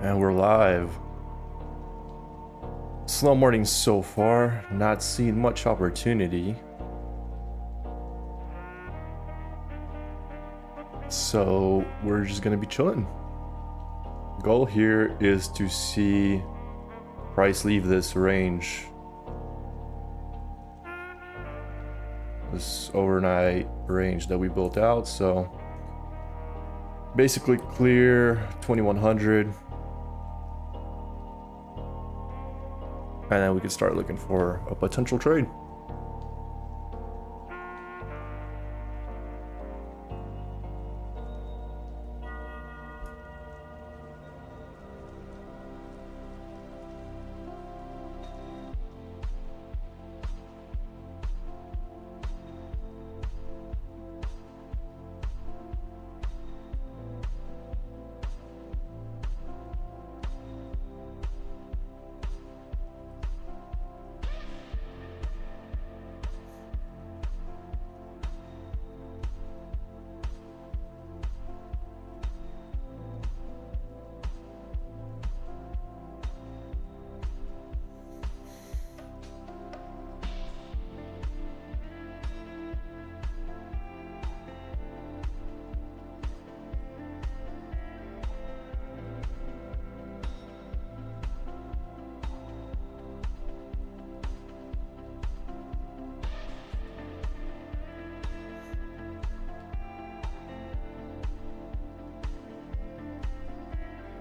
And we're live. Slow morning so far, not seeing much opportunity. So we're just gonna be chilling. Goal here is to see price leave this range. This overnight range that we built out, so basically clear 2100. And then we can start looking for a potential trade.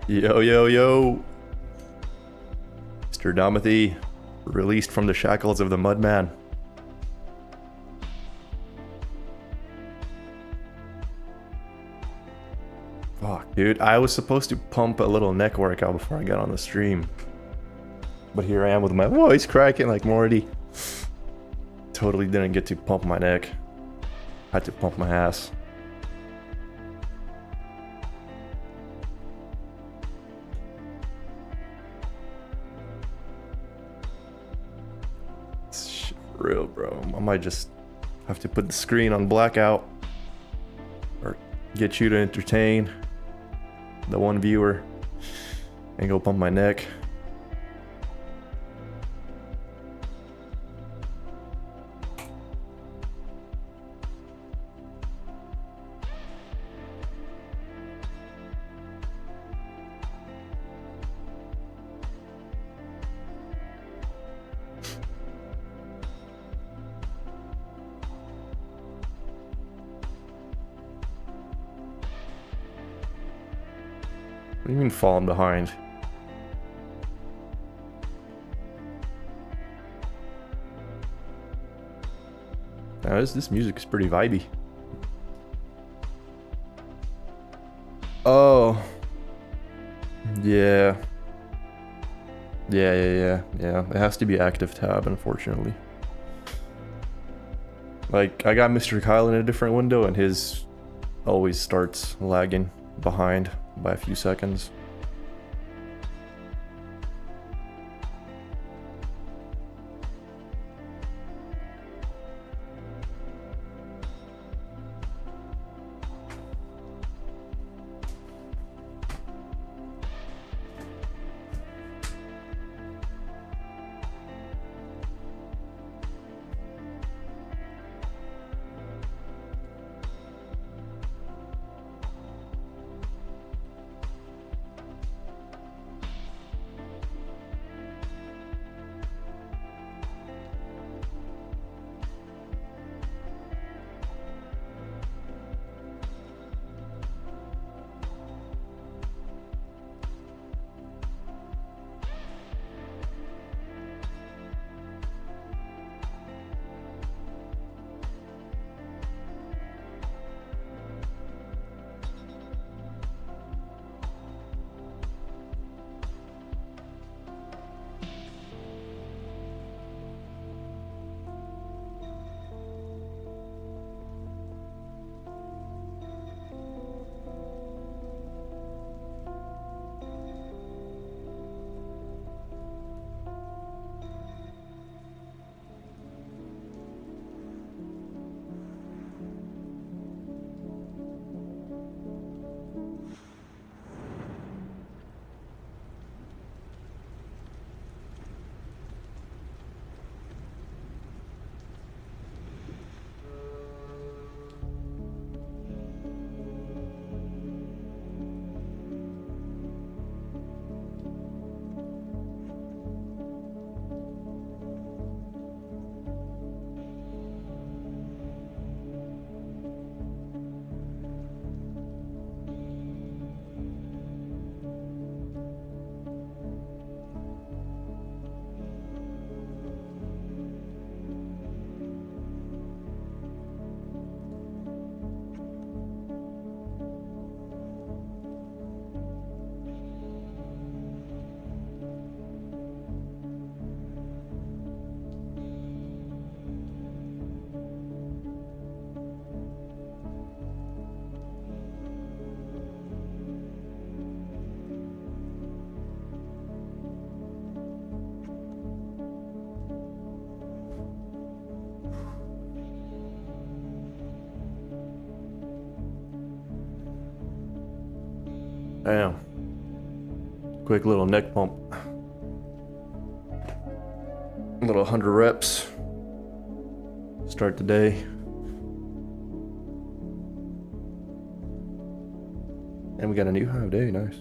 Yo, yo, yo. Mr. Domathy, released from the shackles of the Mudman. Fuck, dude. I was supposed to pump a little neck workout before I got on the stream. But here I am with my voice cracking like Morty. Totally didn't get to pump my neck. Had to pump my ass. Real, bro. I might just have to put the screen on blackout or get you to entertain the one viewer and go pump my neck. What do you mean falling behind? Now this music is pretty vibey. Oh. Yeah. Yeah. It has to be active tab, unfortunately. Like, I got Mr. Kyle in a different window and his always starts lagging behind by a few seconds. Damn. Quick little neck pump. A little 100 reps. Start the day. And we got a new high of day, nice.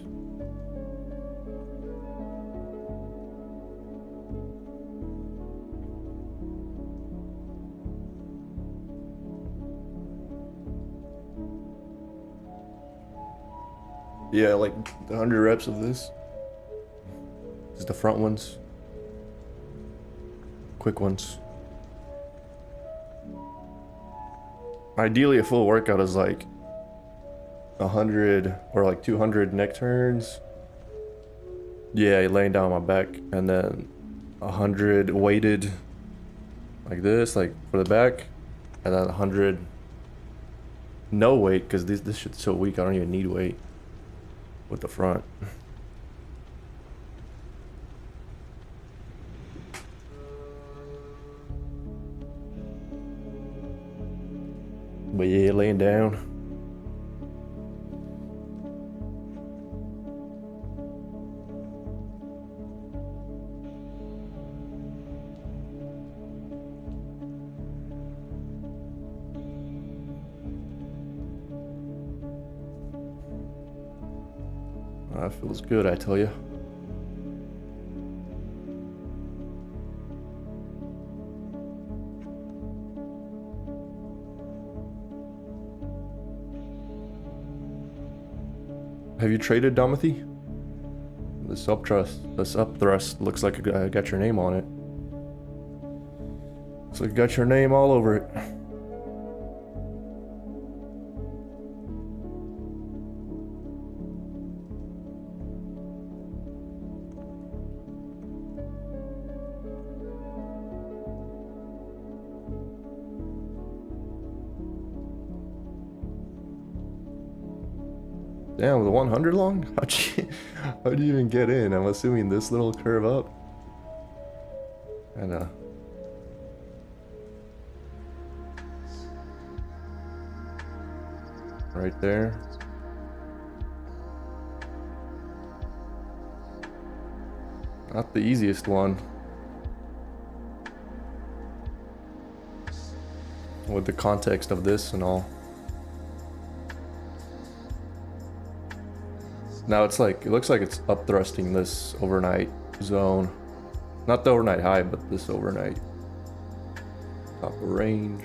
Yeah, like the 100 reps of this. Just the front ones. Quick ones. Ideally, a full workout is like 100 or like 200 neck turns. Yeah, laying down on my back, and then 100 weighted like this, like for the back, and then 100 no weight, because this shit's so weak, I don't even need weight with the front. But yeah, laying down. That feels good, I tell you. Have you traded Domothy? This up thrust looks like I got your name on it. Looks like I got your name all over it. Damn, the 100 long? How'd you even get in? I'm assuming this little curve up. And right there. Not the easiest one. With the context of this and all. Now it's like, it looks like it's up thrusting this overnight zone. Not the overnight high, but this overnight. Top of range.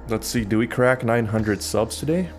Let's see, do we crack 900 subs today?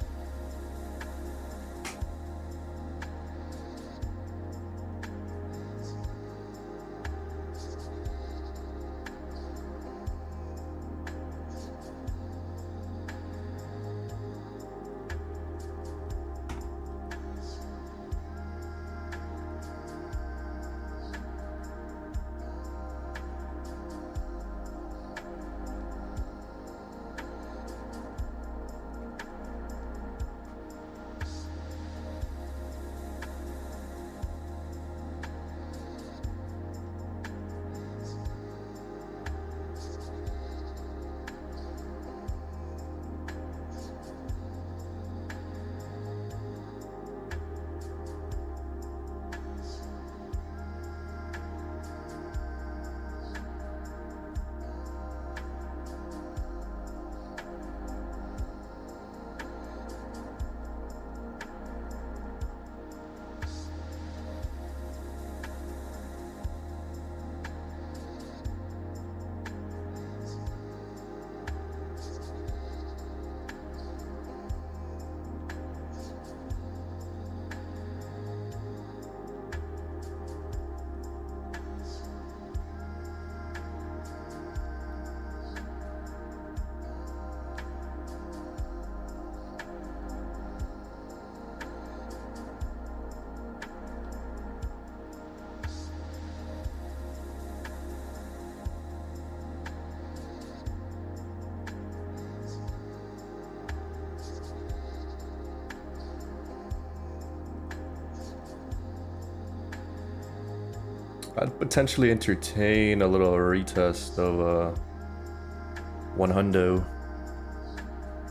I'd potentially entertain a little retest of 100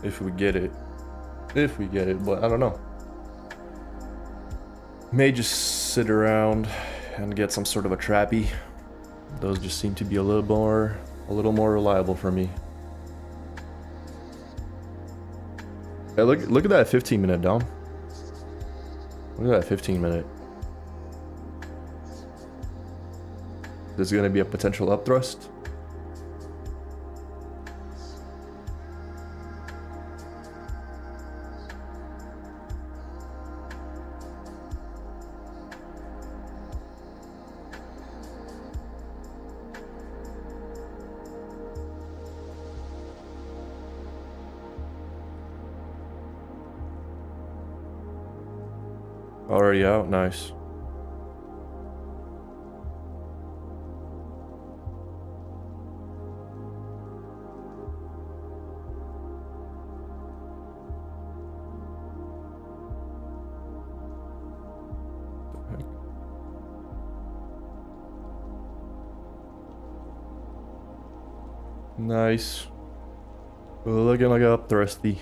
if we get it. If we get it, but I don't know. May just sit around and get some sort of a trappy. Those just seem to be a little more reliable for me. Hey, look at that 15-minute, Dom. Look at that 15-minute. There's gonna be a potential upthrust. Already out, nice. Nice. Looking like a upthrusty.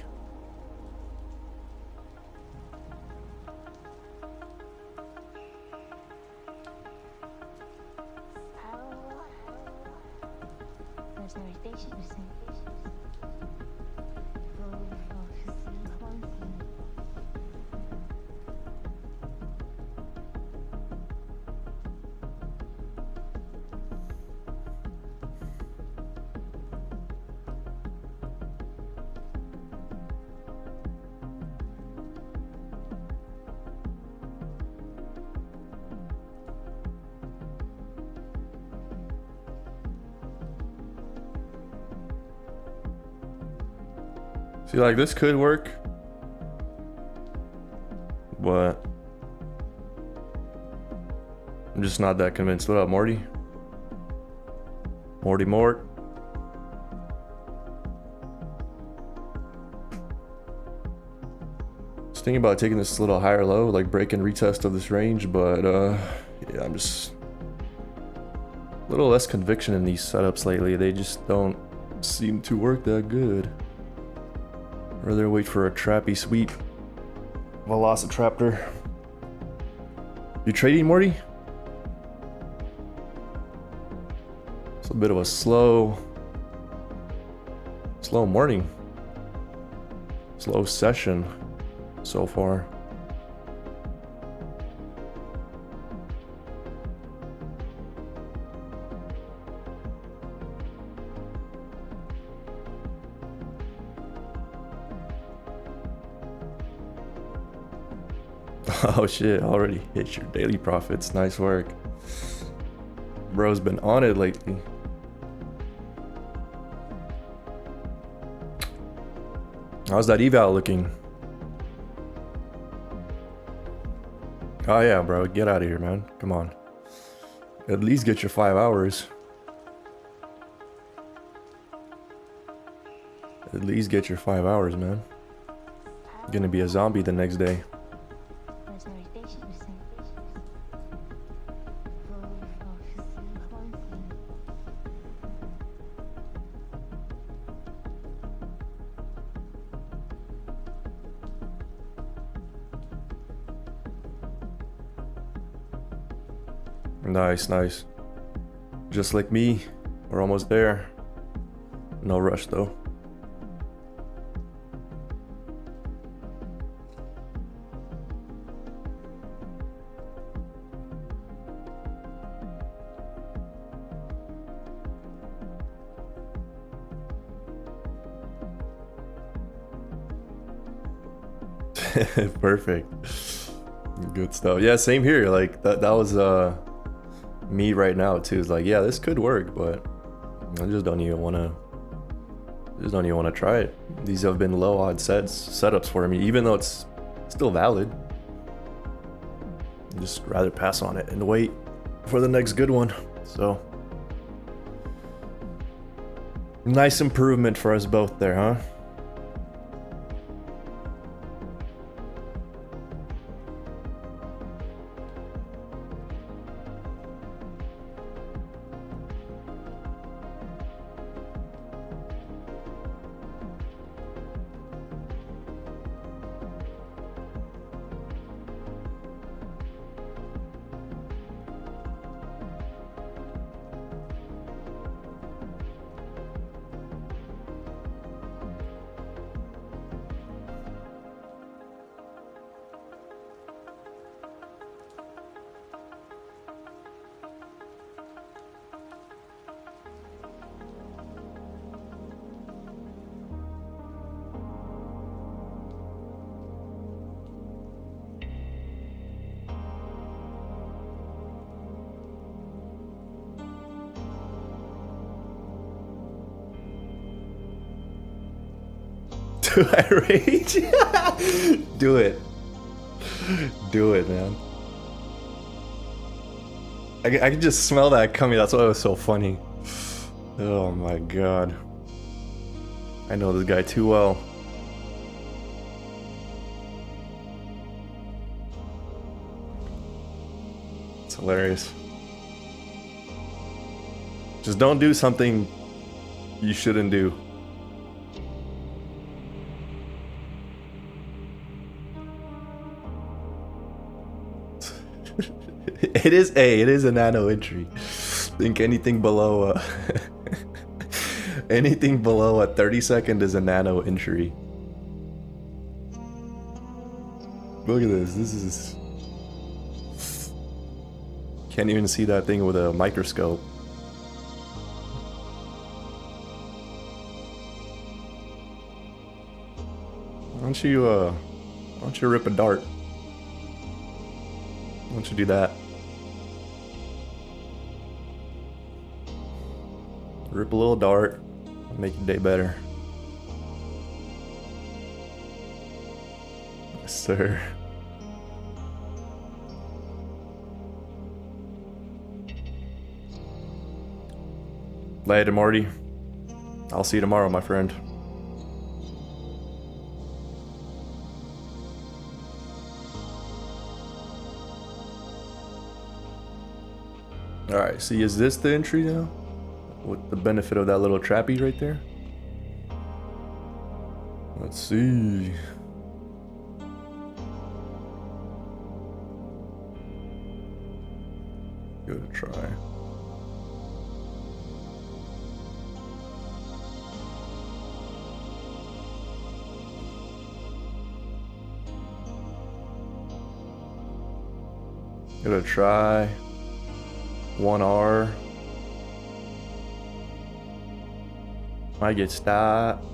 See, like, this could work, but I'm just not that convinced. What up, Morty? Morty Mort. Just thinking about taking this a little higher low, like break and retest of this range, but yeah, I'm just a little less conviction in these setups lately. They just don't seem to work that good. Rather wait for a trappy sweep. Velociraptor. You trading, Morty? It's a bit of a slow morning. Slow session so far. Oh shit, already hit your daily profits. Nice work. Bro's been on it lately. How's that eval looking? Oh yeah, bro, get out of here, man. Come on. At least get your 5 hours. At least get your 5 hours, man. You're gonna be a zombie the next day. Nice, nice. Just like me, we're almost there. No rush though. Perfect. Good stuff. Yeah, same here. Like that was me right now too. It's like, yeah, this could work, but I just don't even want to try it. These have been low odd setups for me, even though it's still valid. I'd just rather pass on it and wait for the next good one. So nice improvement for us both there, huh? Do I rage? Do it. Do it, man. I can just smell that coming. That's why it was so funny. Oh my god. I know this guy too well. It's hilarious. Just don't do something you shouldn't do. It is a nano entry. Think anything below anything below a 30-second is a nano entry. Look at this. This is, can't even see that thing with a microscope. Why don't you rip a dart? Why don't you do that? Rip a little dart, make your day better. Yes, sir. Later, Marty. I'll see you tomorrow, my friend. Alright, see, is this the entry now? With the benefit of that little trappy right there? Let's see. Give it a try. Give it a try. 1R. Might get stopped.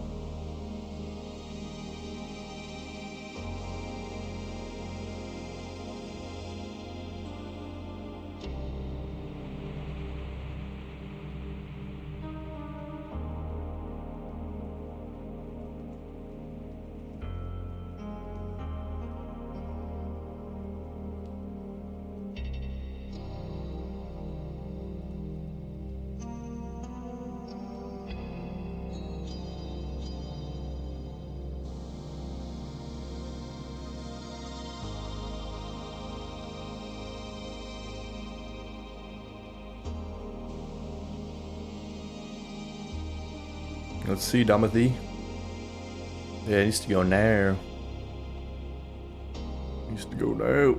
Let's see, Timothy. Yeah, it needs to go now. Needs to go now.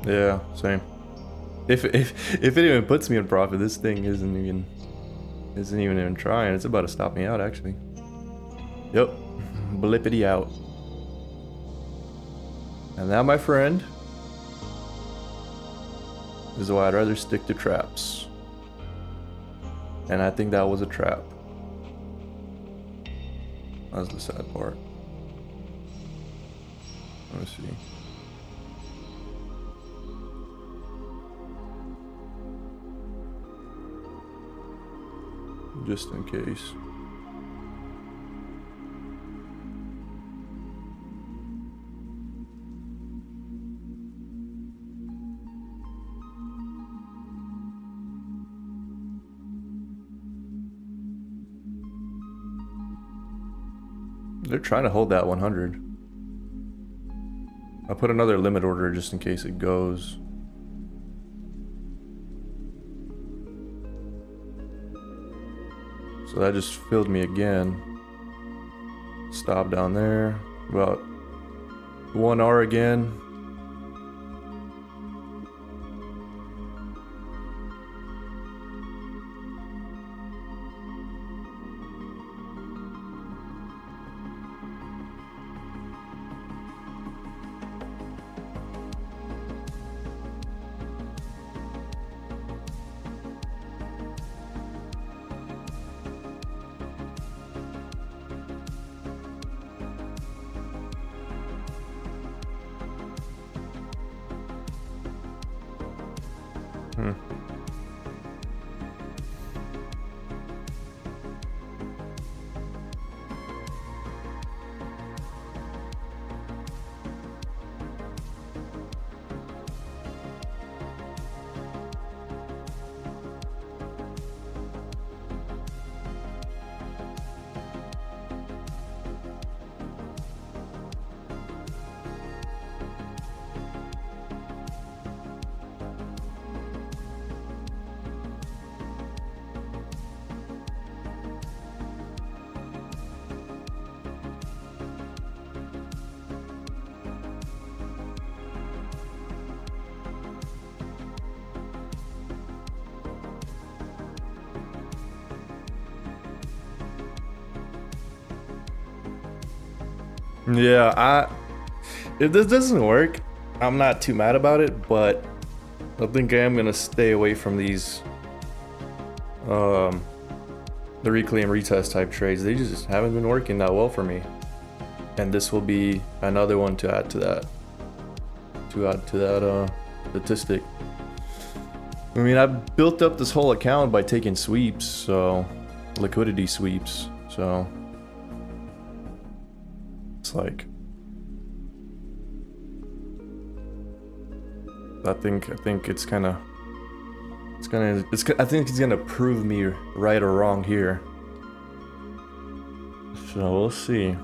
Yeah, same. If it even puts me in profit, this thing isn't even trying. It's about to stop me out, actually. Yep, blippity out. And that, my friend, is why I'd rather stick to traps. And I think that was a trap. That's the sad part. Let me see. Just in case. They're trying to hold that 100. I'll put another limit order just in case it goes. So that just filled me again. Stop down there. About 1R again. Yeah, if this doesn't work, I'm not too mad about it, but I think I am gonna stay away from these the reclaim retest type trades. They just haven't been working that well for me. And this will be another one to add to that. Statistic. I mean, I built up this whole account by taking sweeps, so liquidity sweeps, so it's like I think it's I think it's gonna prove me right or wrong here. So we'll see.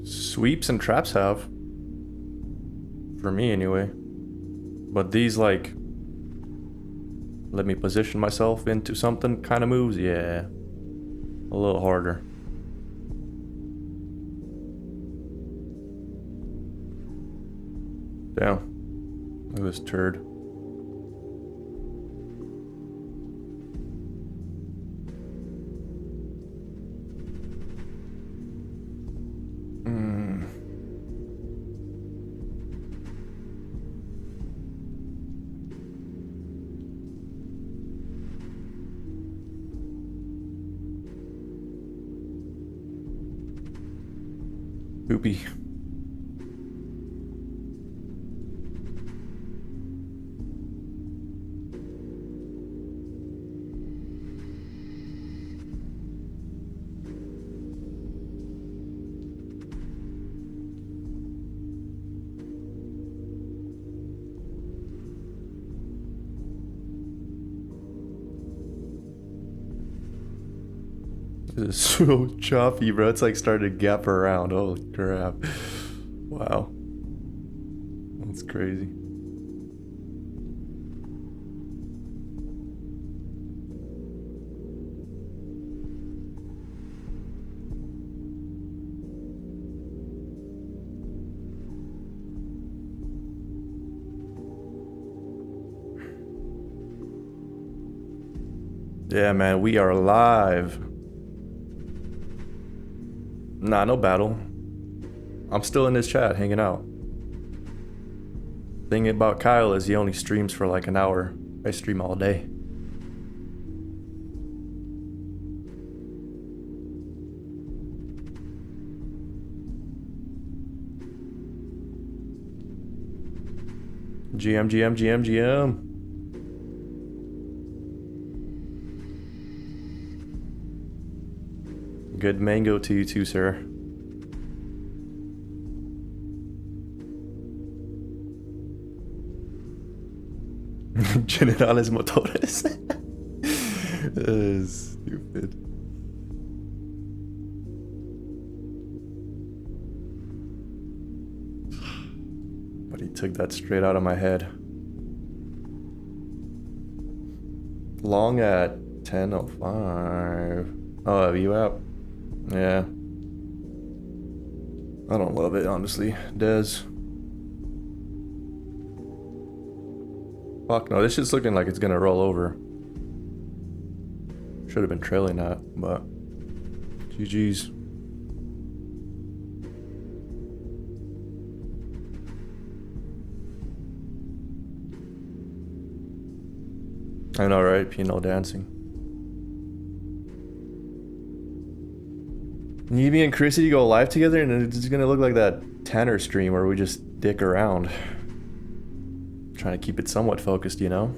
Sweeps and traps have. For me anyway. But these like let me position myself into something kind of moves, yeah. A little harder. Damn. Look at this turd. Poopy. This is so choppy, bro. It's like starting to gap around. Holy crap. Wow. That's crazy. Yeah, man, we are live. Nah, no battle. I'm still in this chat, hanging out. Thing about Kyle is he only streams for like an hour. I stream all day. GM. Good mango to you too, sir. Generales motores. Stupid. But he took that straight out of my head. Long at 10:05. Oh, are you up? Yeah. I don't love it, honestly. Dez. Fuck no, this shit's looking like it's gonna roll over. Should have been trailing that, but GG's. I know, right? Penal dancing. Me and Chrissy go live together, and it's gonna look like that Tanner stream where we just dick around. Trying to keep it somewhat focused, you know?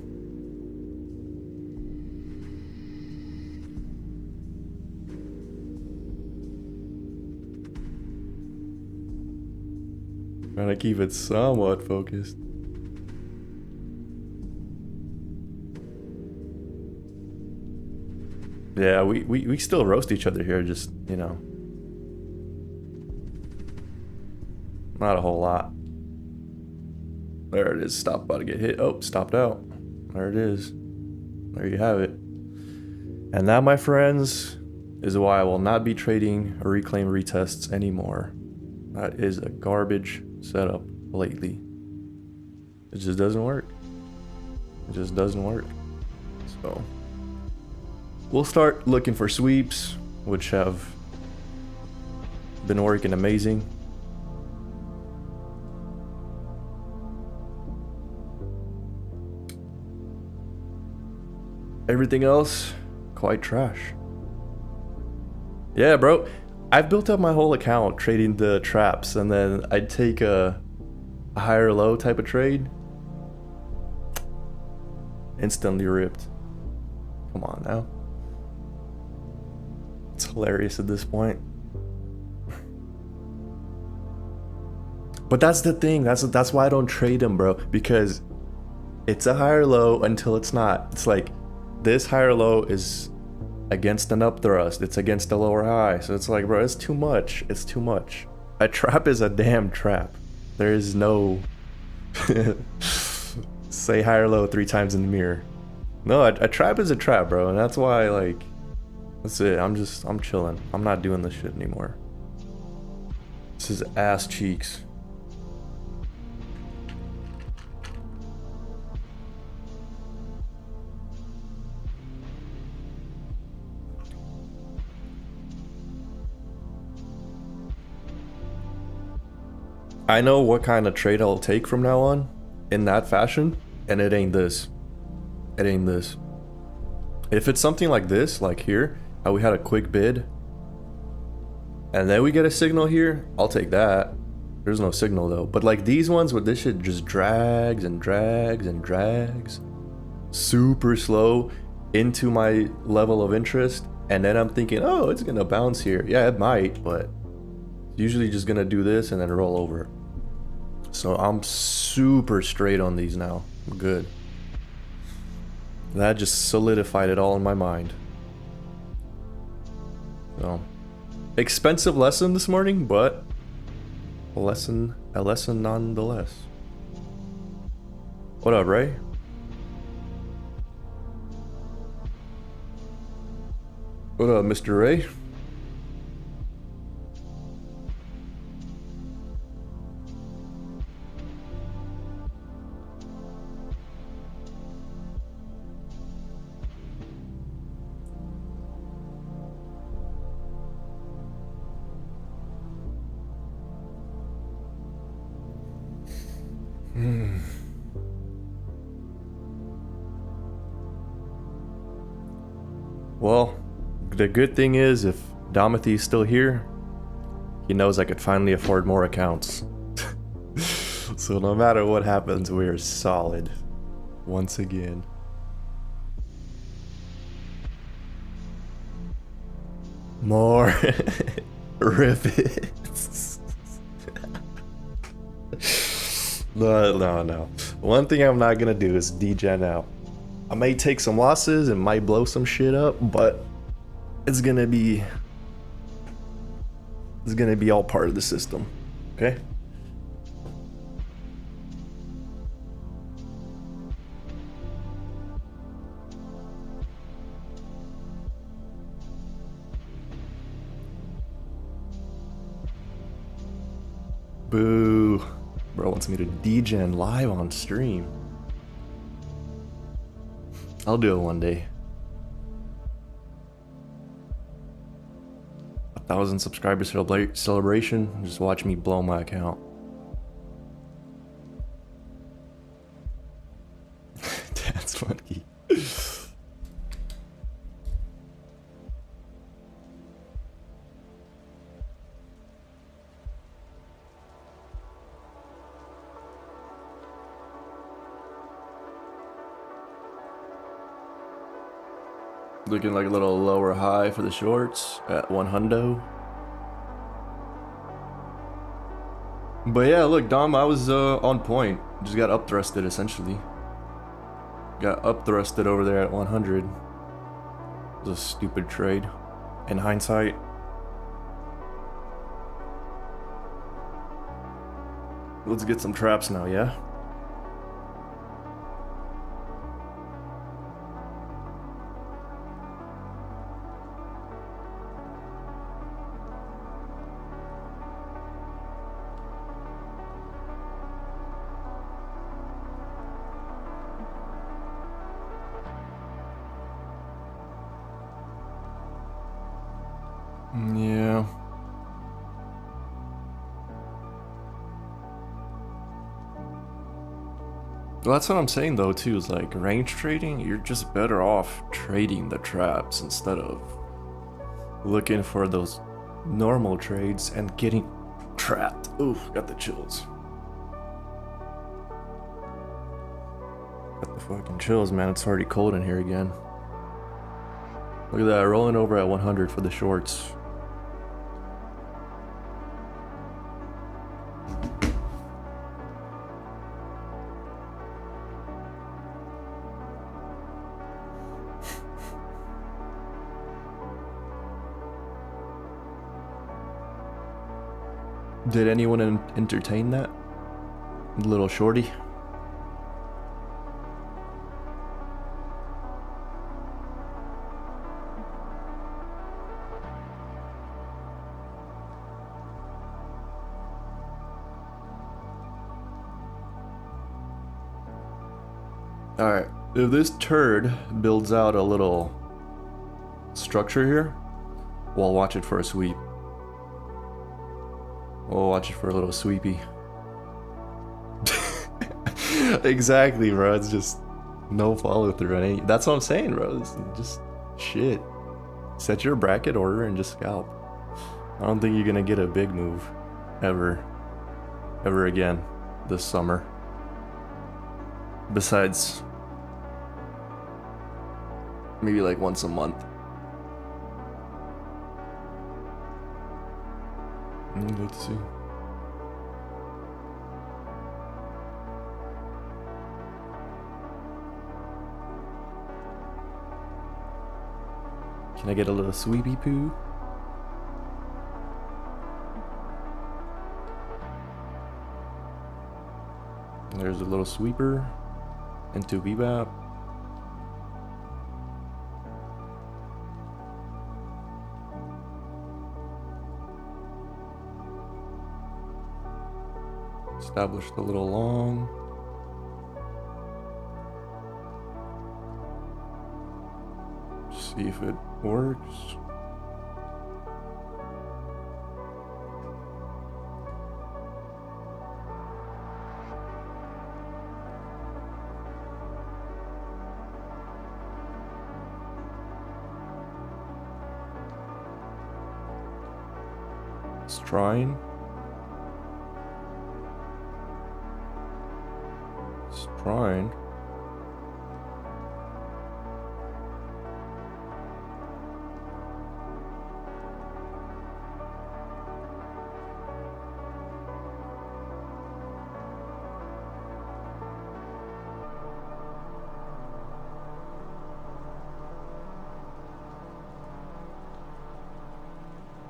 Trying to keep it somewhat focused. Yeah, we still roast each other here, just, you know. Not a whole lot. There it is. Stop, about to get hit. Oh, stopped out. There it is. There you have it. And that, my friends, is why I will not be trading reclaim retests anymore. That is a garbage setup lately. It just doesn't work. It just doesn't work. So we'll start looking for sweeps, which have been working amazing. Everything else, quite trash. Yeah, bro. I've built up my whole account trading the traps, and then I'd take a higher low type of trade. Instantly ripped. Come on now. It's hilarious at this point. But that's the thing. That's why I don't trade them, bro. Because it's a higher low until it's not. It's like this higher low is against an up thrust. It's against a lower high. So it's like, bro, it's too much. It's too much. A trap is a damn trap. There is no say higher low 3 times in the mirror. No, a trap is a trap, bro. And that's why, like, that's it. I'm chilling. I'm not doing this shit anymore. This is ass cheeks. I know what kind of trade I'll take from now on in that fashion, and it ain't this. It ain't this. If it's something like this, like here, how we had a quick bid, and then we get a signal here, I'll take that. There's no signal though. But like these ones where this shit just drags and drags and drags, super slow into my level of interest, and then I'm thinking, oh, it's gonna bounce here. Yeah, it might, but usually just gonna do this and then roll over. So I'm super straight on these now. I'm good. That just solidified it all in my mind. So expensive lesson this morning, but a lesson nonetheless. What up, Ray? What up, Mr. Ray? Well, the good thing is if Domothy is still here, he knows I could finally afford more accounts. So no matter what happens, we are solid once again. More rivets. No. One thing I'm not gonna do is degen out. I may take some losses and might blow some shit up, but it's gonna be all part of the system. Okay? Boo. Bro wants me to degen live on stream. I'll do it one day. 1,000 subscribers celebration. Just watch me blow my account. That's funny. Looking like a little lower high for the shorts at 100. But yeah, look, Dom, I was on point. Just got up thrusted essentially. Got up thrusted over there at 100. It was a stupid trade. In hindsight. Let's get some traps now, yeah? Yeah. Well, that's what I'm saying though too, is like range trading, you're just better off trading the traps instead of looking for those normal trades and getting trapped. Oof, got the chills. Got the fucking chills, man. It's already cold in here again. Look at that, rolling over at 100 for the shorts. Did anyone entertain that? Little shorty? Alright, if this turd builds out a little structure here, we'll watch it for a sweep. We'll watch it for a little sweepy. Exactly, bro. It's just no follow through on any. That's what I'm saying, bro. It's just shit. Set your bracket order and just scalp. I don't think you're gonna get a big move ever again this summer. Besides, maybe like once a month. Let's see. Can I get a little sweepy poo? There's a little sweeper into VBAP. Establish the little long. See if it works. It's trying. Trying.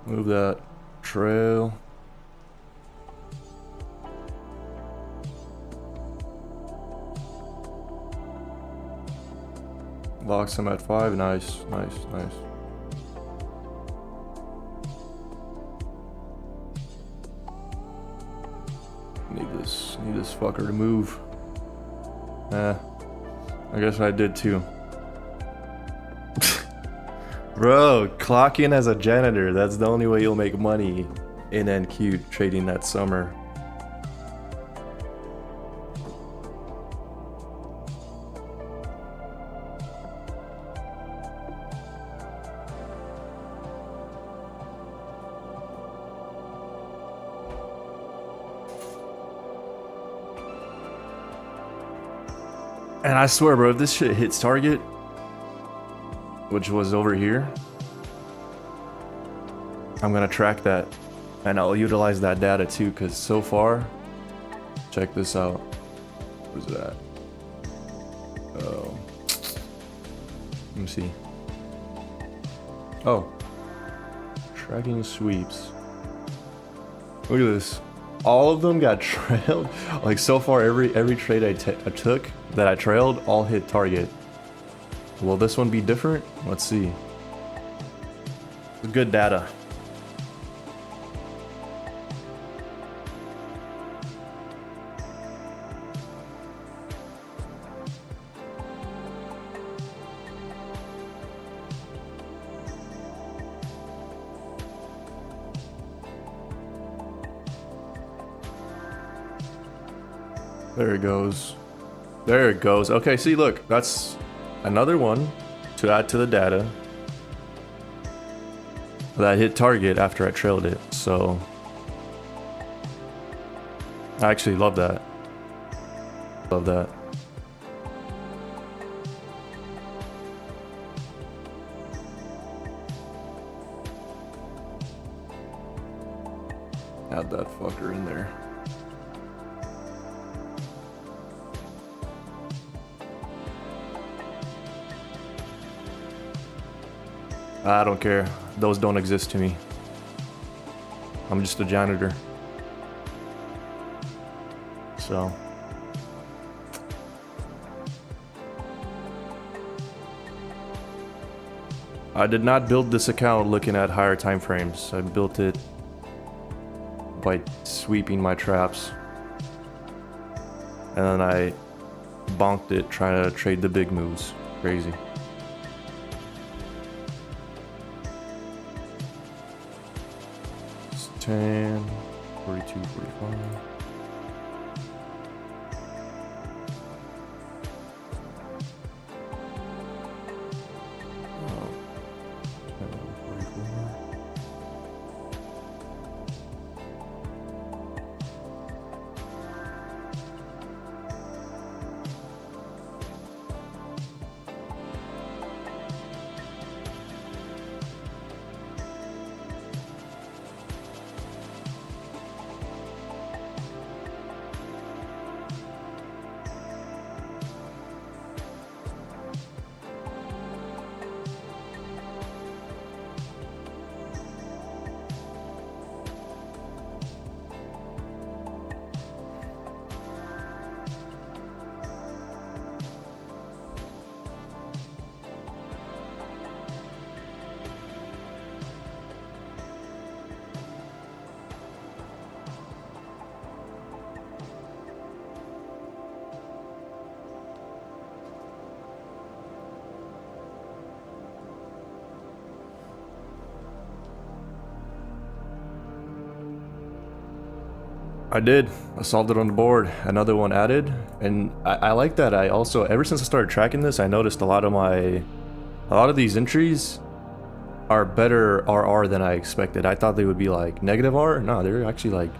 Move that trail. Locks him at 5. Nice, nice, nice. Need this fucker to move. I guess I did too. Bro, clock in as a janitor. That's the only way you'll make money in NQ trading that summer. And I swear, bro, if this shit hits target, which was over here, I'm gonna track that and I'll utilize that data too, because so far, check this out. Where's it at? Oh, let me see. Oh, tracking sweeps. Look at this. All of them got trailed. Like so far, every trade I took that I trailed all hit target. Will this one be different? Let's see. Good data. There it goes. There it goes. Okay, see, look, that's another one to add to the data that hit target after I trailed it. So I actually love that. Love that. Add that fucker in there. I don't care. Those don't exist to me. I'm just a janitor. So. I did not build this account looking at higher time frames. I built it by sweeping my traps. And then I bonked it trying to trade the big moves. Crazy. It's 10, 42, 45. I did. I solved it on the board. Another one added, and I like that. I also, ever since I started tracking this, I noticed a lot of these entries are better RR than I expected. I thought they would be like negative R. No, they're actually like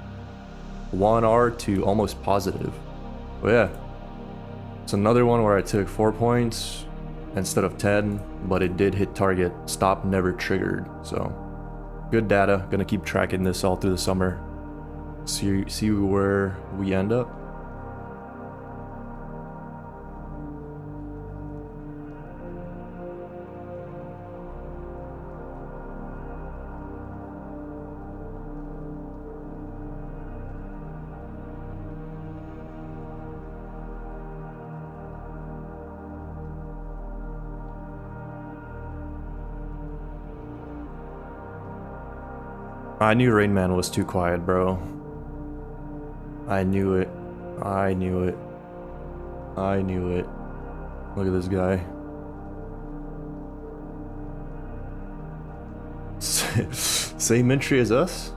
1R to almost positive. But yeah, it's another one where I took 4 points instead of 10, but it did hit target. Stop never triggered. So good data. Gonna keep tracking this all through the summer. See where we end up. I knew Rain Man was too quiet, bro. I knew it. I knew it. I knew it. Look at this guy. Same entry as us,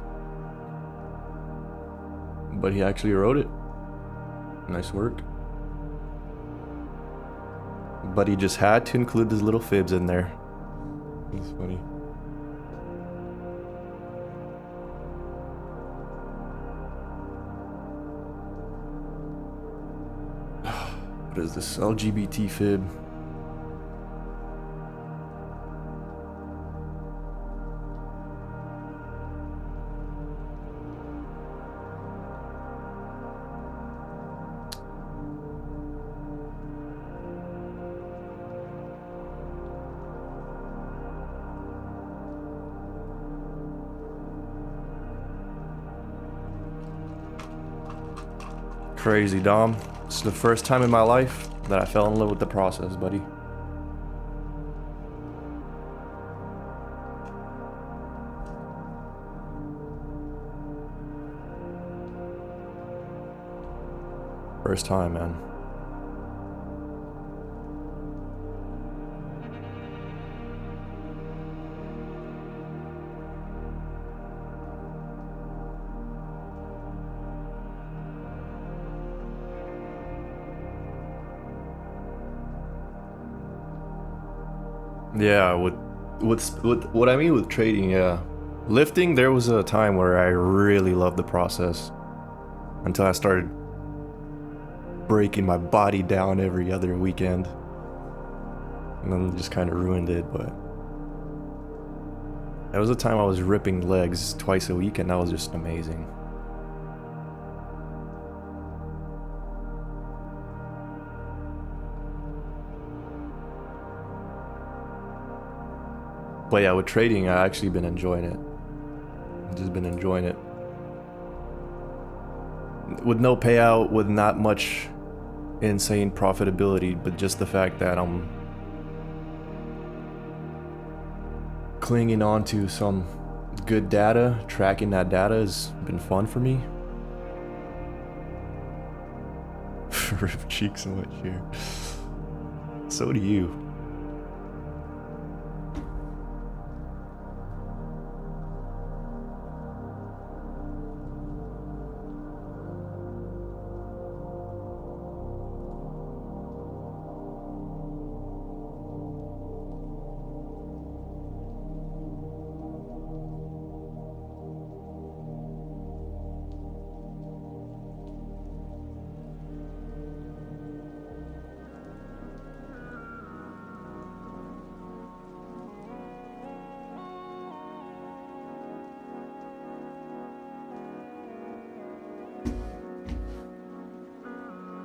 but he actually wrote it. Nice work. But he just had to include his little fibs in there. It's funny. What is this? LGBT fib. Crazy, Dom. It's the first time in my life that I fell in love with the process, buddy. First time, man. Yeah, with what I mean with trading, yeah. Lifting, there was a time where I really loved the process until I started breaking my body down every other weekend. And then just kind of ruined it, but there was a time I was ripping legs twice a week and that was just amazing. But yeah, with trading, I actually been enjoying it. I've just been enjoying it. With no payout, with not much insane profitability, but just the fact that I'm clinging on to some good data, tracking that data has been fun for me. Rip cheeks so much here. So do you.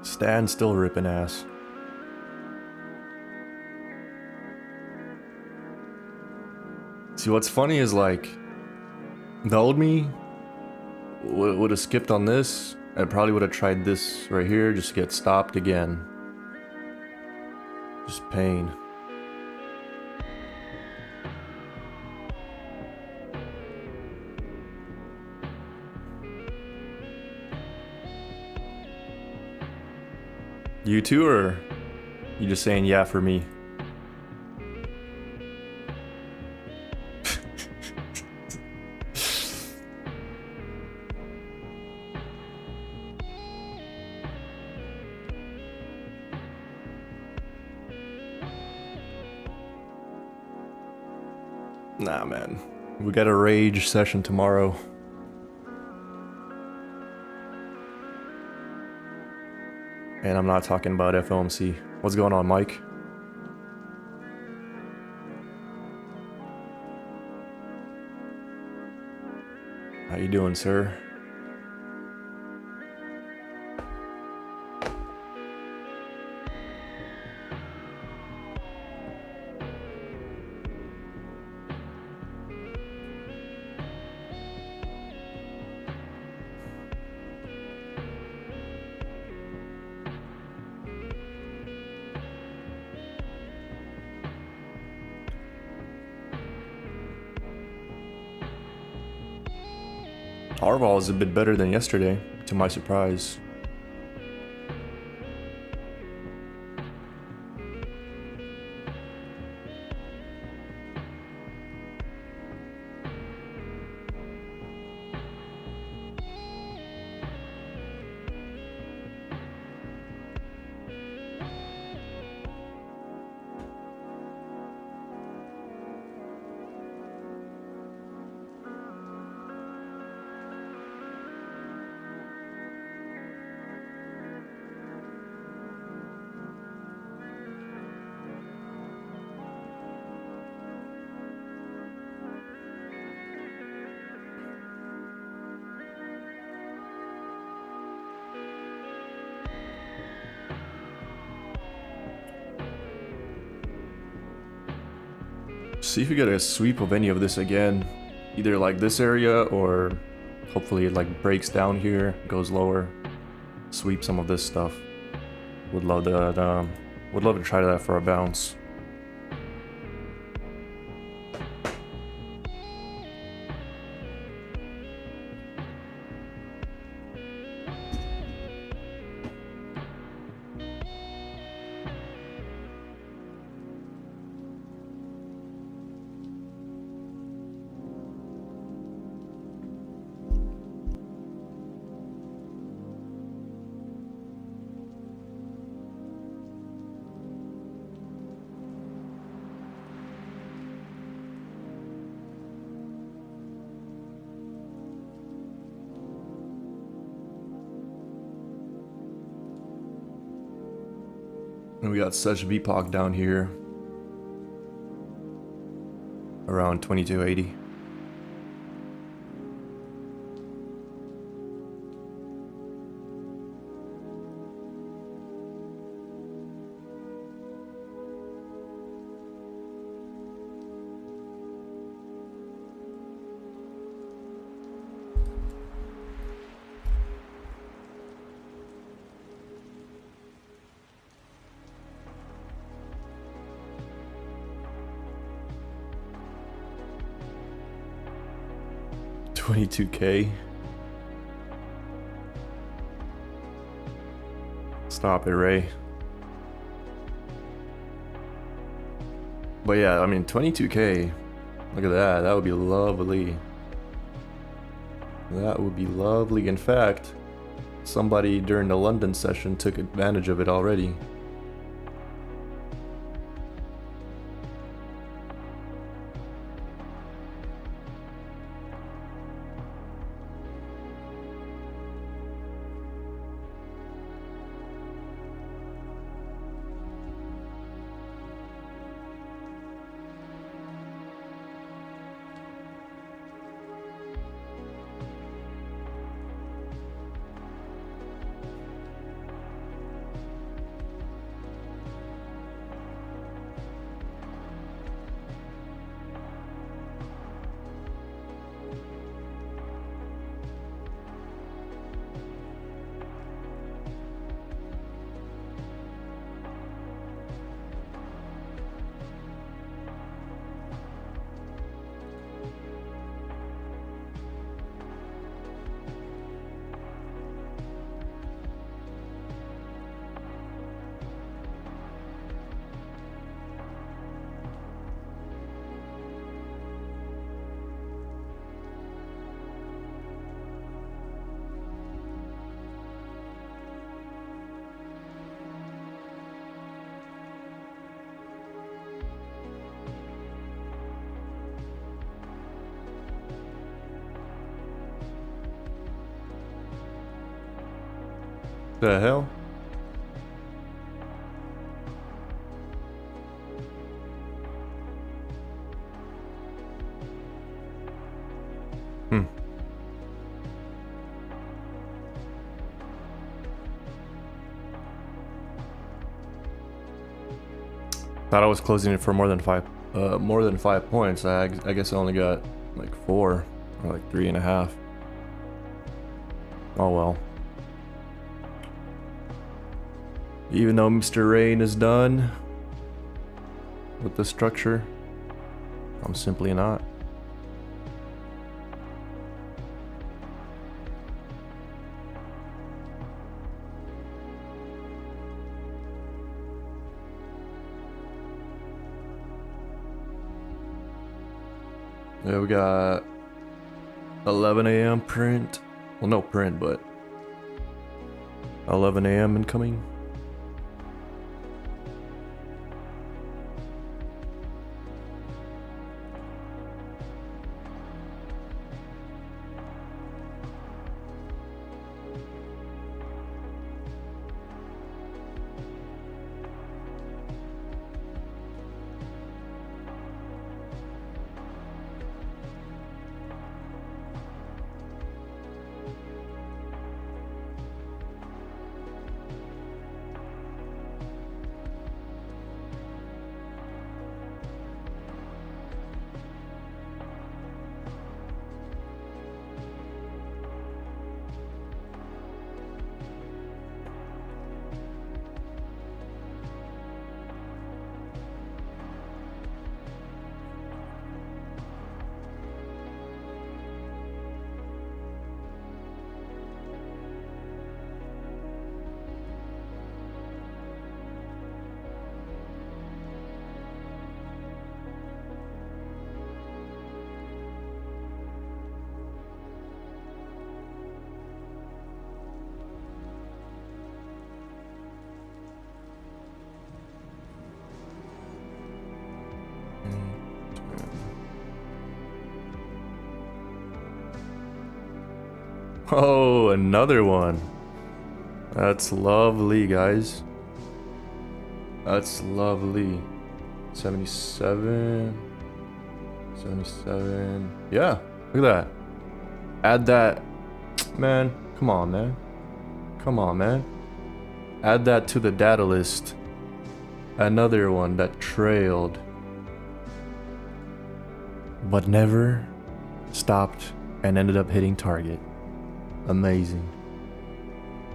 Stand still ripping ass. See, what's funny is like, the old me would have skipped on this. I probably would have tried this right here, just to get stopped again. Just pain. You too, or you just saying yeah for me? Nah, man. We got a rage session tomorrow. And I'm not talking about FOMC. What's going on, Mike? How you doing, sir? Our ball is a bit better than yesterday. to my surprise. See if we get a sweep of any of this again, either like this area or hopefully it like breaks down here, goes lower, sweep some of this stuff. Would love to try that for a bounce. And we got such BPOC down here around 2280. $22K. Stop it, Ray. But yeah, I mean, 22K. Look at that. That would be lovely. That would be lovely. In fact, somebody during the London session took advantage of it already. The hell? Thought I was closing it for more than 5 points. I guess I only got like 4 or like 3.5. Oh well. Even though Mr. Rain is done with the structure, I'm simply not. Yeah, we got 11 a.m. print. Well, no print, but 11 a.m. incoming. Oh, another one. That's lovely, guys. That's lovely. 77. 77. Yeah, look at that. Add that. Man, come on, man. Come on, man. Add that to the data list. Another one that trailed, but never stopped and ended up hitting target. Amazing.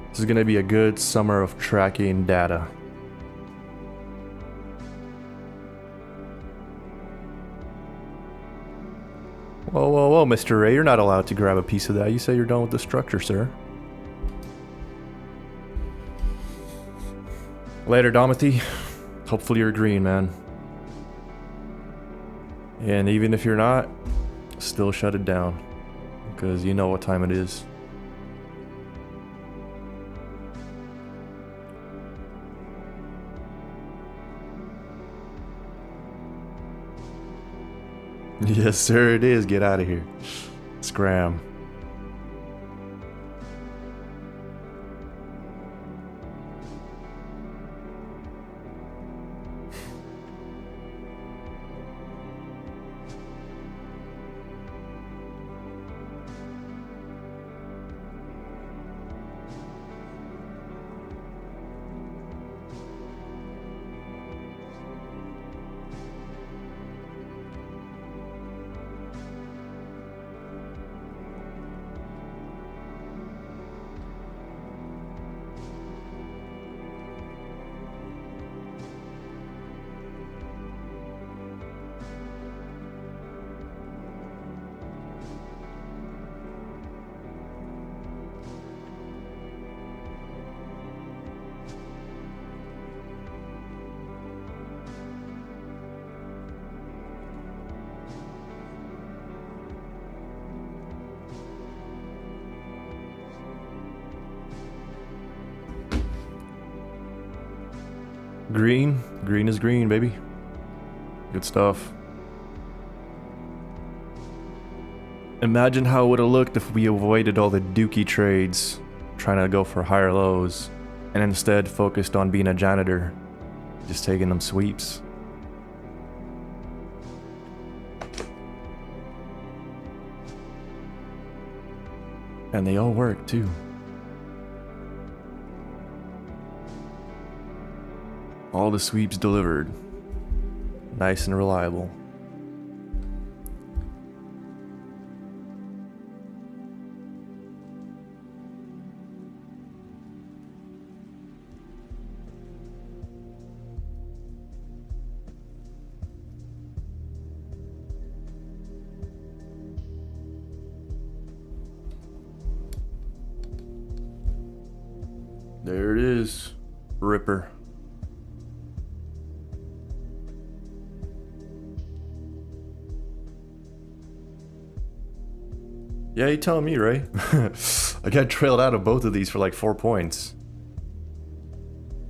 This is gonna be a good summer of tracking data. Whoa, whoa, whoa, Mr. Ray, you're not allowed to grab a piece of that. You say you're done with the structure, sir. Later, Domothy. Hopefully you're green, man. And even if you're not, still shut it down. Because you know what time it is. Yes, sir, it is. Get out of here. Scram. Green. Green is green, baby. Good stuff. Imagine how it would have looked if we avoided all the dookie trades, trying to go for higher lows, and instead focused on being a janitor, just taking them sweeps. And they all work too. All the sweeps delivered. Nice and reliable. There it is. Ripper. Yeah, you telling me, Ray? I got trailed out of both of these for like 4 points.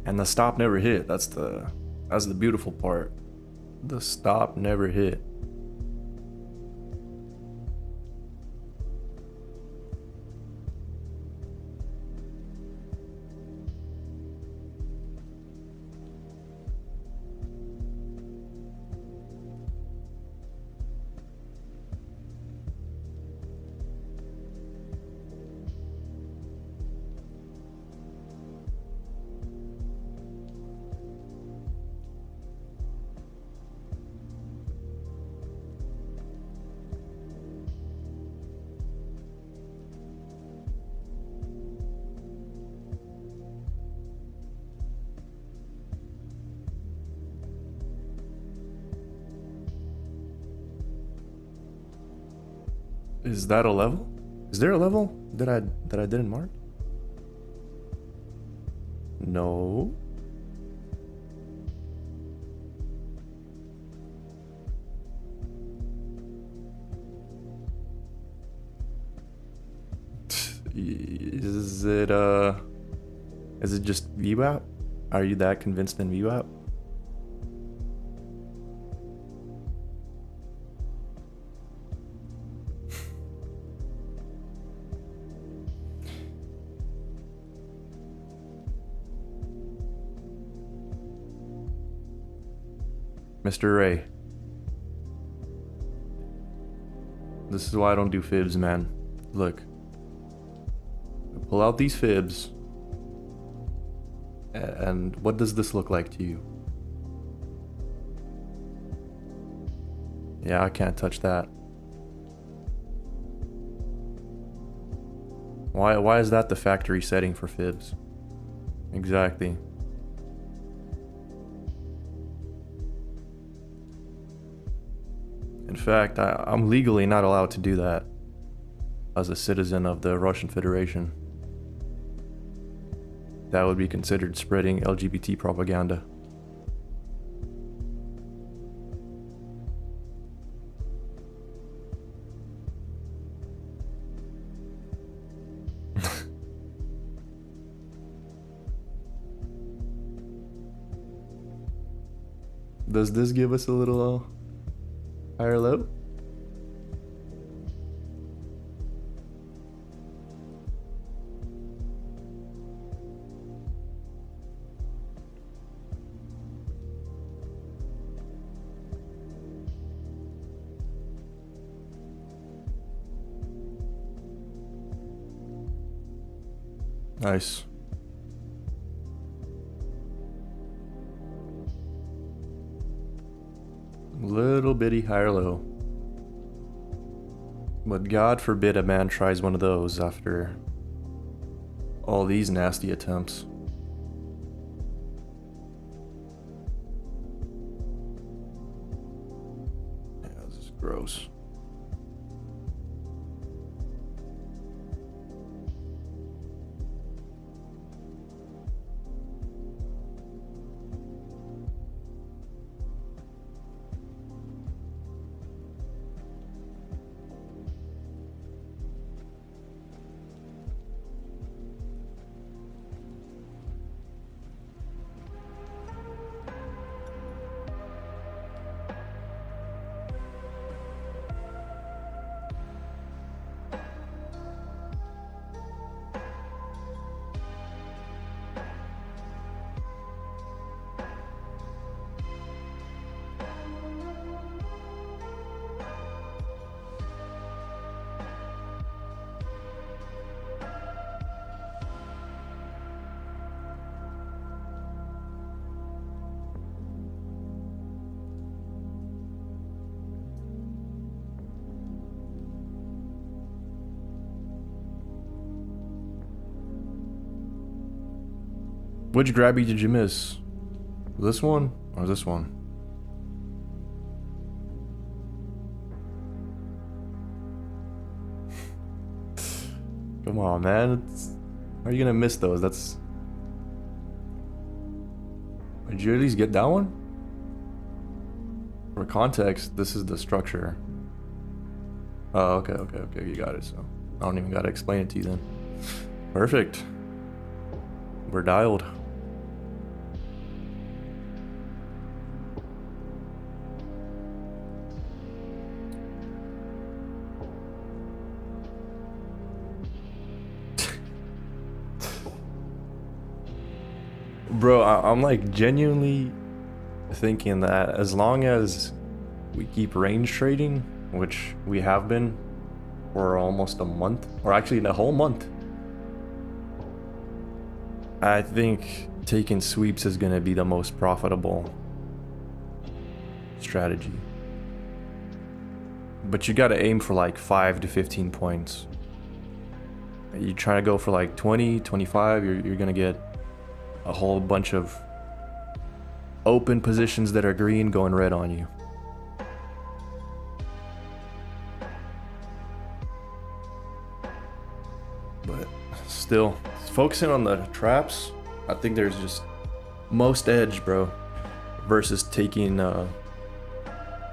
And the stop never hit. That's the beautiful part. The stop never hit. Is that a level? Is there a level that I didn't mark? No. Is it just VWAP? Are you that convinced in VWAP? Mr. Ray. This is why I don't do fibs, man. Look. I pull out these fibs. And what does this look like to you? Yeah, I can't touch that. Why is that the factory setting for fibs? Exactly. In fact, I'm legally not allowed to do that as a citizen of the Russian Federation. That would be considered spreading LGBT propaganda. Does this give us a little higher low? Nice. Little bitty higher low. But God forbid a man tries one of those after all these nasty attempts. Yeah, this is gross. Which grabby did you miss? This one or this one? Come on, man. How are you gonna miss those? Did you at least get that one? For context, this is the structure Oh, okay, you got it. So I don't even gotta explain it to you then. Perfect. We're dialed. Bro, I'm like genuinely thinking that as long as we keep range trading, which we have been for almost a month, or actually the whole month, I think taking sweeps is going to be the most profitable strategy. But you got to aim for like 5 to 15 points. You try to go for like 20, 25, you're going to get a whole bunch of open positions that are green going red on you. But still, focusing on the traps, I think there's just most edge, bro, versus taking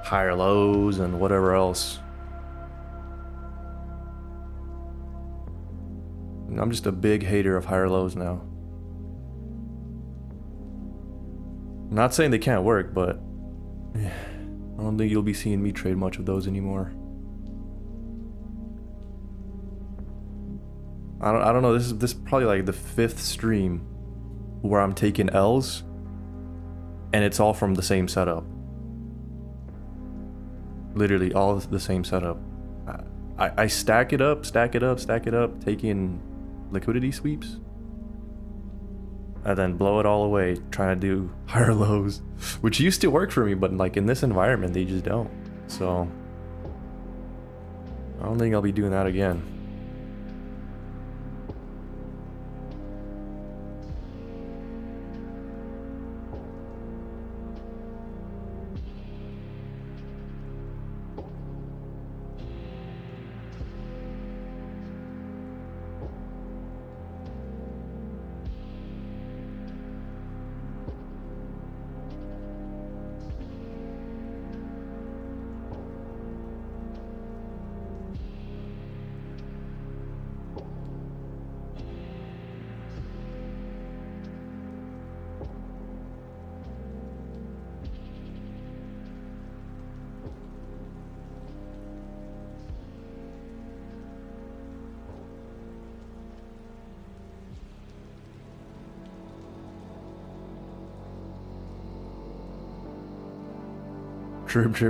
higher lows and whatever else. And I'm just a big hater of higher lows now. I'm not saying they can't work, but I don't think you'll be seeing me trade much of those anymore. I don't know. This is probably like the 5th stream where I'm taking L's, and it's all from the same setup. Literally all the same setup. I stack it up, taking liquidity sweeps, and then blow it all away trying to do higher lows, which used to work for me, but like in this environment they just don't. So I don't think I'll be doing that again.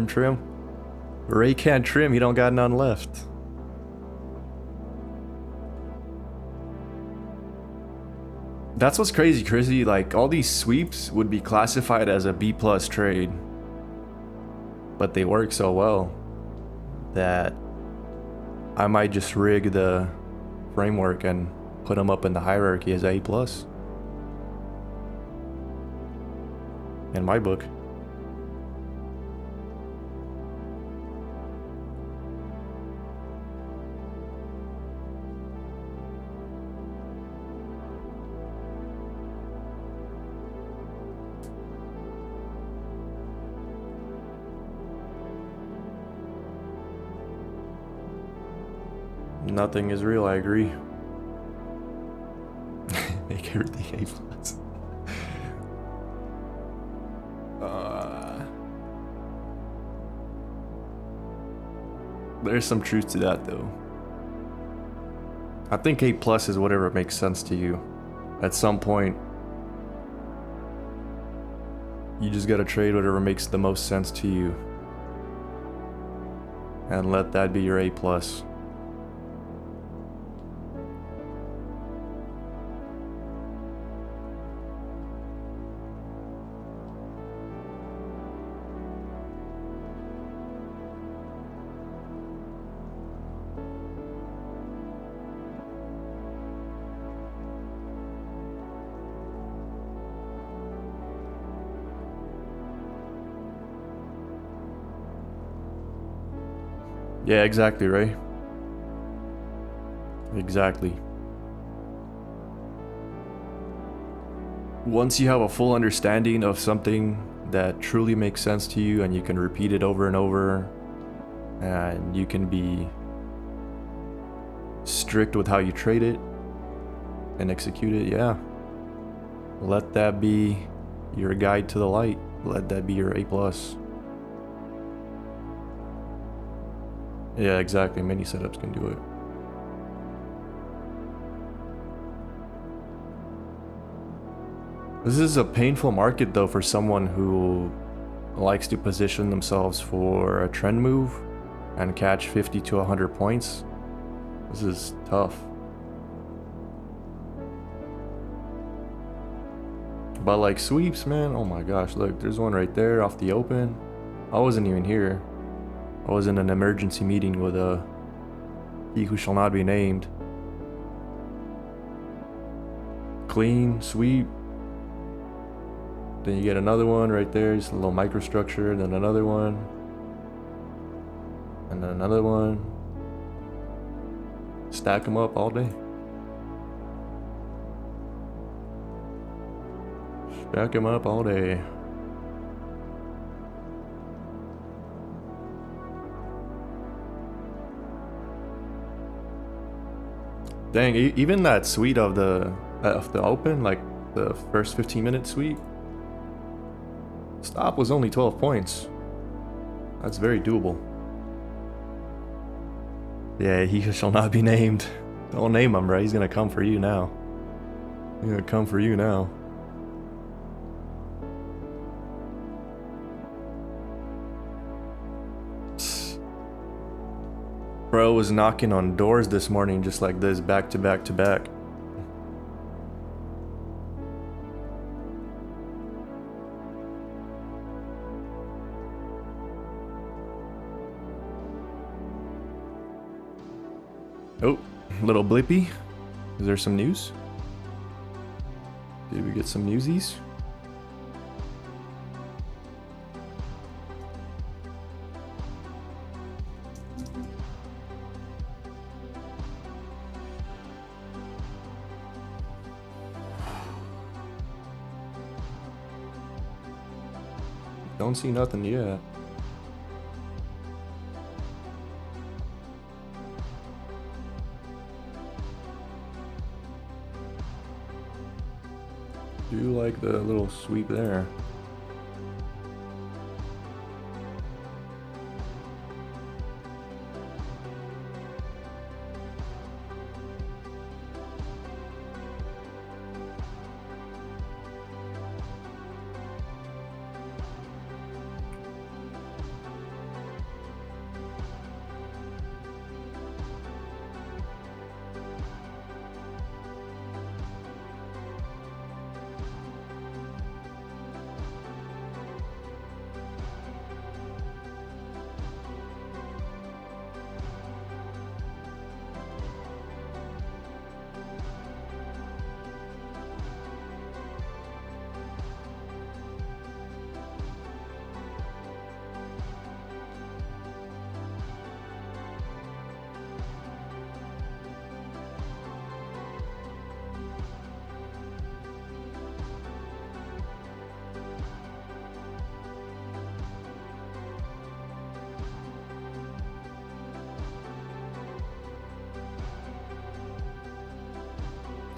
Trim. Ray can't trim, he don't got none left. That's what's crazy. Like, all these sweeps would be classified as a B+ trade, but they work so well that I might just rig the framework and put them up in the hierarchy as A+. In my book. Nothing is real, I agree. Make everything A+. There's some truth to that though. I think A+ is whatever makes sense to you. At some point, you just gotta trade whatever makes the most sense to you. And let that be your A+. Yeah, exactly, Ray. Exactly. Once you have a full understanding of something that truly makes sense to you and you can repeat it over and over, and you can be strict with how you trade it and execute it, yeah. Let that be your guide to the light. Let that be your A+. Yeah, exactly. Many setups can do it. This is a painful market though for someone who likes to position themselves for a trend move and catch 50 to 100 points. This is tough. But like sweeps, man, oh my gosh, look, there's one right there off the open. I wasn't even here. I was in an emergency meeting with he who shall not be named. Clean, sweep. Then you get another one right there, just a little microstructure, then another one. And then another one. Stack them up all day. Stack them up all day. Dang, even that sweep of the open, like the first 15-minute sweep, stop was only 12 points. That's very doable. Yeah, he shall not be named. Don't name him, right? He's gonna come for you now. He's gonna come for you now. Bro was knocking on doors this morning just like this, back to back to back. Oh, little blippy. Is there some news? Did we get some newsies? Don't see nothing yet. Do like the little sweep there.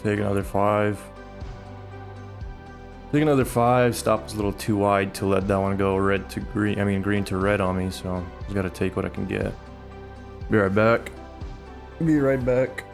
Take another 5. Take another 5. Stop was a little too wide to let that one go red to green. I mean green to red on me, so just gotta take what I can get. Be right back. Be right back.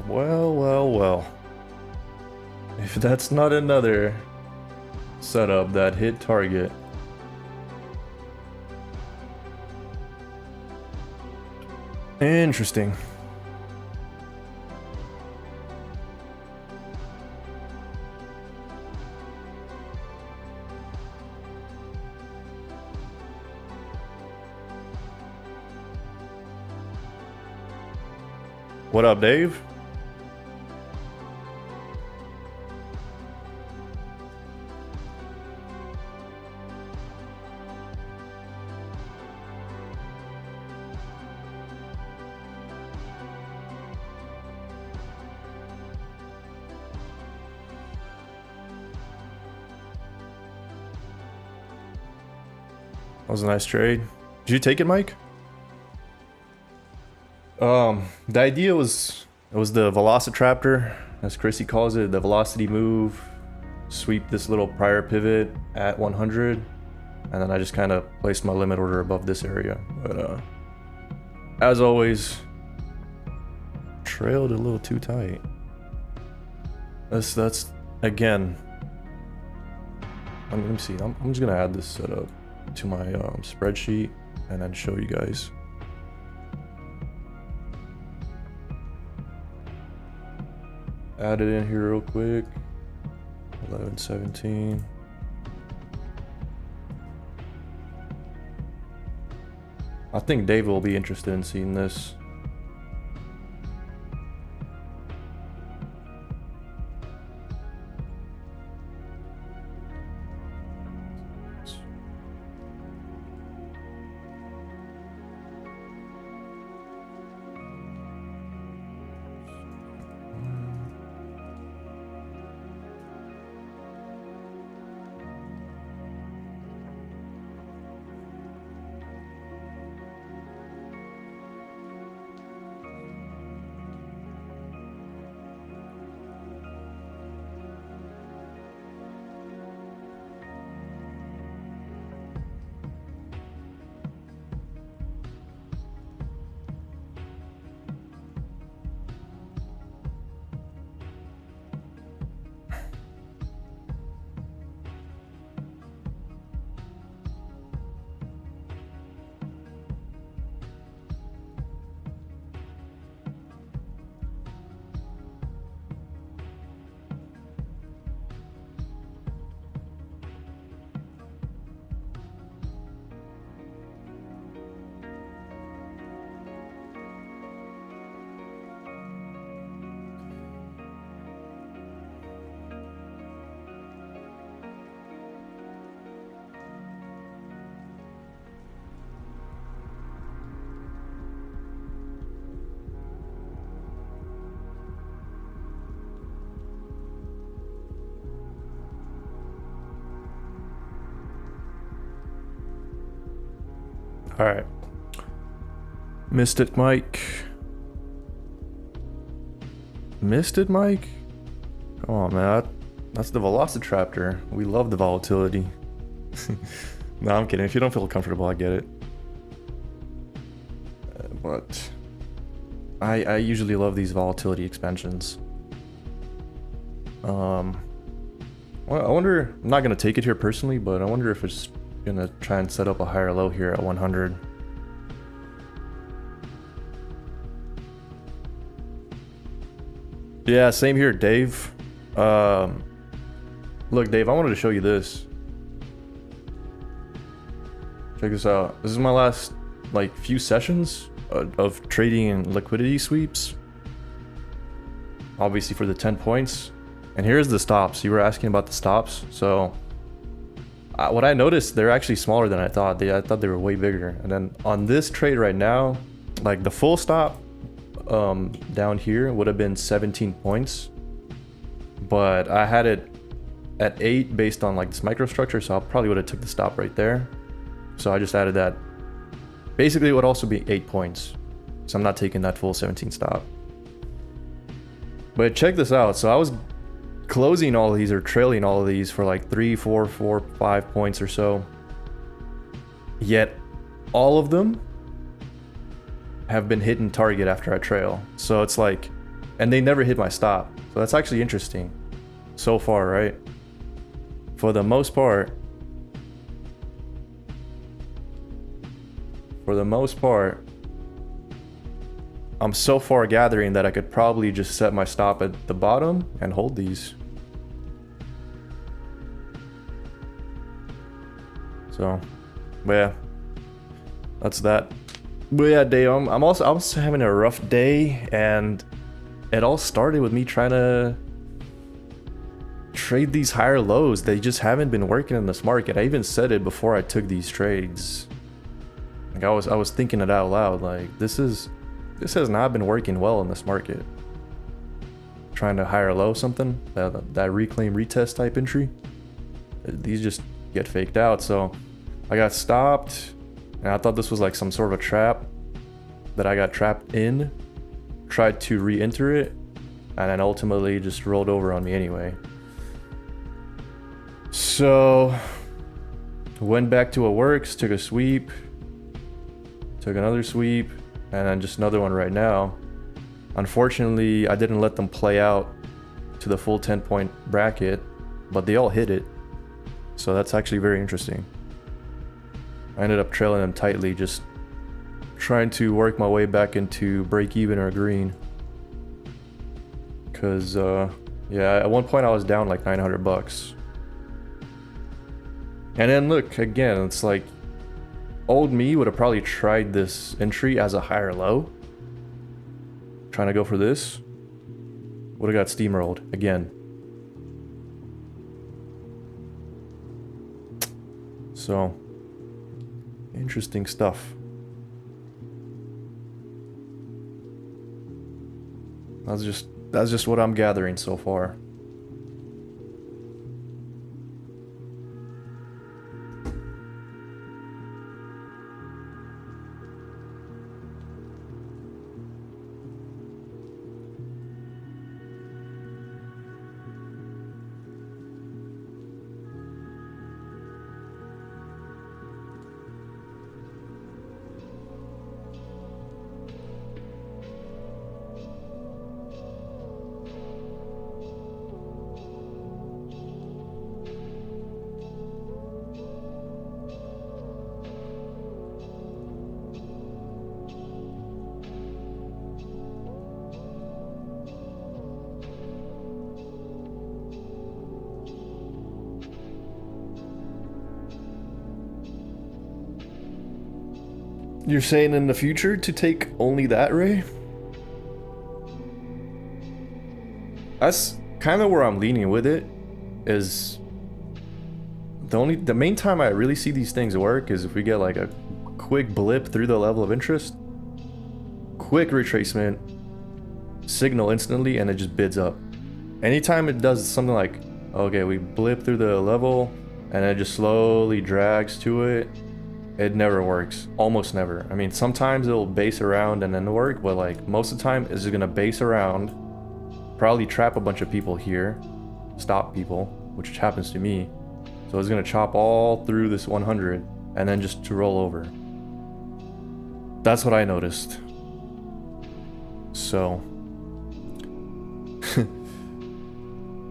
Well, well, well. If that's not another setup that hit target. Interesting. What up, Dave? That was a nice trade. Did you take it, Mike? The idea was, it was the Velocitraptor, as Chrissy calls it, the velocity move, sweep this little prior pivot at 100, and then I just kind of placed my limit order above this area. But as always, trailed a little too tight. That's again. Let me see. I'm just gonna add this setup to my spreadsheet and then show you guys. Add it in here real quick. 11:17. I think Dave will be interested in seeing this. All right. Missed it, Mike. Missed it, Mike? Come on, man. That's the Velocitraptor. We love the volatility. No, I'm kidding. If you don't feel comfortable, I get it. But I usually love these volatility expansions. Well, I wonder, I'm not going to take it here personally, but I wonder if it's going to try and set up a higher low here at 100. Yeah, same here, Dave. Look, Dave, I wanted to show you this. Check this out. This is my last, like, few sessions of trading in liquidity sweeps. Obviously for the 10 points. And here's the stops. You were asking about the stops. So what I noticed, they're actually smaller than I thought. I thought they were way bigger. And then on this trade right now, like the full stop down here would have been 17 points. But I had it at 8 based on like this microstructure. So I probably would have took the stop right there. So I just added that. Basically it would also be 8 points. So I'm not taking that full 17 stop. But check this out. So I was closing all of these or trailing all of these for like 3, 4, 5 points or so. Yet all of them have been hitting target after I trail. So it's like And they never hit my stop. So that's actually interesting so far, right? For the most part, I'm so far gathering that I could probably just set my stop at the bottom and hold these. So, but yeah, that's that. But yeah, Dave, I was having a rough day, and it all started with me trying to trade these higher lows. They just haven't been working in this market. I even said it before I took these trades. Like I was thinking it out loud. Like this has not been working well in this market. Trying to higher low something, that reclaim retest type entry. These just get faked out. So I got stopped, and I thought this was like some sort of a trap that I got trapped in. Tried to re-enter it, and then ultimately just rolled over on me anyway. So went back to what works, took a sweep, took another sweep, and then just another one right now. Unfortunately, I didn't let them play out to the full 10-point bracket, but they all hit it. So that's actually very interesting. I ended up trailing them tightly, just trying to work my way back into break even or green. Cause yeah, at one point I was down like 900 bucks. And then look, again, it's like old me would have probably tried this entry as a higher low. Trying to go for this. Would have got steamrolled again. So, interesting stuff. That's just what I'm gathering so far. You're saying in the future to take only that, Ray? That's kind of where I'm leaning with it. Is the main time I really see these things work is if we get like a quick blip through the level of interest, quick retracement, signal instantly, and it just bids up. Anytime it does something like, okay, we blip through the level and it just slowly drags to it, it never works. Almost never. I mean, sometimes it'll base around and then work, but like most of the time it's just gonna base around, probably trap a bunch of people here, stop people, which happens to me. So it's gonna chop all through this 100 and then just to roll over. That's what I noticed. So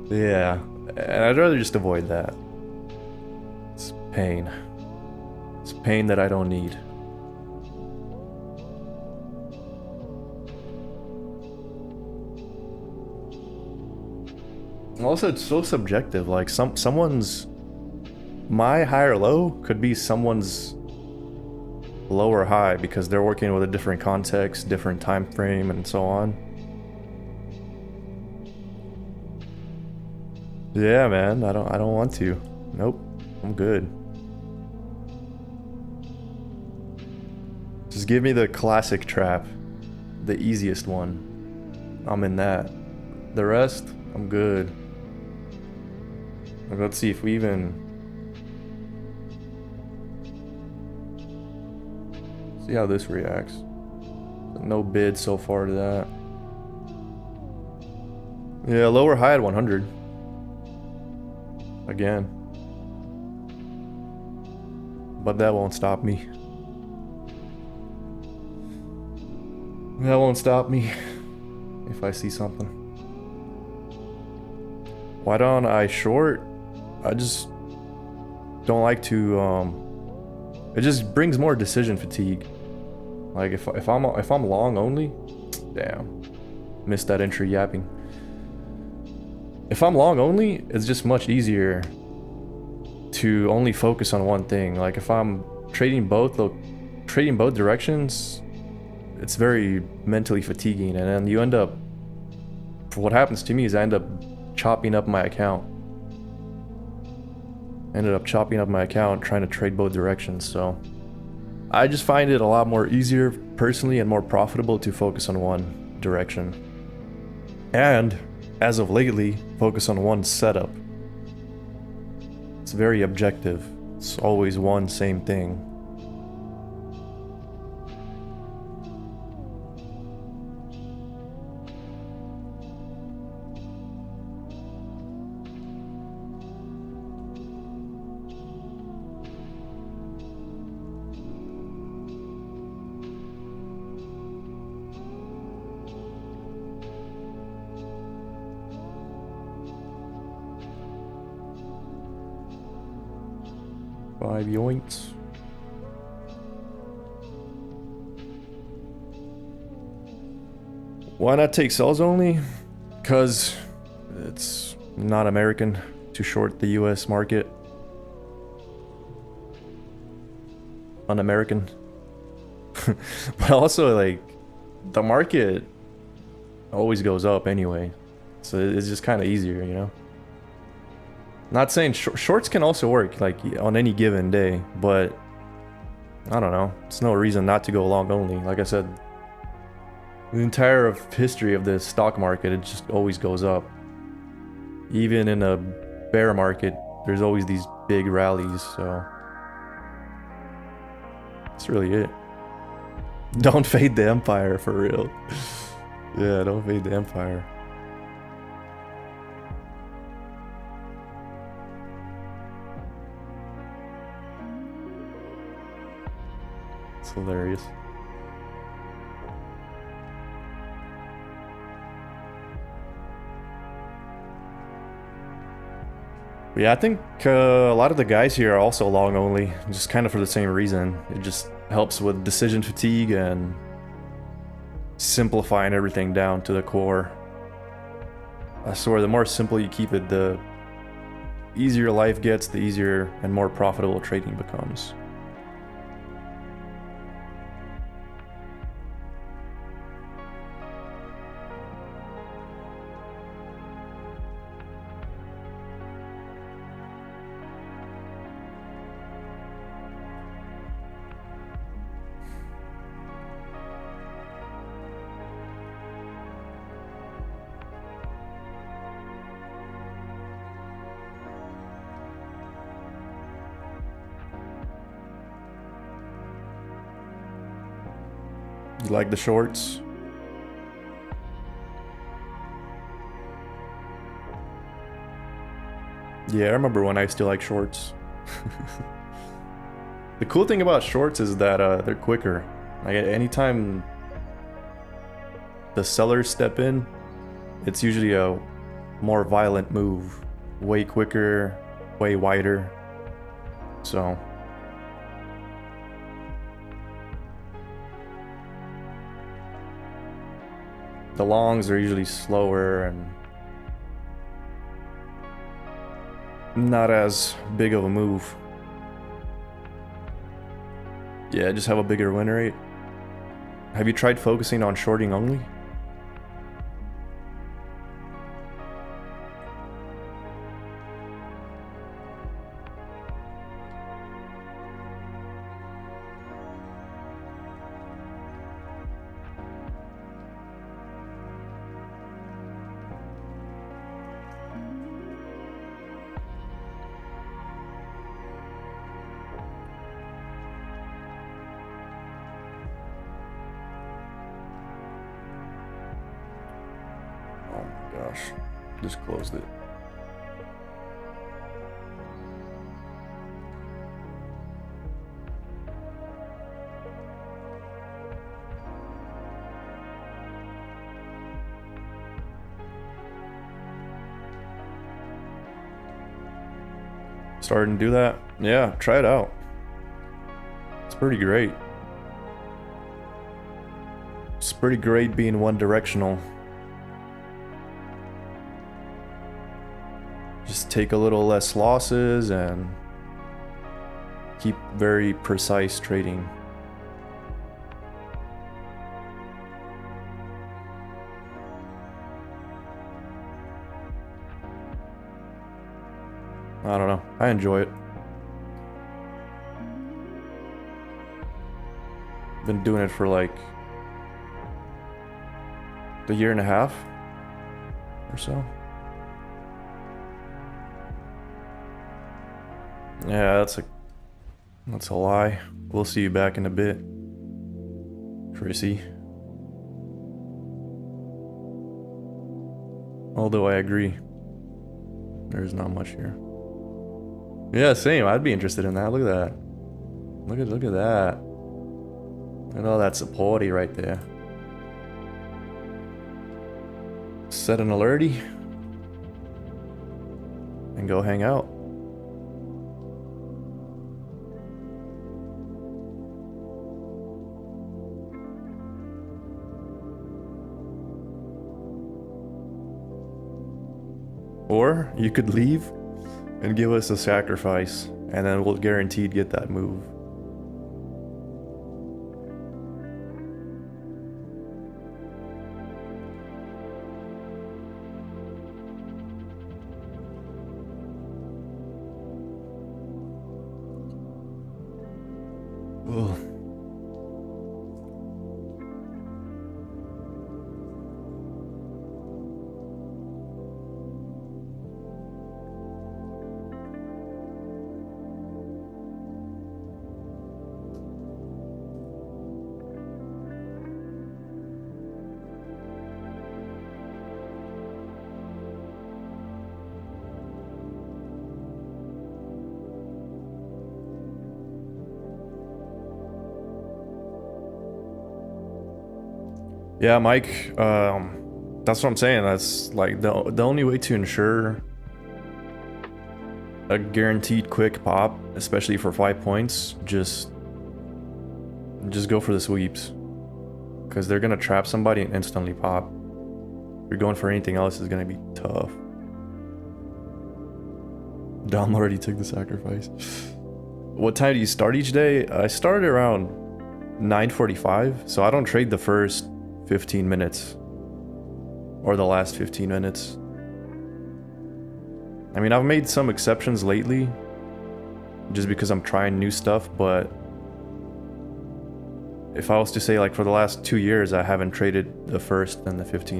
yeah, and I'd rather just avoid that. It's pain. It's pain that I don't need. Also, it's so subjective. Like my high or low could be someone's low or high because they're working with a different context, different time frame, and so on. Yeah, man, I don't want to. Nope, I'm good. Just give me the classic trap, the easiest one. I'm in that. The rest, I'm good. Let's see if we even see how this reacts. No bid so far to that. Yeah, lower high at 100. Again. But that won't stop me. That won't stop me. if I see something. Why don't I short? I just don't like to, it just brings more decision fatigue. Like if I'm long only, damn, missed that entry yapping. If I'm long only, it's just much easier to only focus on one thing. Like if I'm trading both directions, it's very mentally fatiguing, and then you end up, what happens to me is I end up chopping up my account. Ended up chopping up my account trying to trade both directions. So I just find it a lot more easier personally and more profitable to focus on one direction. And as of lately, focus on one setup. It's very objective. It's always one same thing. Five yoinks. Why not take sells only? Because it's not American to short the US market. Un-American. But also, like, the market always goes up anyway. So it's just kind of easier, you know? Not saying shorts can also work, like, on any given day, but I don't know. It's no reason not to go long only. Like I said, the entire history of the stock market, it just always goes up. Even in a bear market, there's always these big rallies, so that's really it. Don't fade the empire, for real. Yeah, don't fade the empire. It's hilarious. But yeah, I think a lot of the guys here are also long only, just kind of for the same reason. It just helps with decision fatigue and simplifying everything down to the core. I swear, the more simple you keep it, the easier life gets, the easier and more profitable trading becomes. You like the shorts? Yeah, I remember when I used to like shorts. The cool thing about shorts is that they're quicker. Like anytime the sellers step in, it's usually a more violent move. Way quicker, way wider. So the longs are usually slower and not as big of a move. Yeah, just have a bigger win rate. Have you tried focusing on shorting only? Gosh, just closed it. Starting to do that? Yeah, try it out. It's pretty great. It's pretty great being one directional. Just take a little less losses and keep very precise trading. I don't know. I enjoy it. Been doing it for like a year and a half or so. Yeah, that's a lie. We'll see you back in a bit, Chrissy. Although I agree, there's not much here. Yeah, same. I'd be interested in that. Look at that. Look at that. Look at all that supporty right there. Set an alerty and go hang out. Or you could leave and give us a sacrifice, and then we'll guaranteed get that move. Ugh. Yeah, Mike, that's what I'm saying. That's like the only way to ensure a guaranteed quick pop, especially for 5 points, just go for the sweeps. Because they're gonna trap somebody and instantly pop. If you're going for anything else, it's gonna be tough. Dom already took the sacrifice. What time do you start each day? I start around 9:45, so I don't trade the first 15 minutes or the last 15 minutes. I mean, I've made some exceptions lately just because I'm trying new stuff, but if I was to say, like, for the last 2 years, I haven't traded the first and the first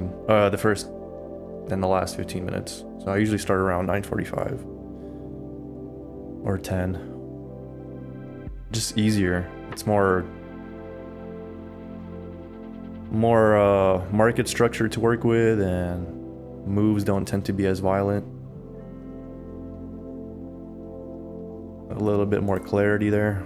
and the last 15 minutes. So I usually start around 9:45 or 10. Just easier. It's more market structure to work with, and moves don't tend to be as violent. A little bit more clarity there.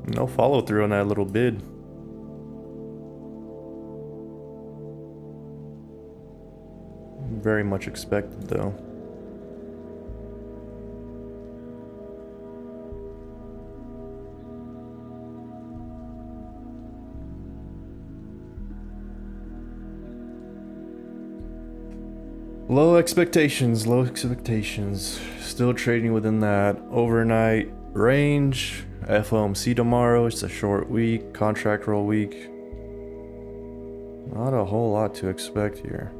No follow through on that little bid. Very much expected though. Low expectations, low expectations. Still trading within that overnight range. FOMC tomorrow, it's a short week, contract roll week. Not a whole lot to expect here.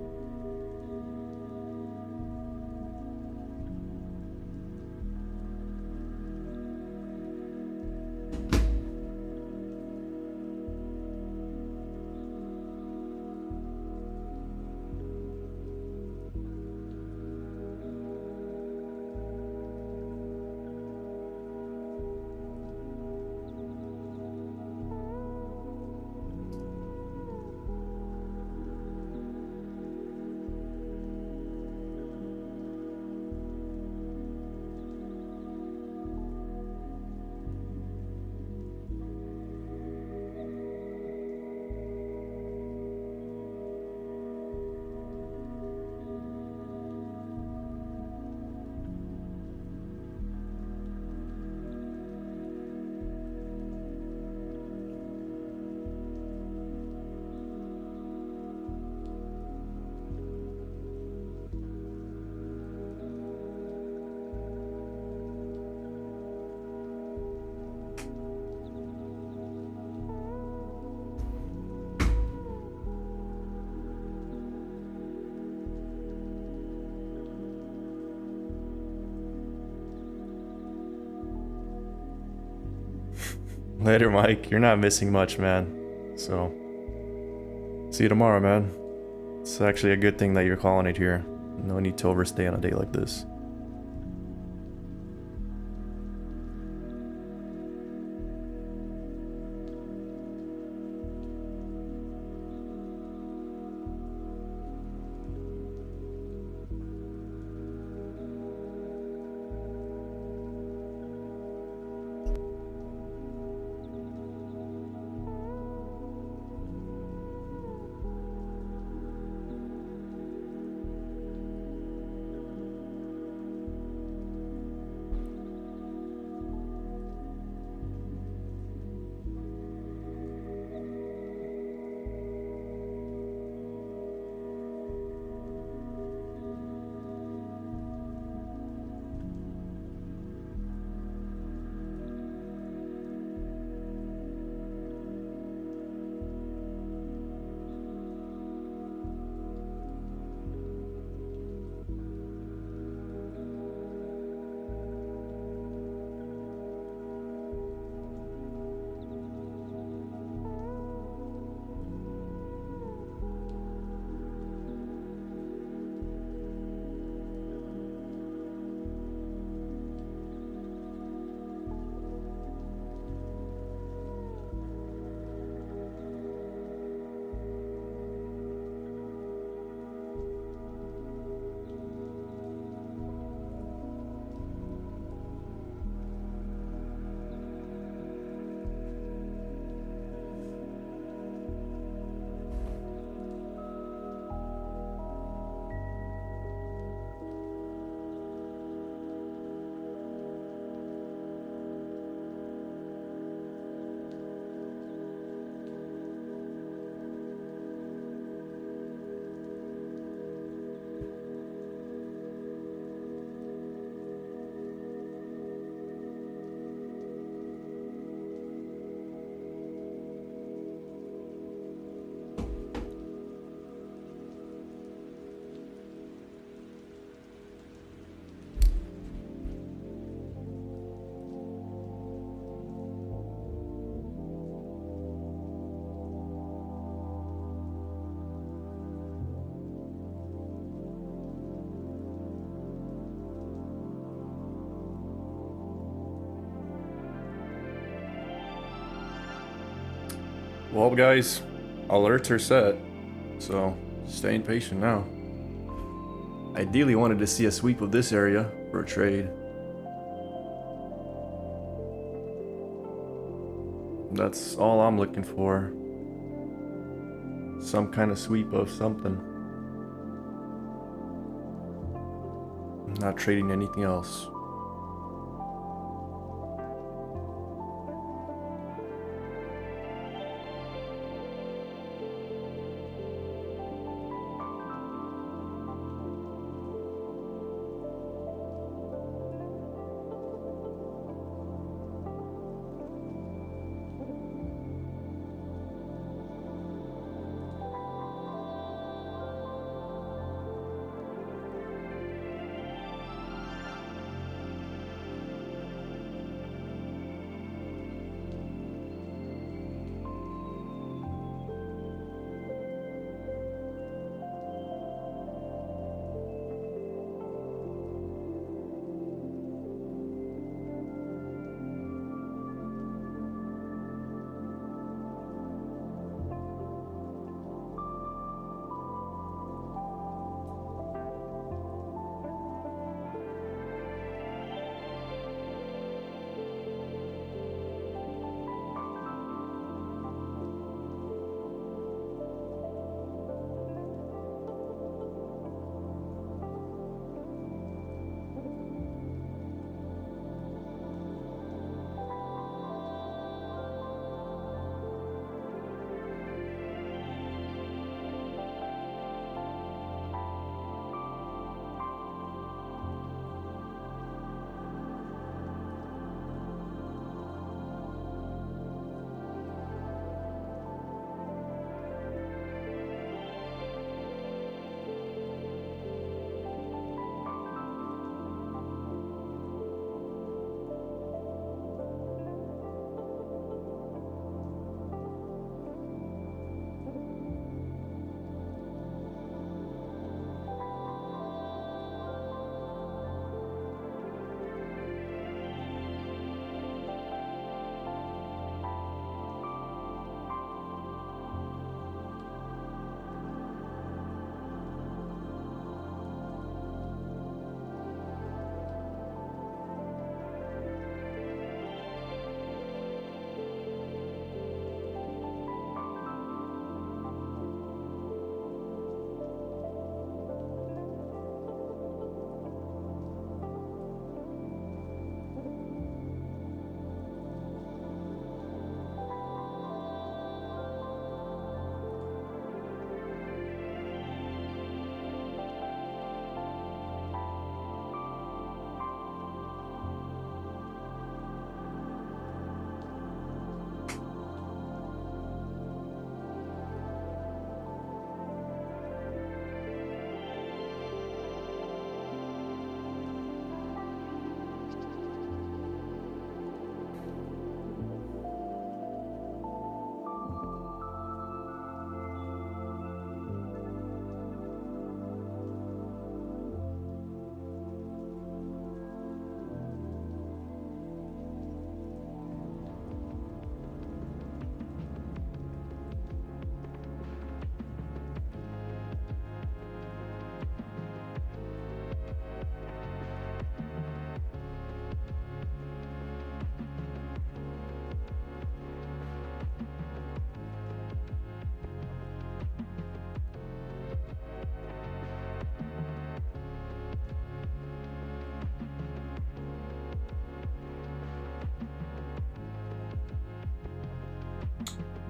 Later, Mike. You're not missing much, man. So, see you tomorrow, man. It's actually a good thing that you're calling it here. No need to overstay on a day like this. Well, guys, alerts are set, so staying patient now. Ideally wanted to see a sweep of this area for a trade. That's all I'm looking for. Some kind of sweep of something. I'm not trading anything else.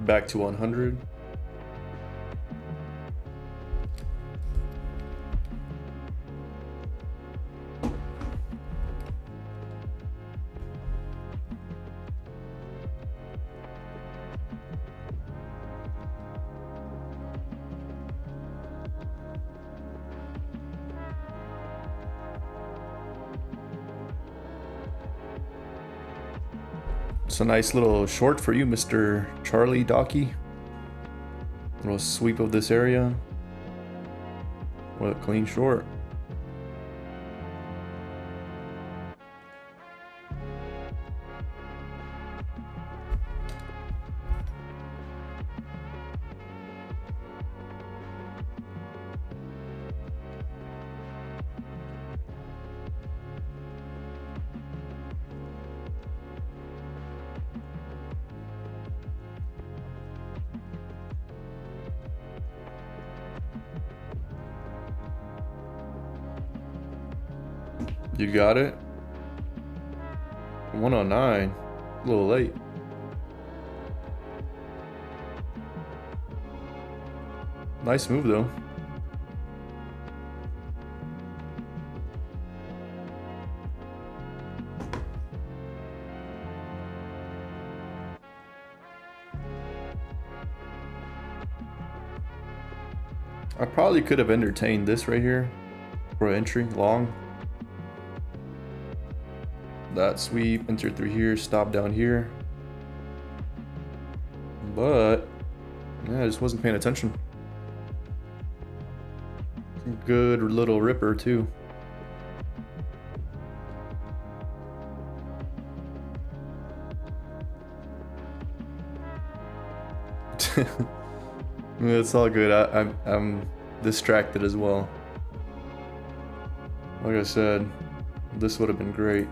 back to 100. It's a nice little short for you, Mr. Charlie Docky. Little sweep of this area. What a clean short. You got it. 109. A little late. Nice move though. I probably could have entertained this right here for entry long. That sweep, enter through here, stop down here. But yeah, I just wasn't paying attention. Good little ripper too. It's all good. I'm distracted as well. Like I said, this would have been great.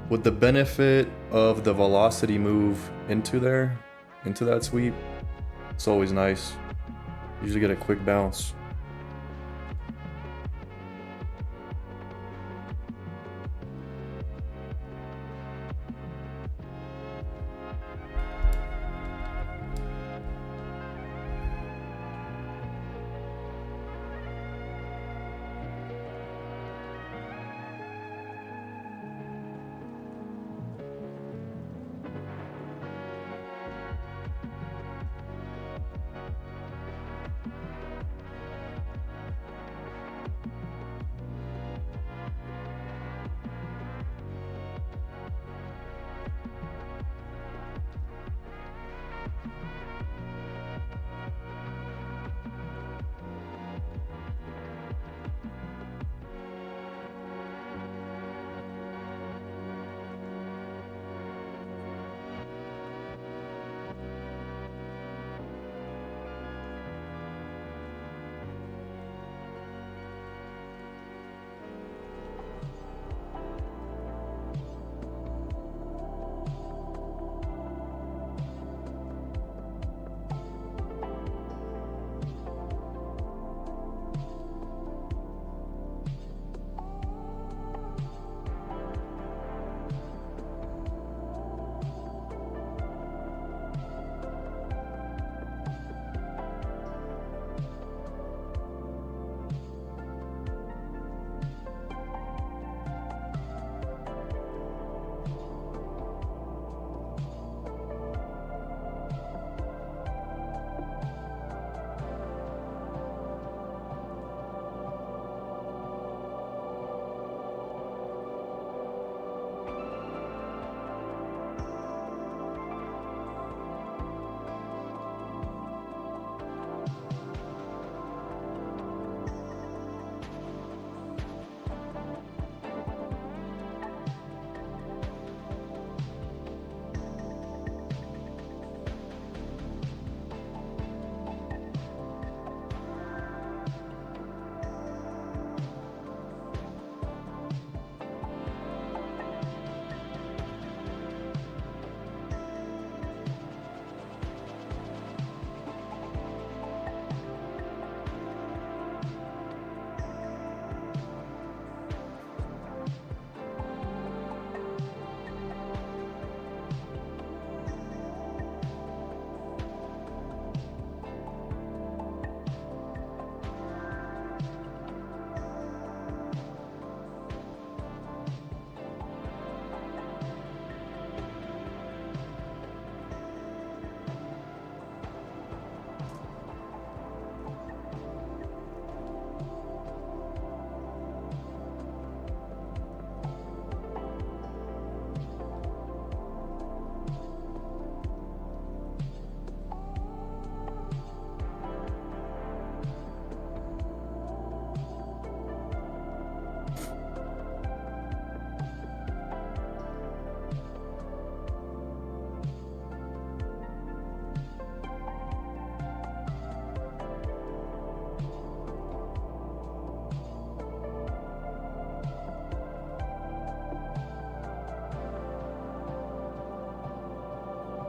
With the benefit of the velocity move into there, into that sweep, it's always nice. Usually get a quick bounce.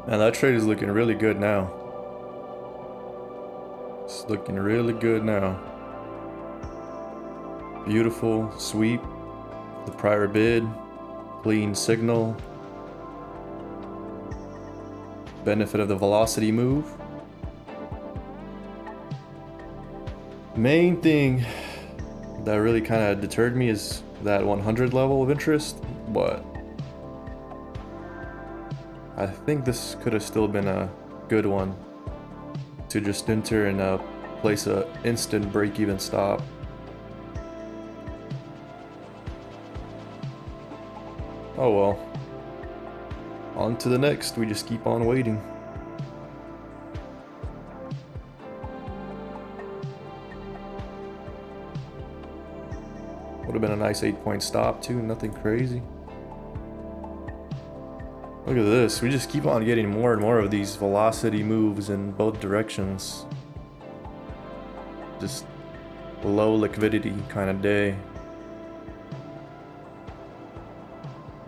Man, that trade is looking really good now. It's looking really good now. Beautiful sweep. The prior bid. Clean signal. Benefit of the velocity move. Main thing that really kind of deterred me is that 100 level of interest, but I think this could have still been a good one to just enter and place a instant break-even stop. Oh well. On to the next, we just keep on waiting. Would have been a nice 8-point stop too, nothing crazy. Look at this, we just keep on getting more and more of these velocity moves in both directions. Just low liquidity kind of day.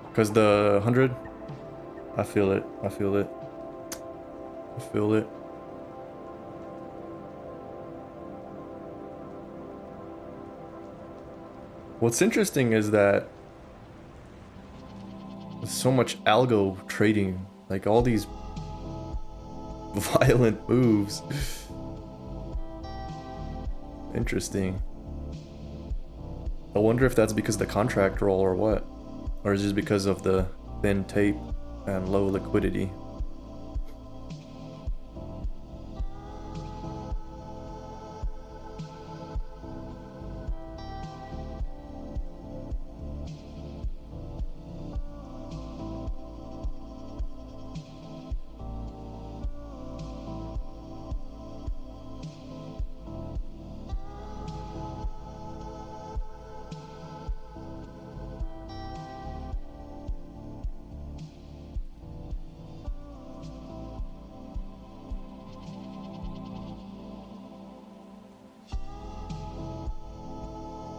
Because the 100, I feel it, I feel it, I feel it. What's interesting is that with so much algo trading, like all these violent moves. Interesting. I wonder if that's because of the contract roll or what, or is it just because of the thin tape and low liquidity.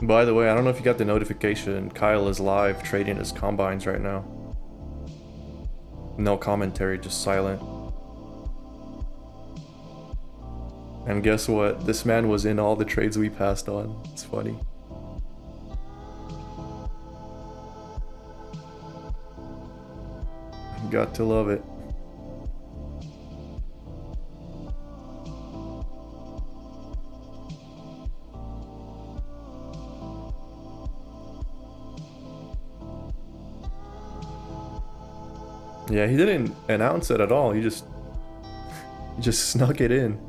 By the way, I don't know if you got the notification, Kyle is live trading his combines right now. No commentary, just silent. And guess what? This man was in all the trades we passed on. It's funny. Got to love it. Yeah, he didn't announce it at all. He just snuck it in.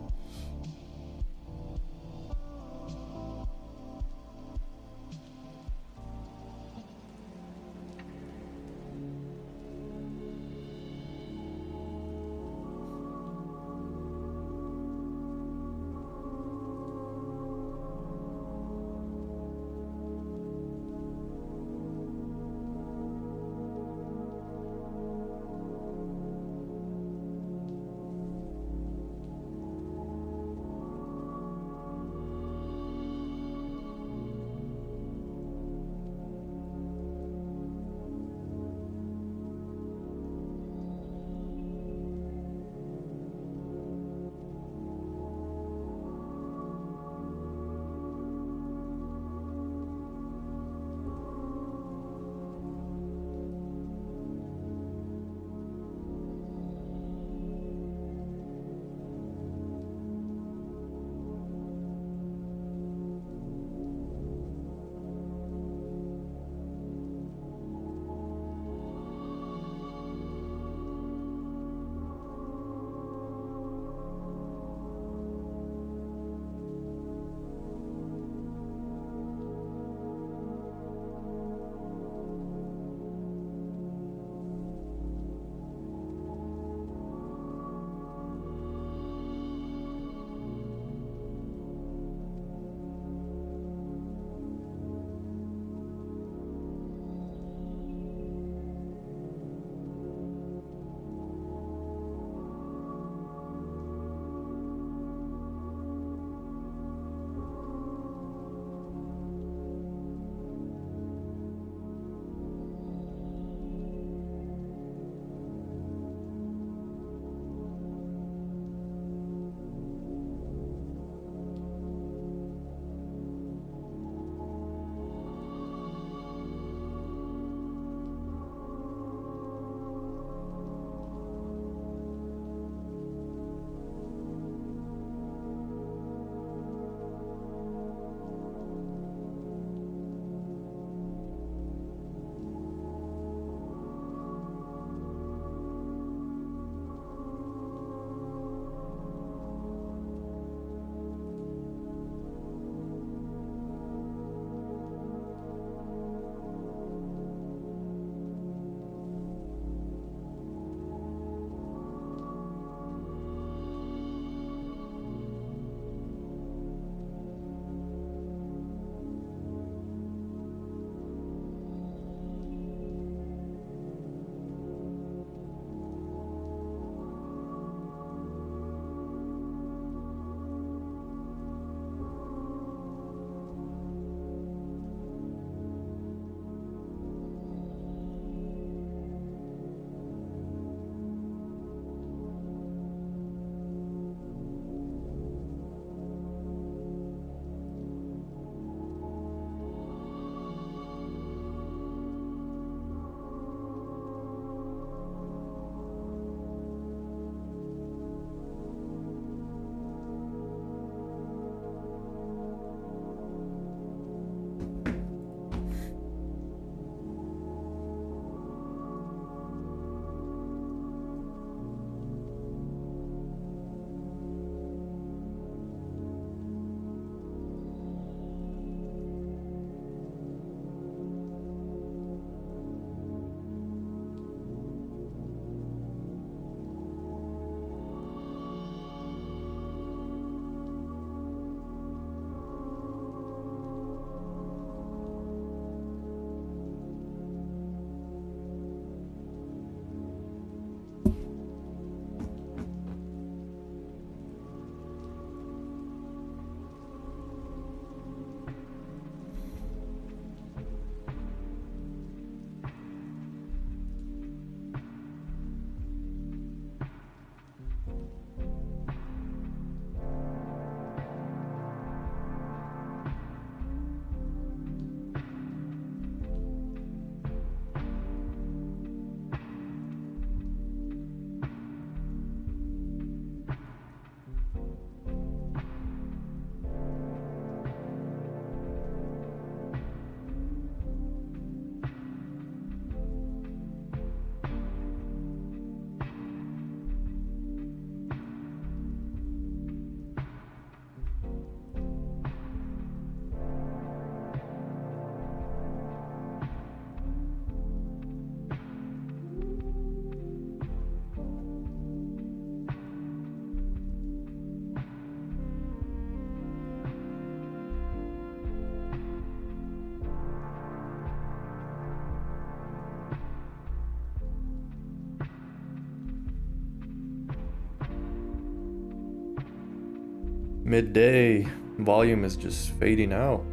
midday, volume is just fading out.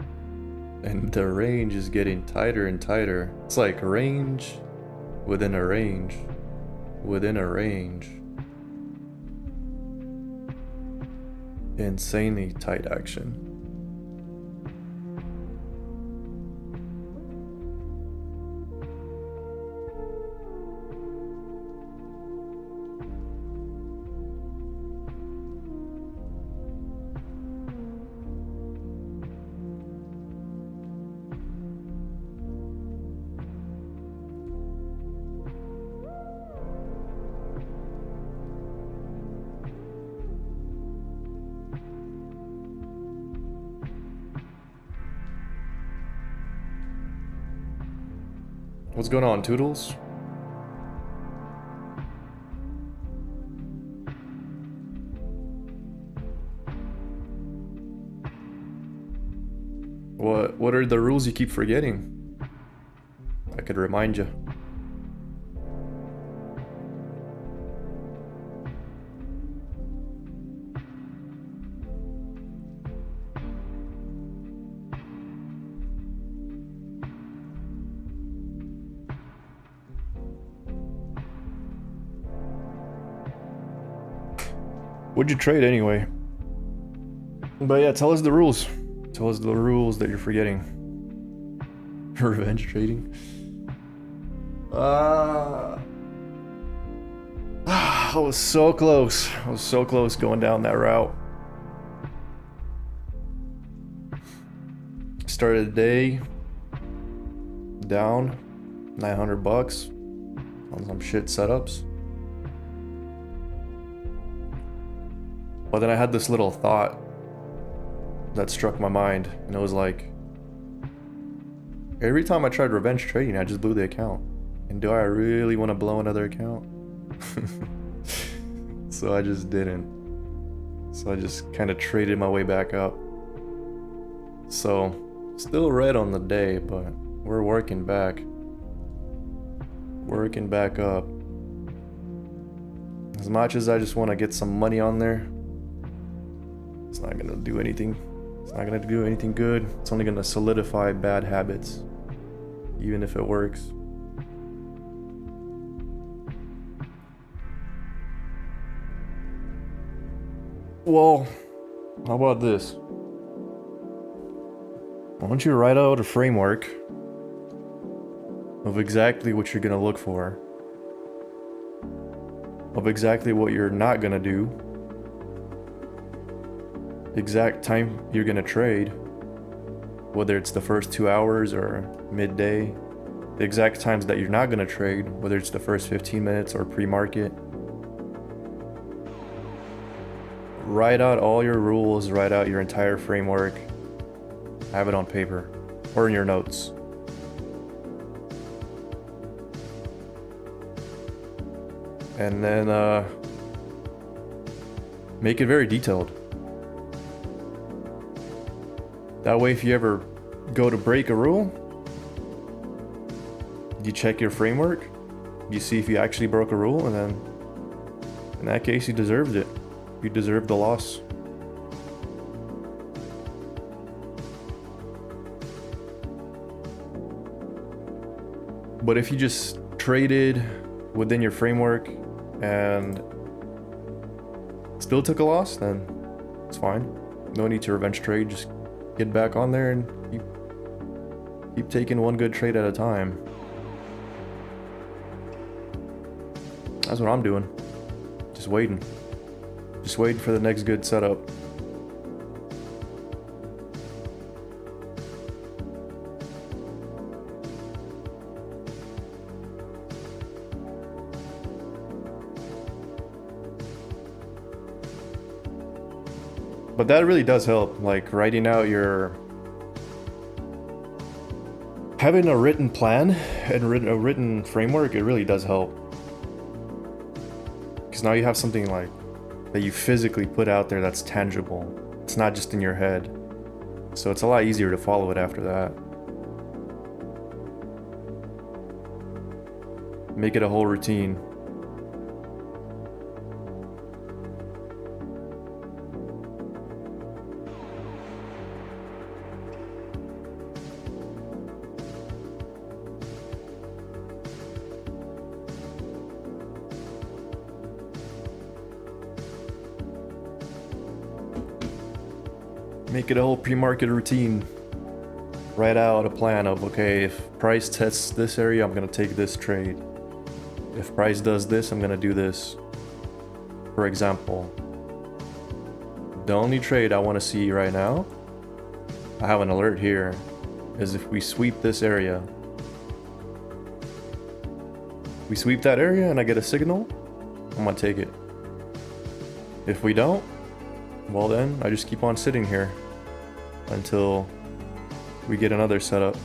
And the range is getting tighter and tighter. It's like range within a range within a range. Insanely tight action. What's going on, Toodles? What are the rules you keep forgetting? I could remind you. What'd you trade anyway? But yeah, tell us the rules. Tell us the rules that you're forgetting. Revenge trading. I was so close. I was so close going down that route. Started the day down $900 on some shit setups. But then I had this little thought that struck my mind, and it was like, every time I tried revenge trading, I just blew the account. And do I really want to blow another account? So I just didn't. So I just kind of traded my way back up. So, still red on the day, but we're working back. Working back up. As much as I just want to get some money on there, it's not gonna do anything. It's not gonna do anything good. It's only gonna solidify bad habits, even if it works. Well, how about this? Why don't you write out a framework of exactly what you're gonna look for, of exactly what you're not gonna do, exact time you're gonna trade, whether it's the first 2 hours or midday, the exact times that you're not gonna trade, whether it's the first 15 minutes or pre-market. Write out all your rules, write out your entire framework, have it on paper or in your notes. And then make it very detailed. That way, if you ever go to break a rule, you check your framework, you see if you actually broke a rule, and then in that case, you deserved it. You deserved the loss. But if you just traded within your framework and still took a loss, then it's fine. No need to revenge trade. Just get back on there and keep taking one good trade at a time. That's what I'm doing. Just waiting. Just waiting for the next good setup. But that really does help, like writing out having a written plan and a written framework, it really does help. Because now you have something like that you physically put out there that's tangible. It's not just in your head. So it's a lot easier to follow it after that. Make it a whole routine. Make it a whole pre-market routine. Write out a plan of, okay, if price tests this area, I'm gonna take this trade. If price does this, I'm gonna do this. For example, the only trade I want to see right now, I have an alert here, is if we sweep this area. We sweep that area and I get a signal, I'm gonna take it. If we don't, well then, I just keep on sitting here until we get another setup.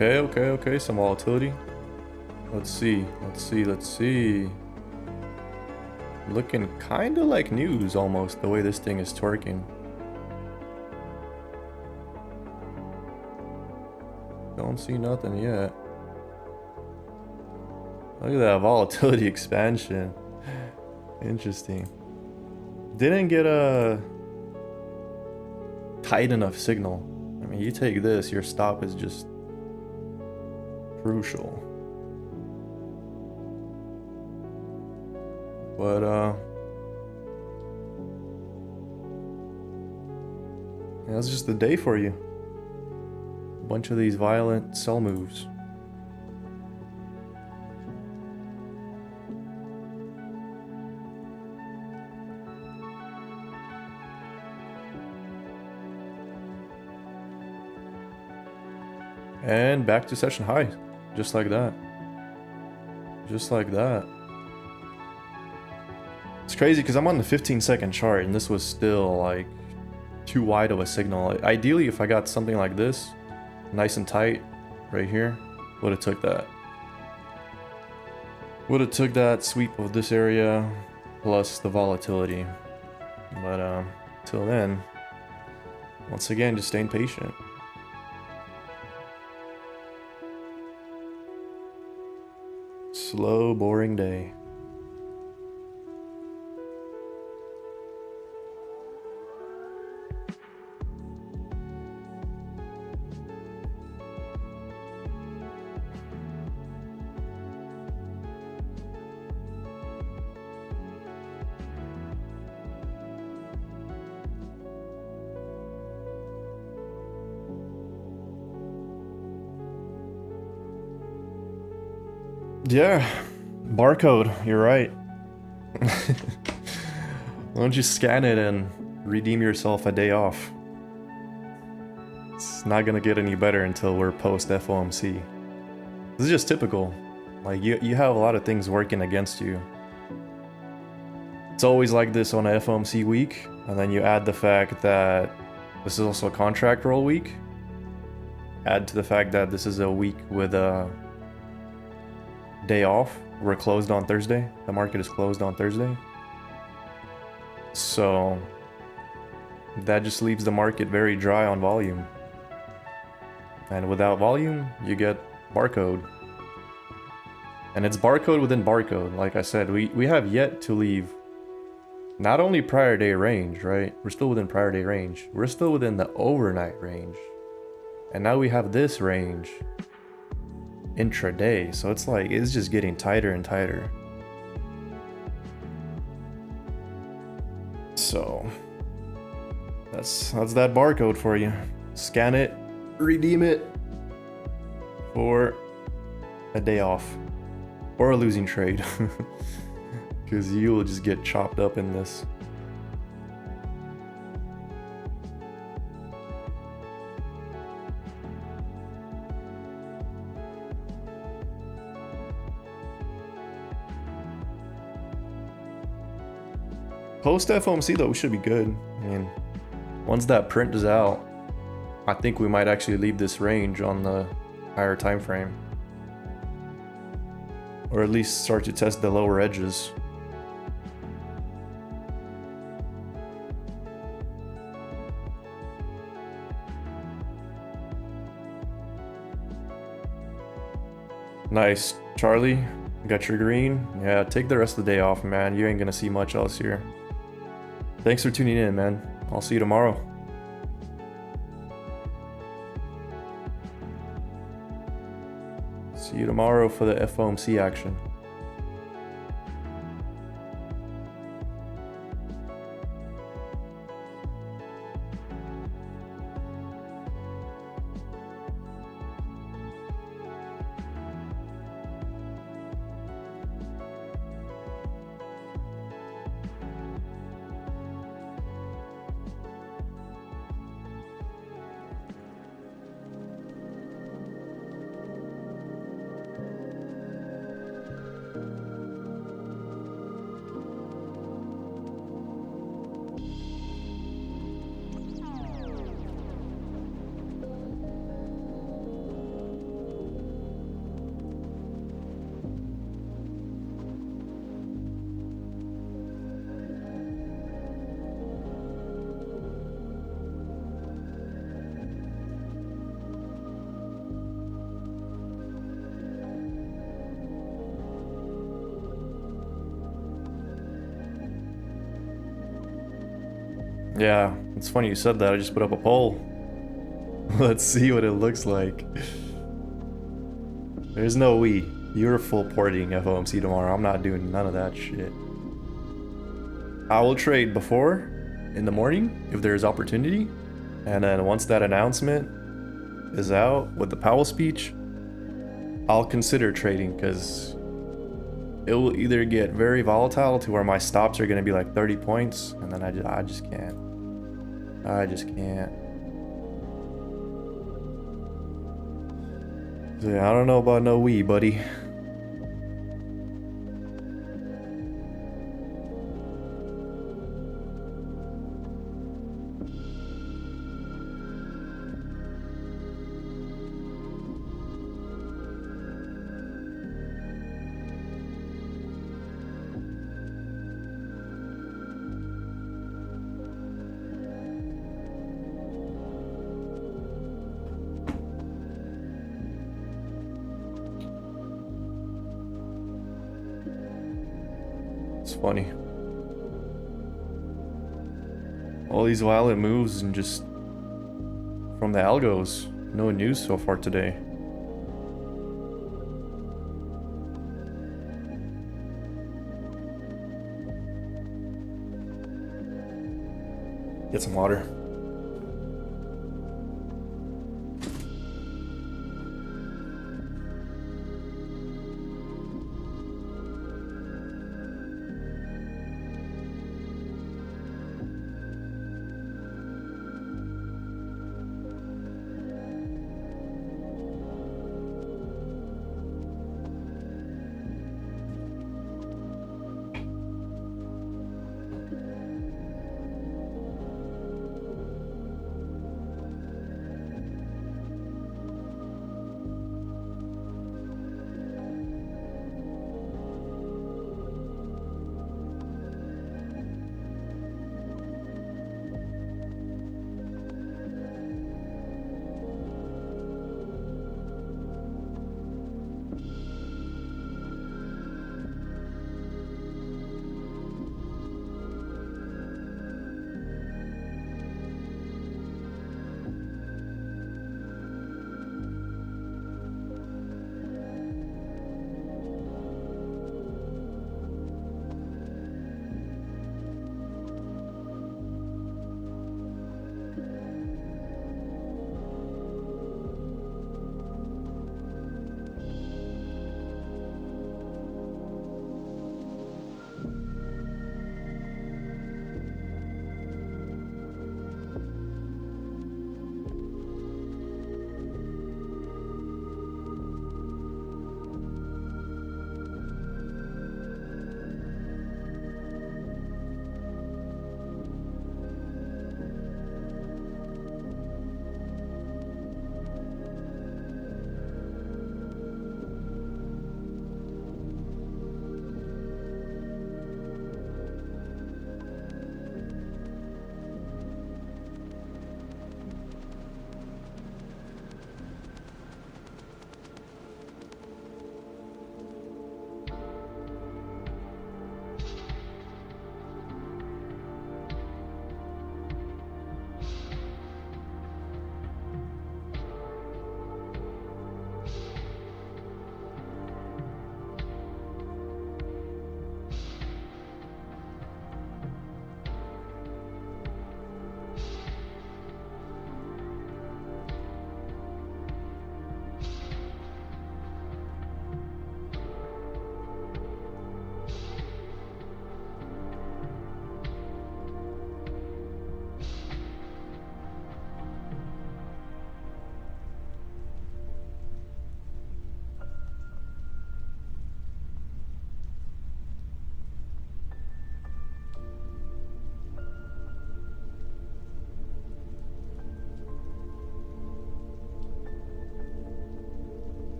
Okay, some volatility. Let's see. Looking kinda like news almost, the way this thing is twerking. Don't see nothing yet. Look at that volatility expansion. Interesting. Didn't get a tight enough signal. I mean, you take this, your stop is just crucial. But yeah, that's just the day for you. A bunch of these violent sell moves. And back to session high. Just like that. Just like that. It's crazy because I'm on the 15-second chart and this was still like too wide of a signal. Ideally, if I got something like this, nice and tight right here, would have took that. Would have took that sweep of this area plus the volatility. But till then, once again, just staying patient. Slow, boring day. Yeah, barcode, you're right. Why don't you scan it and redeem yourself a day off? It's not gonna get any better until we're post FOMC. This is just typical. Like, you have a lot of things working against you. It's always like this on a FOMC week, and then you add the fact that this is also a contract roll week. Add to the fact that this is a week with a day off. We're closed on Thursday. The market is closed on Thursday. So that just leaves the market very dry on volume. And without volume, you get barcode. And it's barcode within barcode. Like I said, we have yet to leave not only prior day range, right? We're still within prior day range. We're still within the overnight range. And now we have this range intraday, so it's like it's just getting tighter and tighter. So that's that barcode for you. Scan it, redeem it for a day off or a losing trade, because you will just get chopped up in this. Post FOMC though, we should be good. I mean, once that print is out, I think we might actually leave this range on the higher time frame. Or at least start to test the lower edges. Nice, Charlie. Got your green. Yeah, take the rest of the day off, man. You ain't gonna see much else here. Thanks for tuning in, man. I'll see you tomorrow. See you tomorrow for the FOMC action. Yeah, it's funny you said that. I just put up a poll. Let's see what it looks like. There's no we. You're full porting FOMC tomorrow. I'm not doing none of that shit. I will trade before, in the morning, if there's opportunity. And then once that announcement is out with the Powell speech, I'll consider trading, because it will either get very volatile to where my stops are going to be like 30 points, and then I just can't. I just can't. So yeah, I don't know about no we, buddy. It's funny. All these violent moves and just from the algos. No news so far today. Get some water.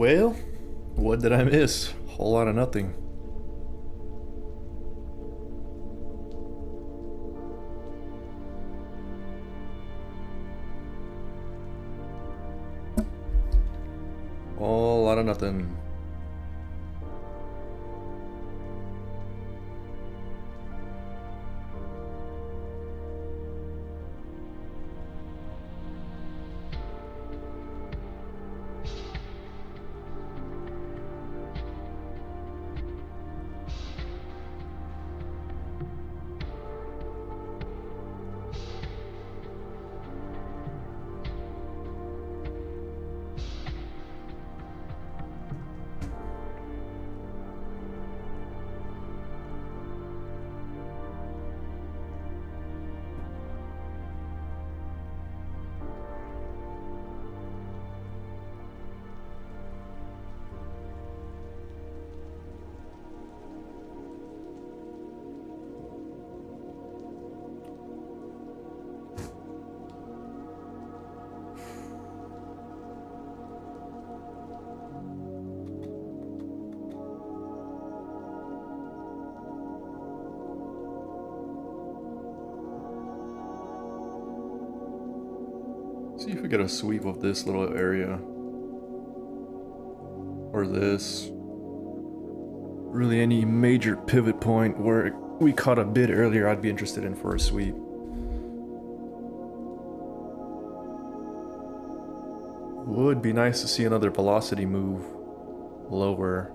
Well, what did I miss? Whole lot of nothing. Whole lot of nothing. See if we get a sweep of this little area. Or this. Really any major pivot point where we caught a bid earlier I'd be interested in for a sweep. Would be nice to see another velocity move lower.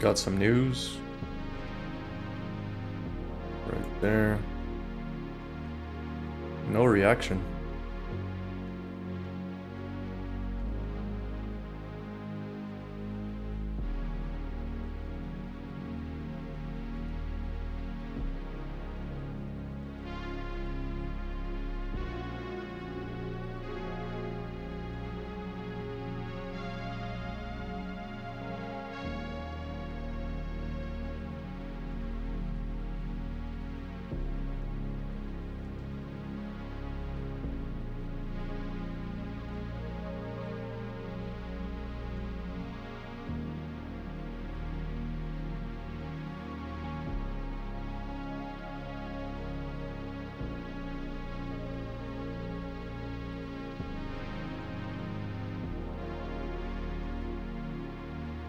Got some news. Right there. No reaction.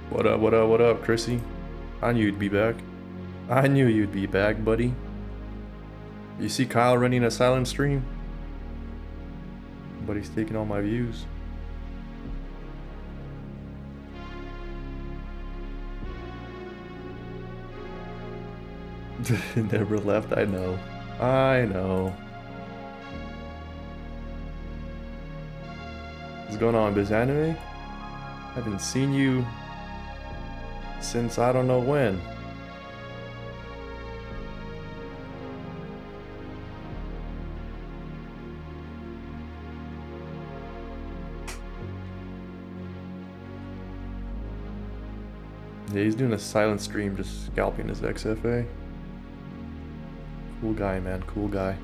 What up, what up, what up, Chrissy? I knew you'd be back. I knew you'd be back, buddy. You see Kyle running a silent stream? But he's taking all my views. Never left, I know. I know. What's going on, BizAnime? Haven't seen you since I don't know when. Yeah, he's doing a silent stream, just scalping his XFA. Cool guy, man, cool guy.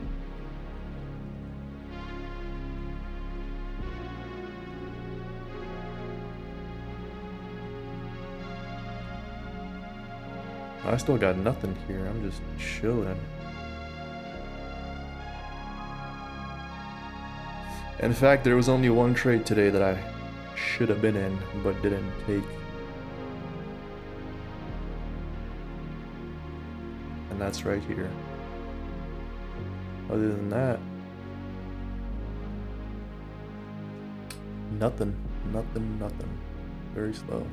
I still got nothing here, I'm just chilling. In fact, there was only one trade today that I should have been in, but didn't take. And that's right here. Other than that, nothing. Very slow.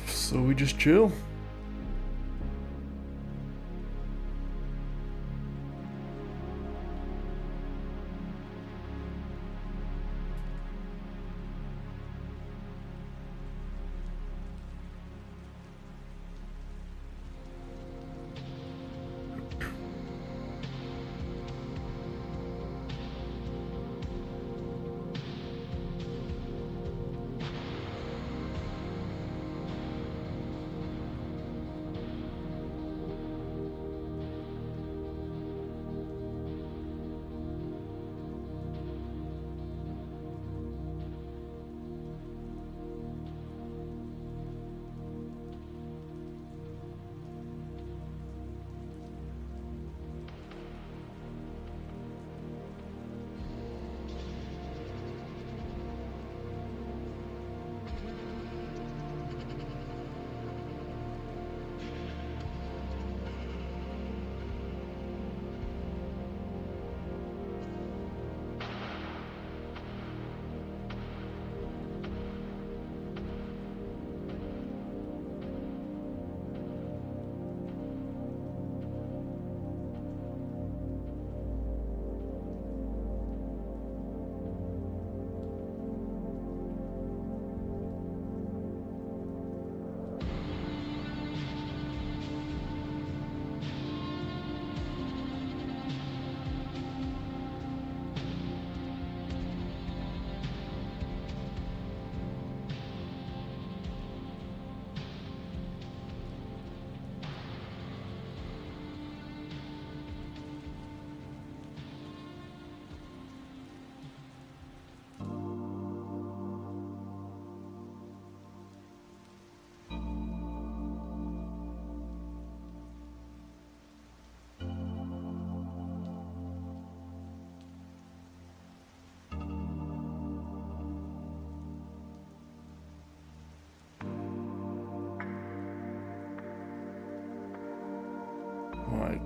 So we just chill.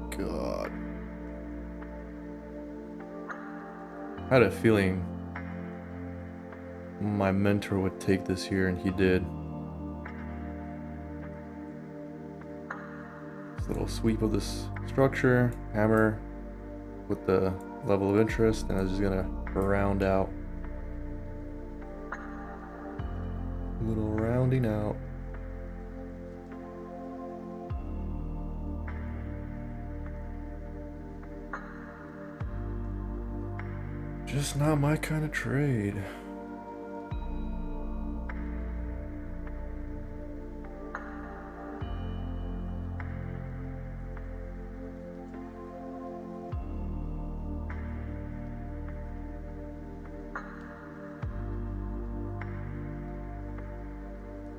god. I had a feeling my mentor would take this here, and he did. This little sweep of this structure, hammer with the level of interest, and I was just gonna round out. A little rounding out. Just not my kind of trade.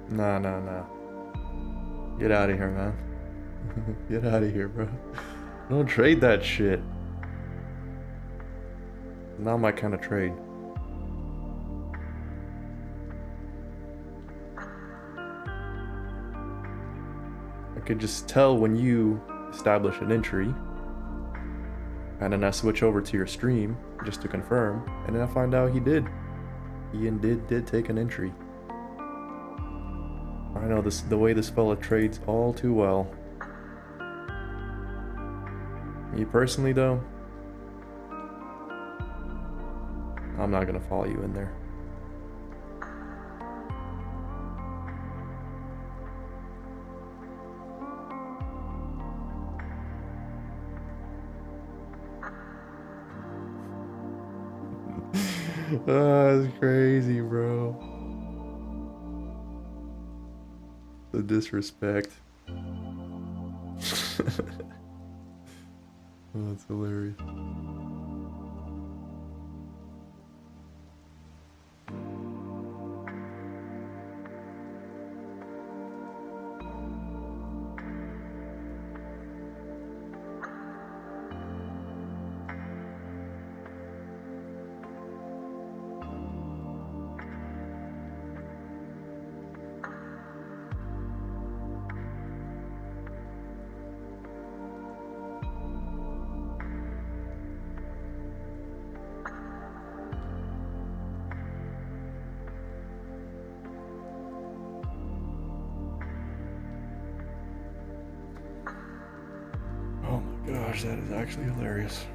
Nah. Get out of here, man. Get out of here, bro. Don't trade that shit. Not my kind of trade. I could just tell when you establish an entry, and then I switch over to your stream just to confirm, and then I find out he did. He did take an entry. I know the way this fella trades all too well. Me personally though, I'm not gonna follow you in there. Oh, that's crazy, bro. The disrespect. Oh, that's hilarious. Oh my gosh, that is actually hilarious.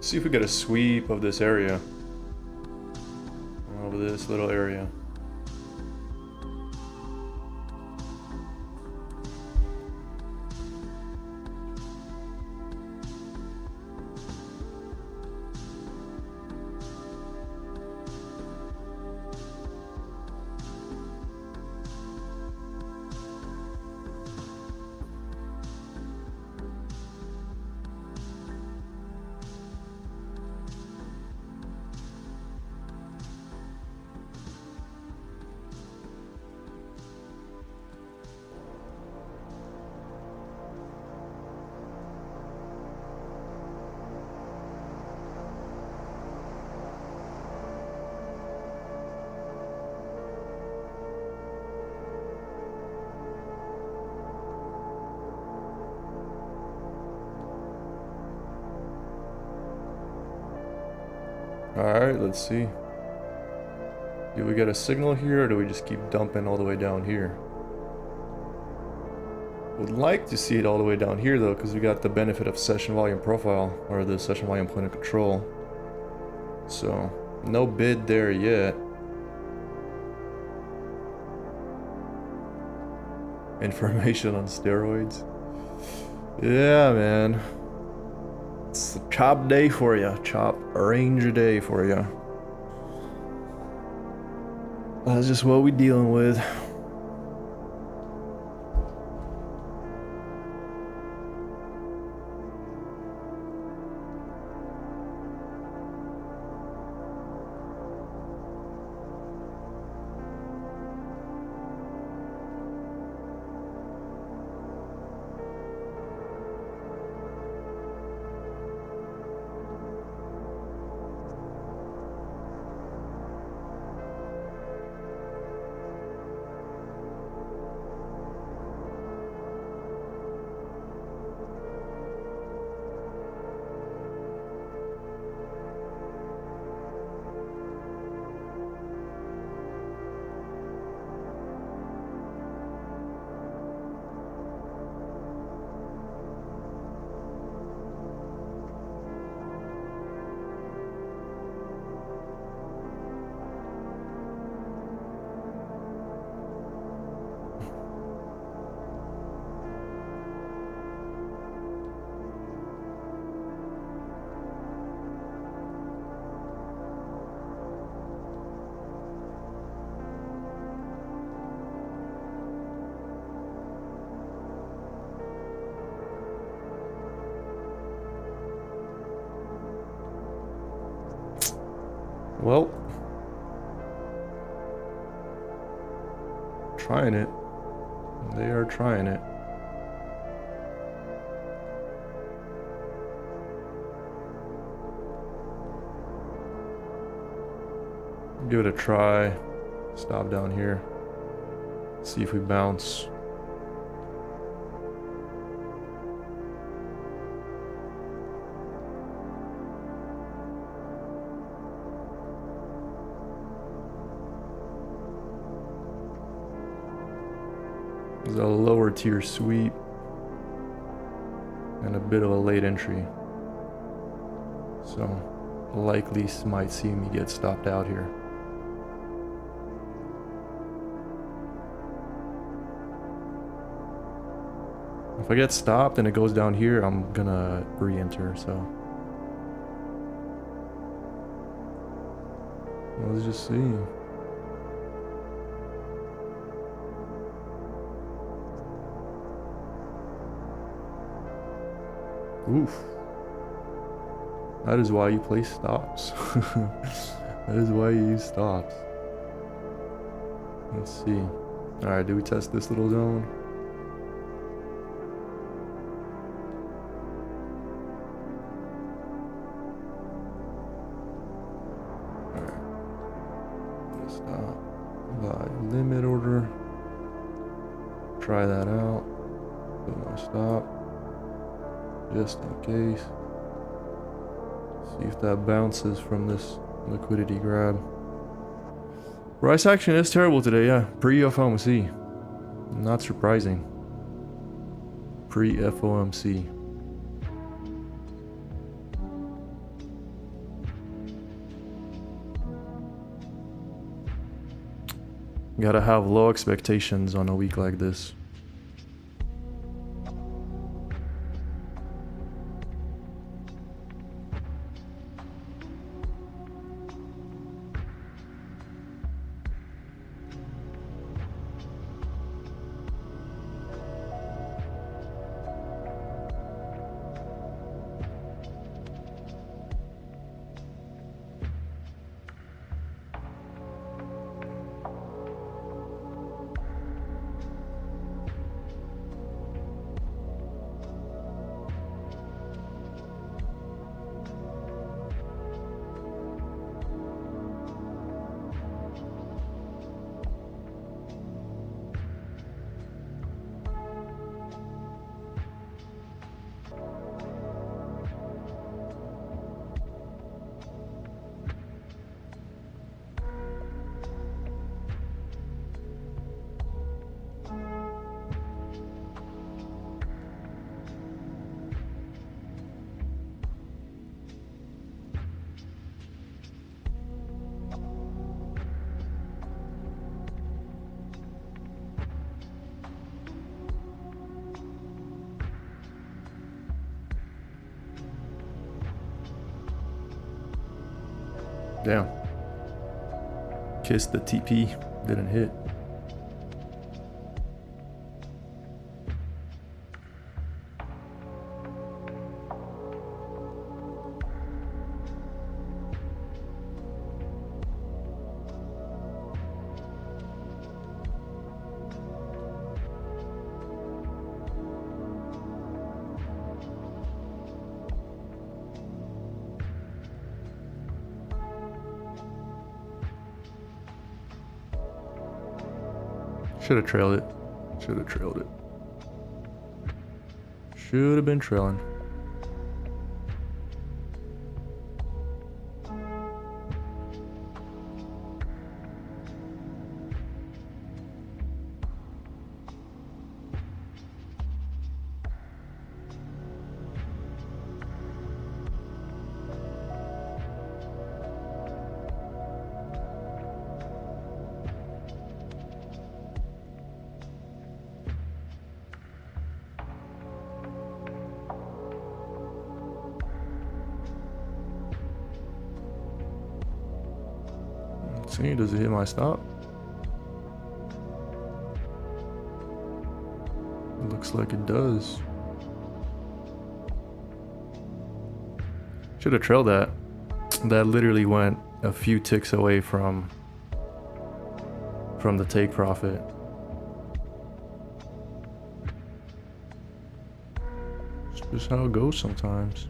See if we get a sweep of this area. Over this little area. Alright, let's see. Do we get a signal here, or do we just keep dumping all the way down here? Would like to see it all the way down here though, because we got the benefit of session volume profile, or the session volume point of control. So, no bid there yet. Information on steroids. Yeah, man. It's a chop day for you. Chop range day for you. That's just what we dealing with. Well, trying it. They are trying it. Give it a try. Stop down here. See if we bounce. There's a lower tier sweep and a bit of a late entry, so likely might see me get stopped out here. If I get stopped and it goes down here, I'm gonna re-enter, so let's just see. Oof. That is why you play stops. That is why you use stops. Let's see. Alright, do we test this little zone? Alright. Stop by limit order. Try that out. Put my stop. Just in case. See if that bounces from this liquidity grab. Price action is terrible today, yeah. Pre-FOMC. Not surprising. Pre-FOMC. Gotta have low expectations on a week like this. Damn. Kissed the TP, didn't hit. Should have trailed it. Should have trailed it. Should have been trailing. See, does it hit my stop? Looks like it does. Should have trailed that. That literally went a few ticks away from the take profit. It's just how it goes sometimes.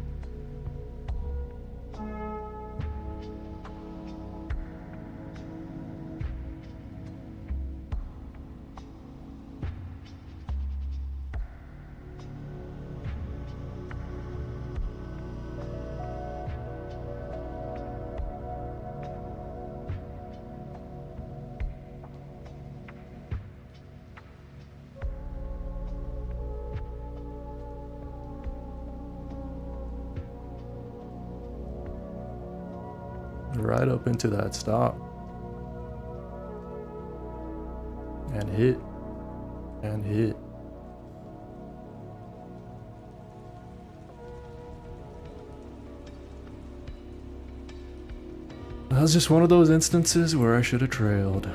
Right up into that stop. And hit. And hit. That was just one of those instances where I should have trailed.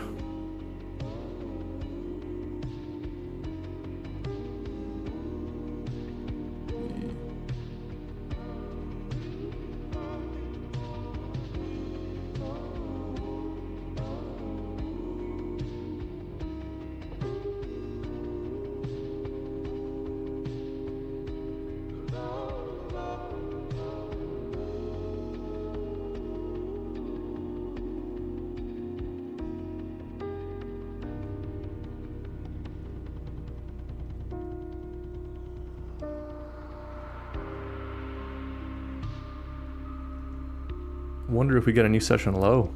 Wonder if we get a new session low.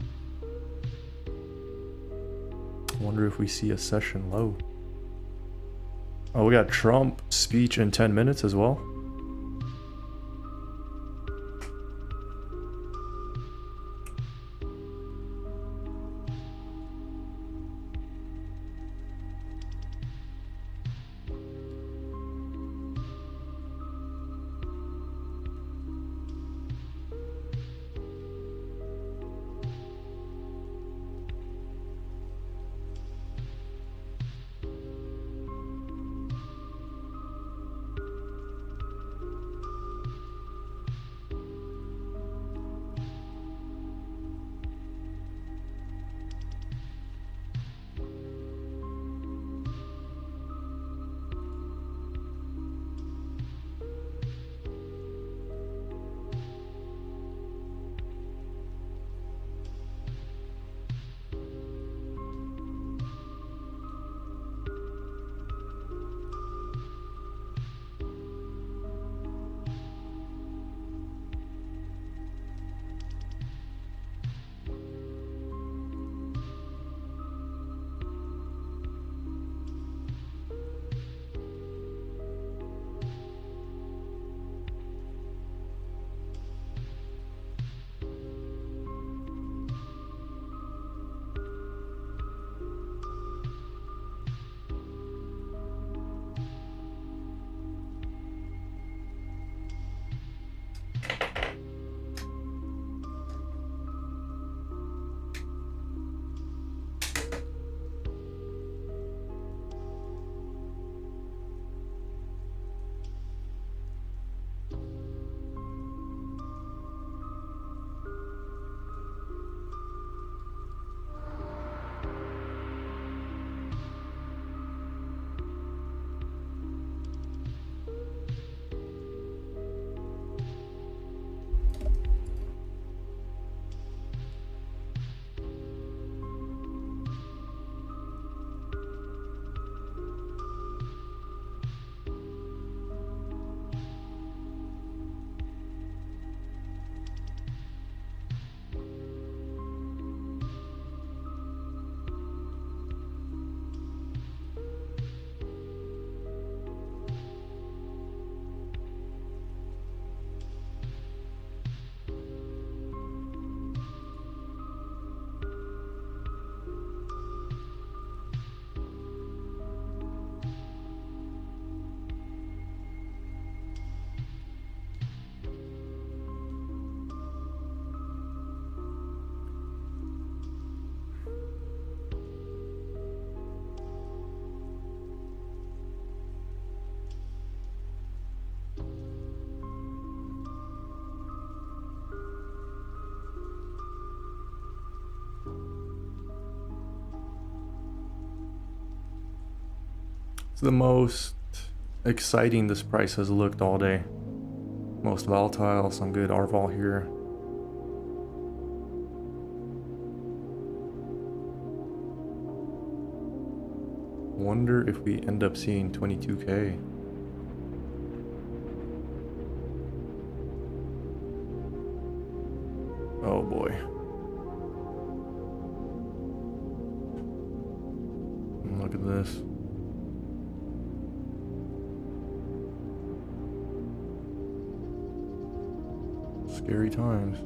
Wonder if we see a session low. Oh, we got Trump speech in 10 minutes as well. the most exciting this price has looked all day. Most volatile, some good RVol here. Wonder if we end up seeing 22K. Oh boy. Look at this. Scary times.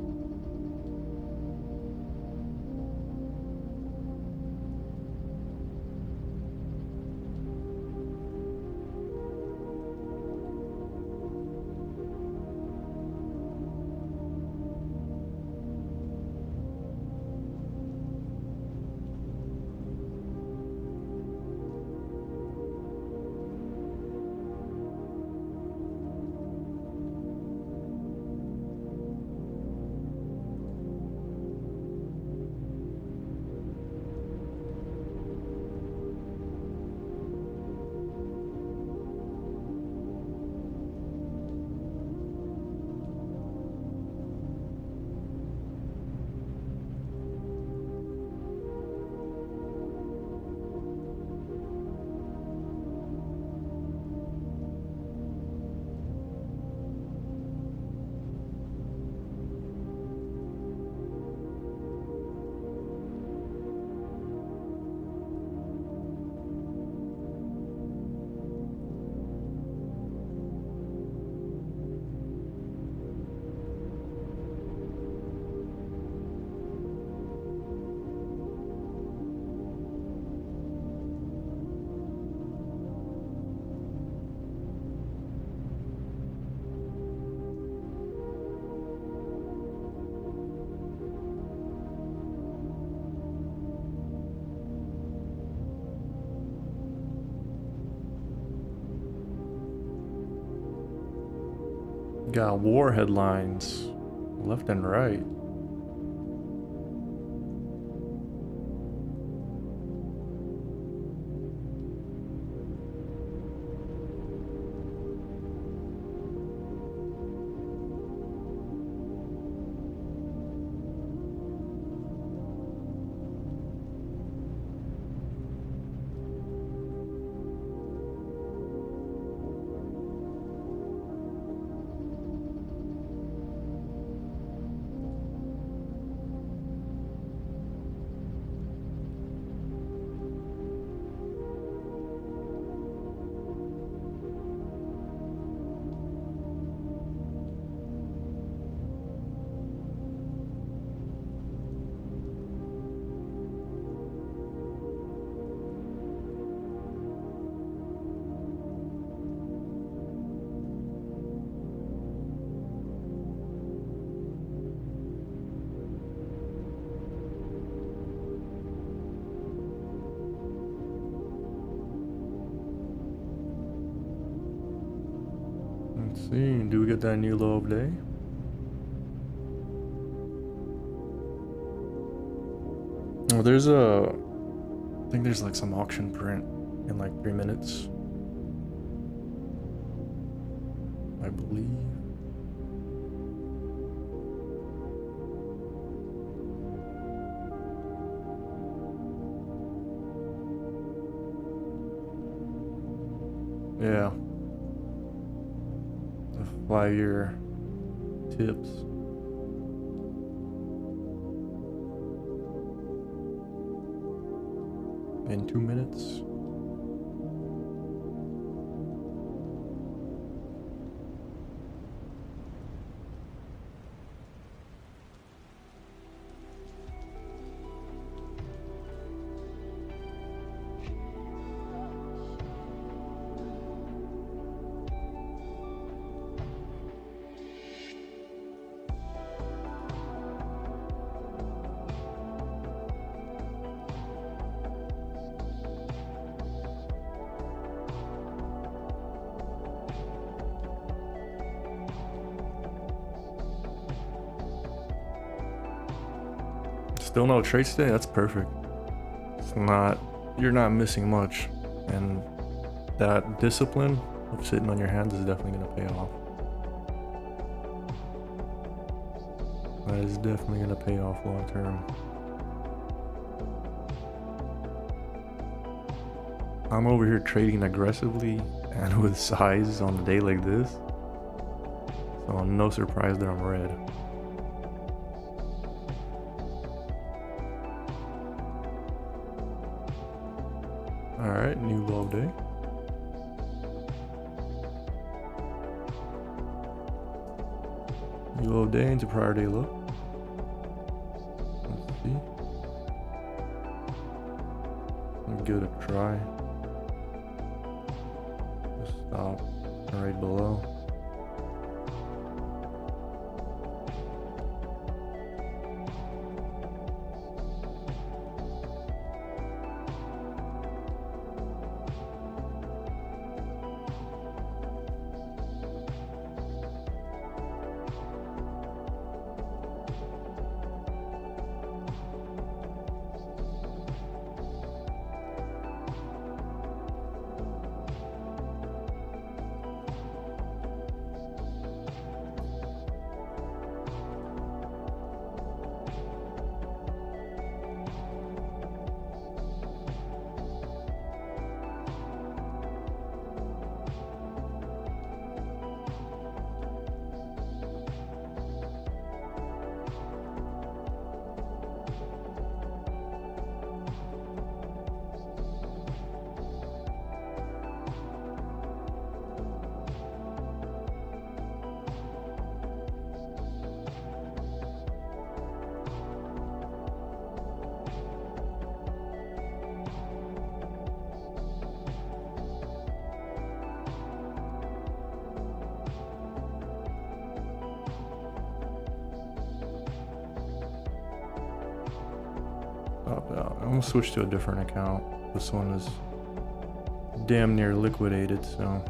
Got war headlines left and right. Let's see, do we get that new low of day? Oh, there's a, I think there's like some auction print in like 3 minutes, I believe. Yeah. The 5-year tips. In 2 minutes. Still no trades today? That's perfect. It's not, you're not missing much. And that discipline of sitting on your hands is definitely going to pay off. That is definitely going to pay off long term. I'm over here trading aggressively and with size on a day like this, so I'm no surprise that I'm red. Alright, new low day. New low day into prior day low. Let's see. I'll give it a try. Just stop right below. Stop out. I'm gonna switch to a different account. This one is damn near liquidated, so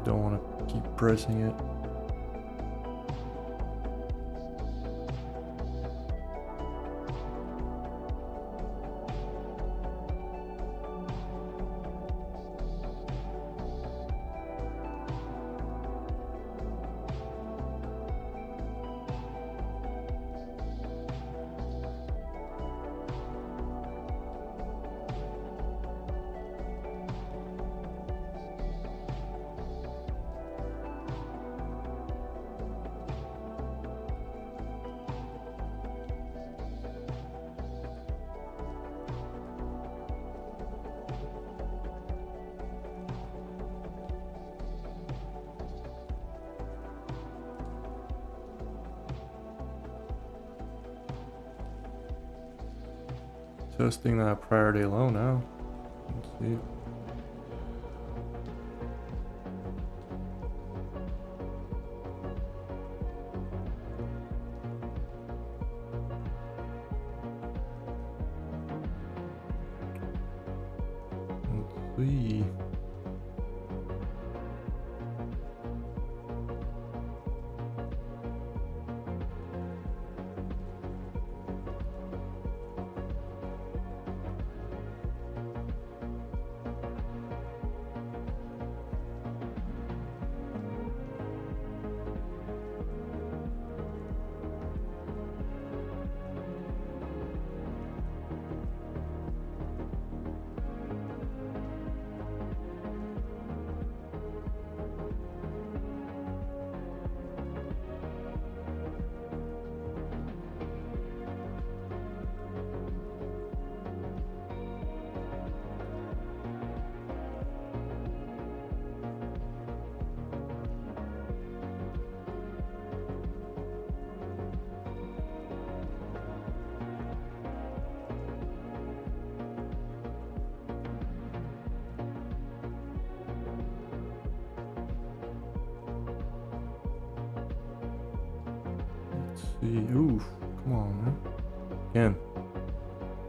don't want to keep pressing it. Testing that prior day low now. Let's see. Let's see. See, oof, come on, man.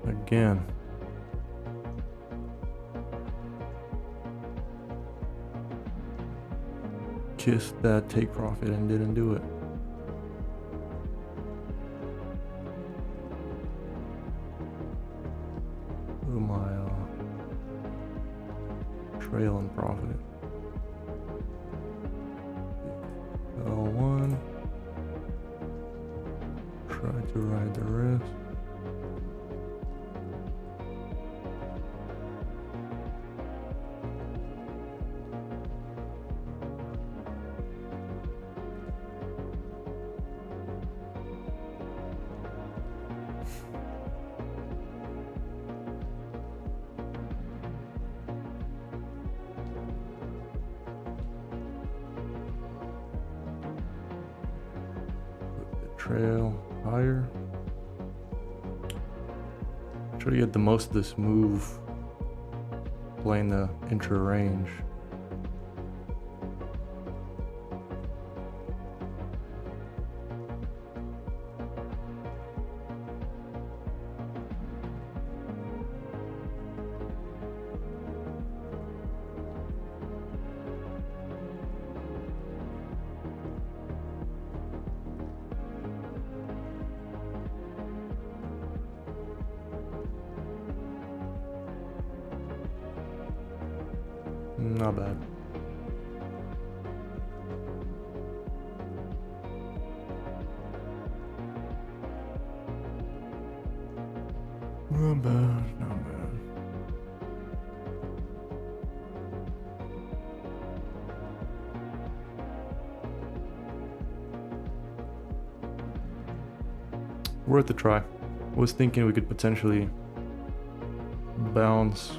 Again. Kissed that take profit and didn't do it. Oh my, trail and profit. L1. Try to ride the rest. Trail higher. Try to get the most of this move playing the intra range. Not bad. Not bad, not bad. Worth a try. Was thinking we could potentially bounce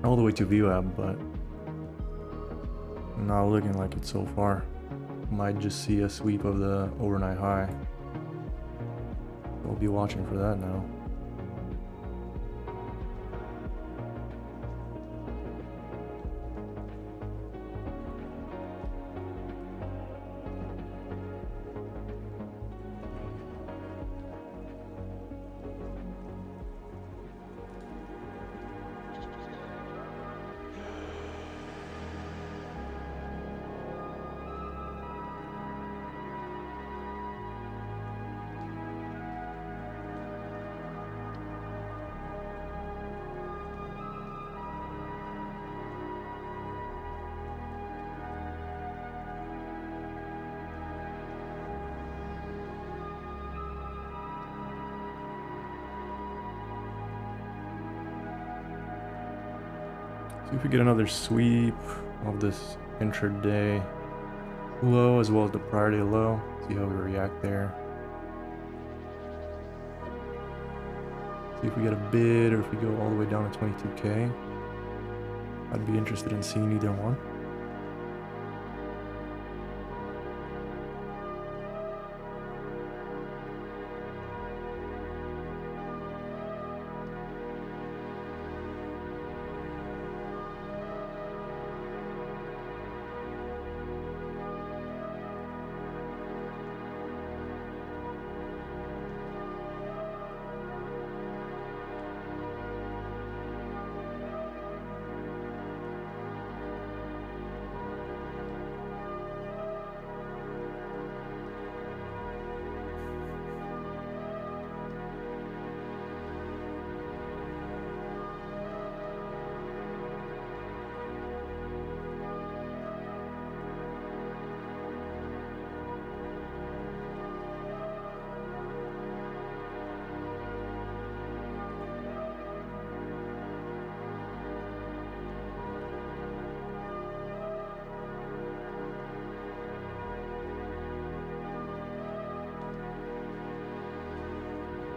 all the way to VWAP, but not looking like it so far. Might just see a sweep of the overnight high. We'll be watching for that now. See if we get another sweep of this intraday low as well as the prior day low. See how we react there. See if we get a bid or if we go all the way down to 22K. I'd be interested in seeing either one.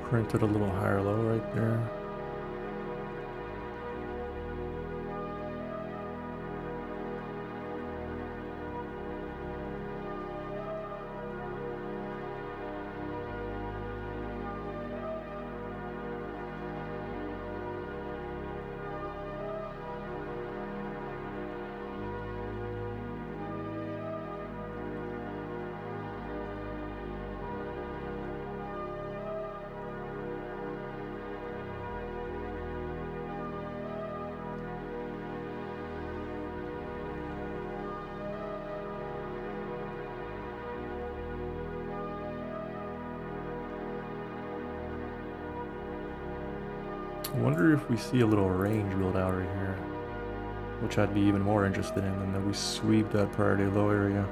Printed a little higher low right there. I wonder if we see a little range build out right here. which I'd be even more interested in, and then we sweep that priority low area.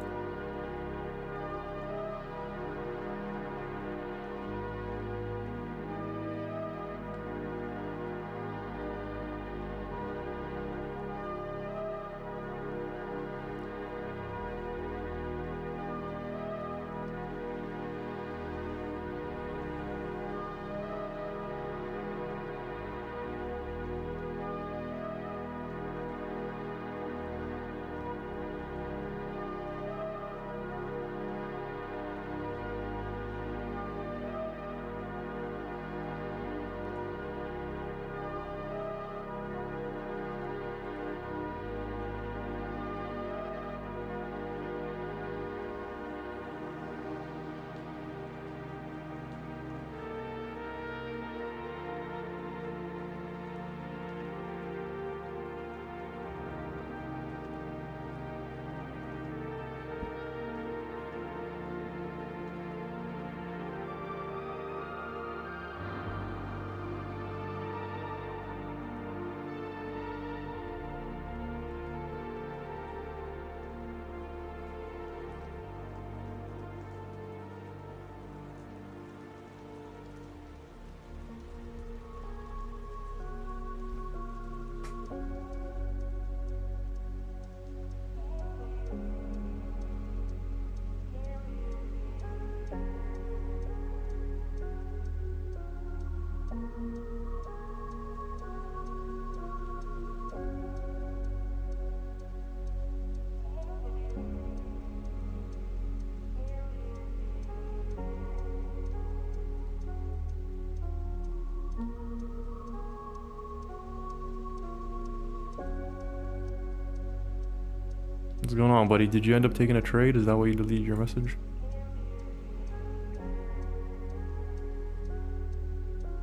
What's going on, buddy? Did you end up taking a trade? Is that why you deleted your message?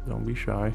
Don't be shy.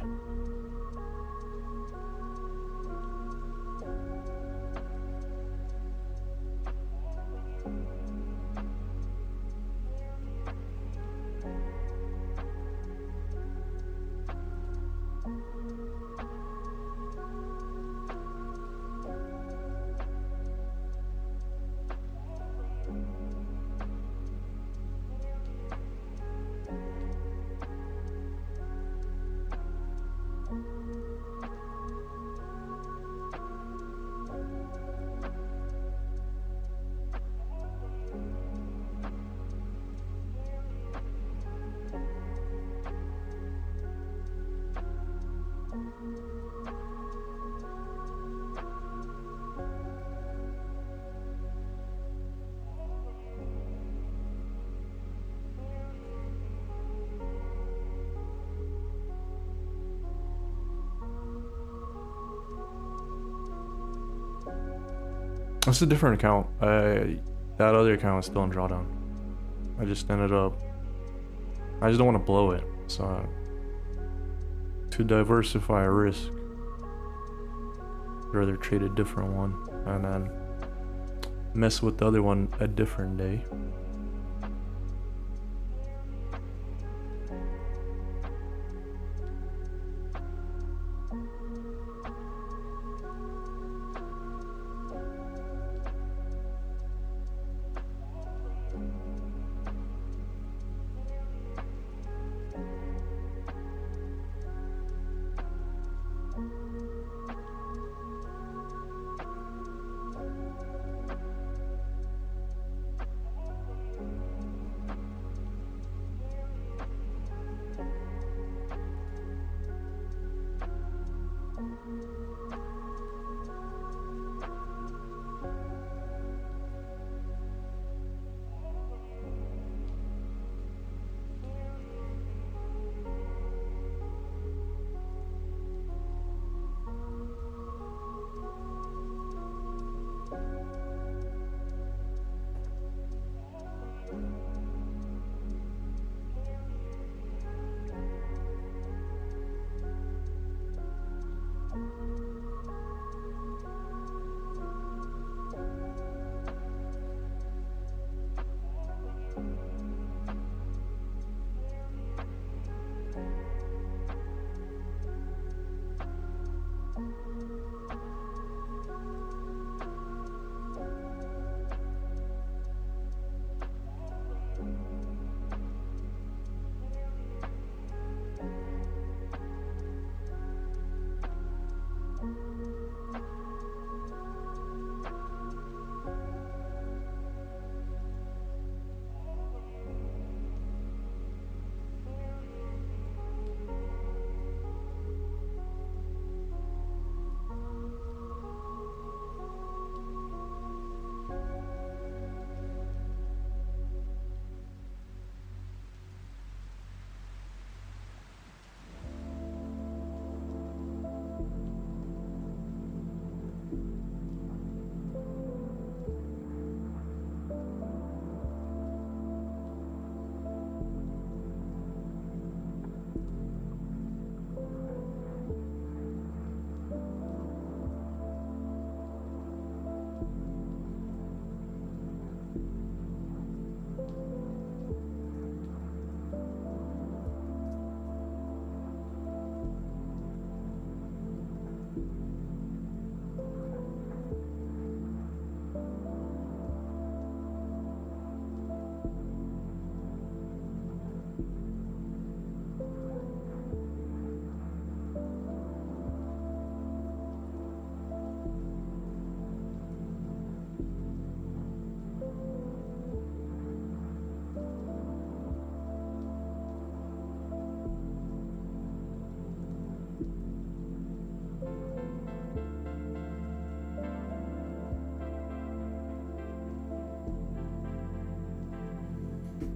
That's a different account. That other account is still in drawdown. I just ended up... I just don't want to blow it. So... to diversify risk, I'd rather trade a different one and then mess with the other one a different day.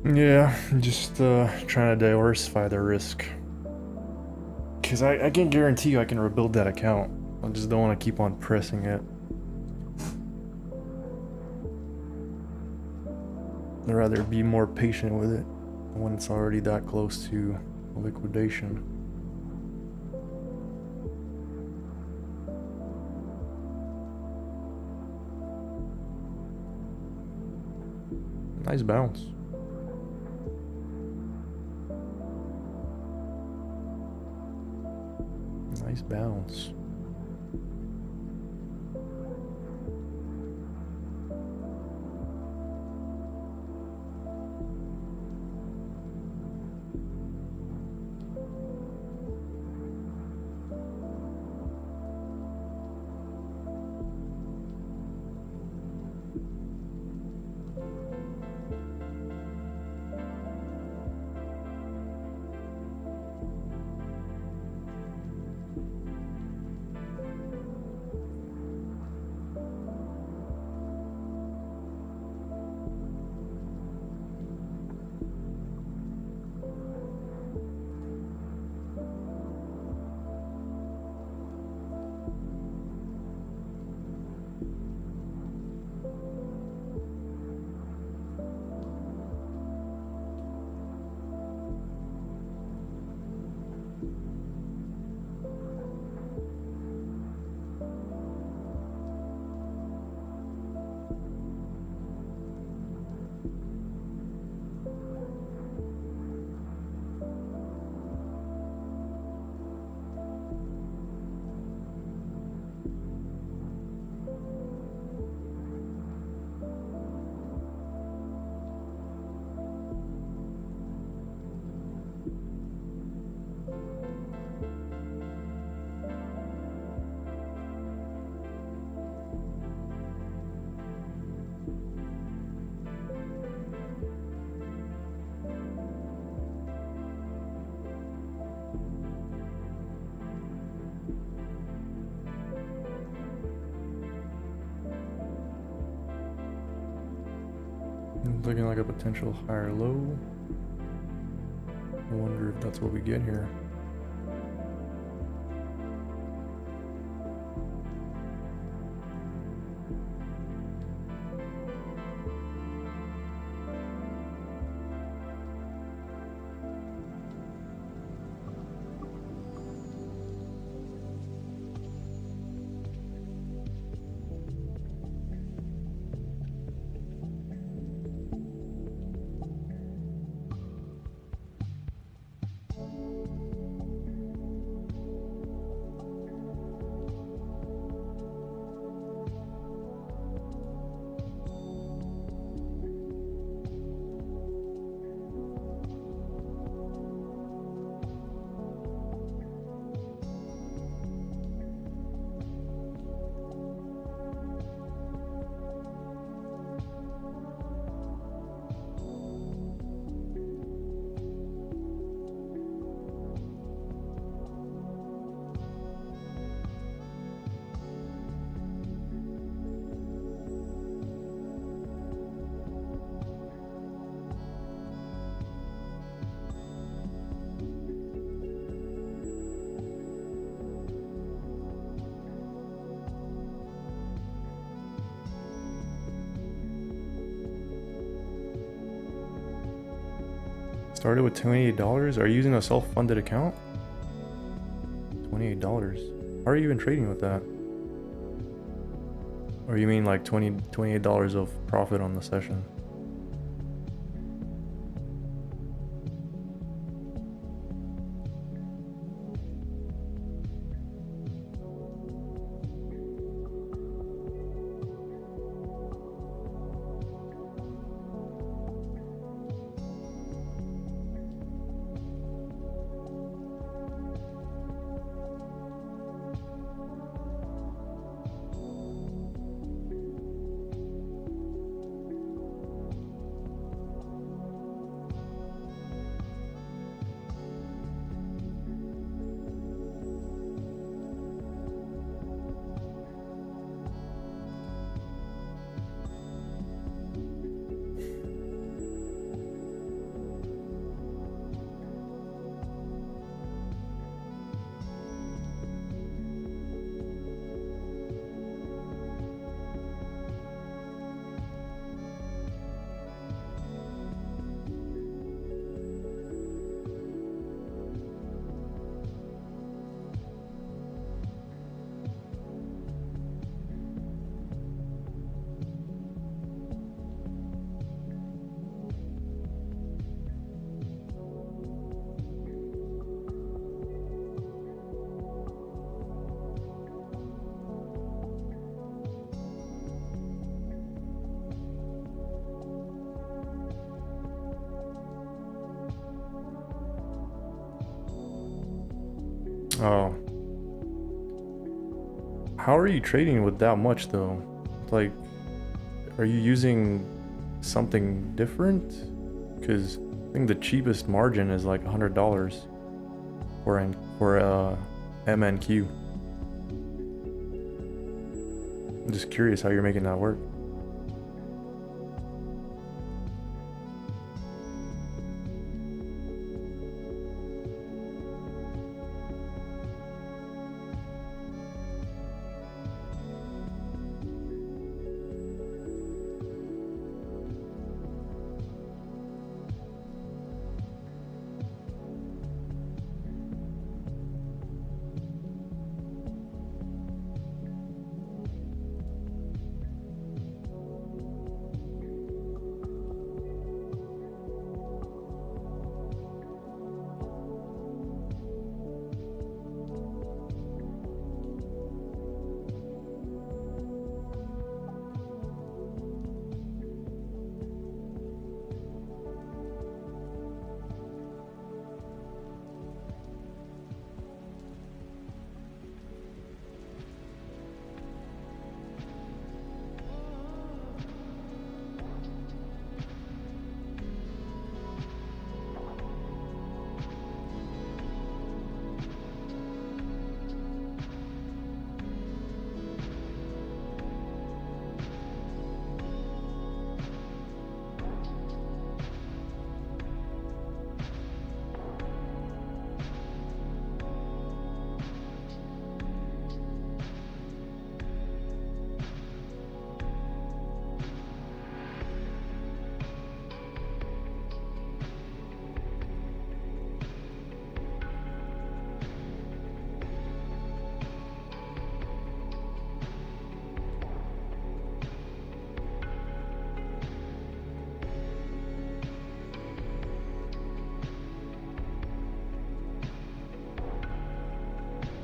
Yeah, just trying to diversify the risk. Because I can guarantee you I can rebuild that account. I just don't want to keep on pressing it. I'd rather be more patient with it when it's already that close to liquidation. Nice bounce. Nice bounce. Looking like a potential higher low. I wonder if that's what we get here. Started with $28. Are you using a self-funded account? $28. How are you even trading with that? Or you mean like $28 of profit on the session? Oh. How are you trading with that much though? Like, are you using something different? Because I think the cheapest margin is like $100 for MNQ. I'm just curious how you're making that work.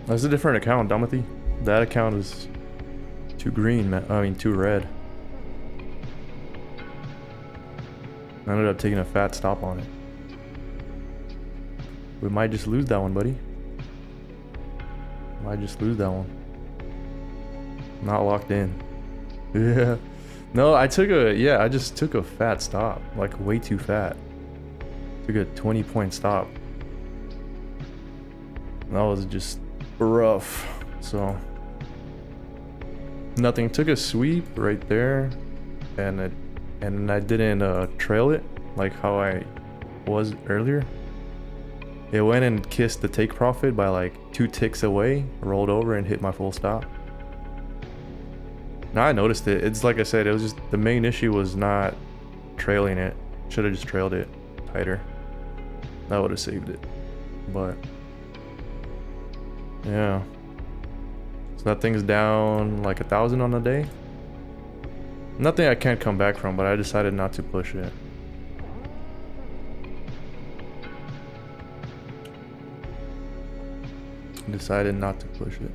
That's a different account, Dumothy. That account is too green, man. I mean, too red. I ended up taking a fat stop on it. We might just lose that one, buddy. Might just lose that one. Not locked in. Yeah. No, I just took a fat stop. Like, way too fat. Took a 20-point stop. That was just rough. So nothing. Took a sweep right there, and I didn't trail it like how I was earlier. It went and kissed the take profit by like 2 ticks away, rolled over and hit my full stop. Now I noticed it. It's like I said, it was just the main issue was not trailing it. Should have just trailed it tighter. That would have saved it. But yeah. So that thing's down like 1,000 on the day. Nothing I can't come back from, but I decided not to push it. Decided not to push it.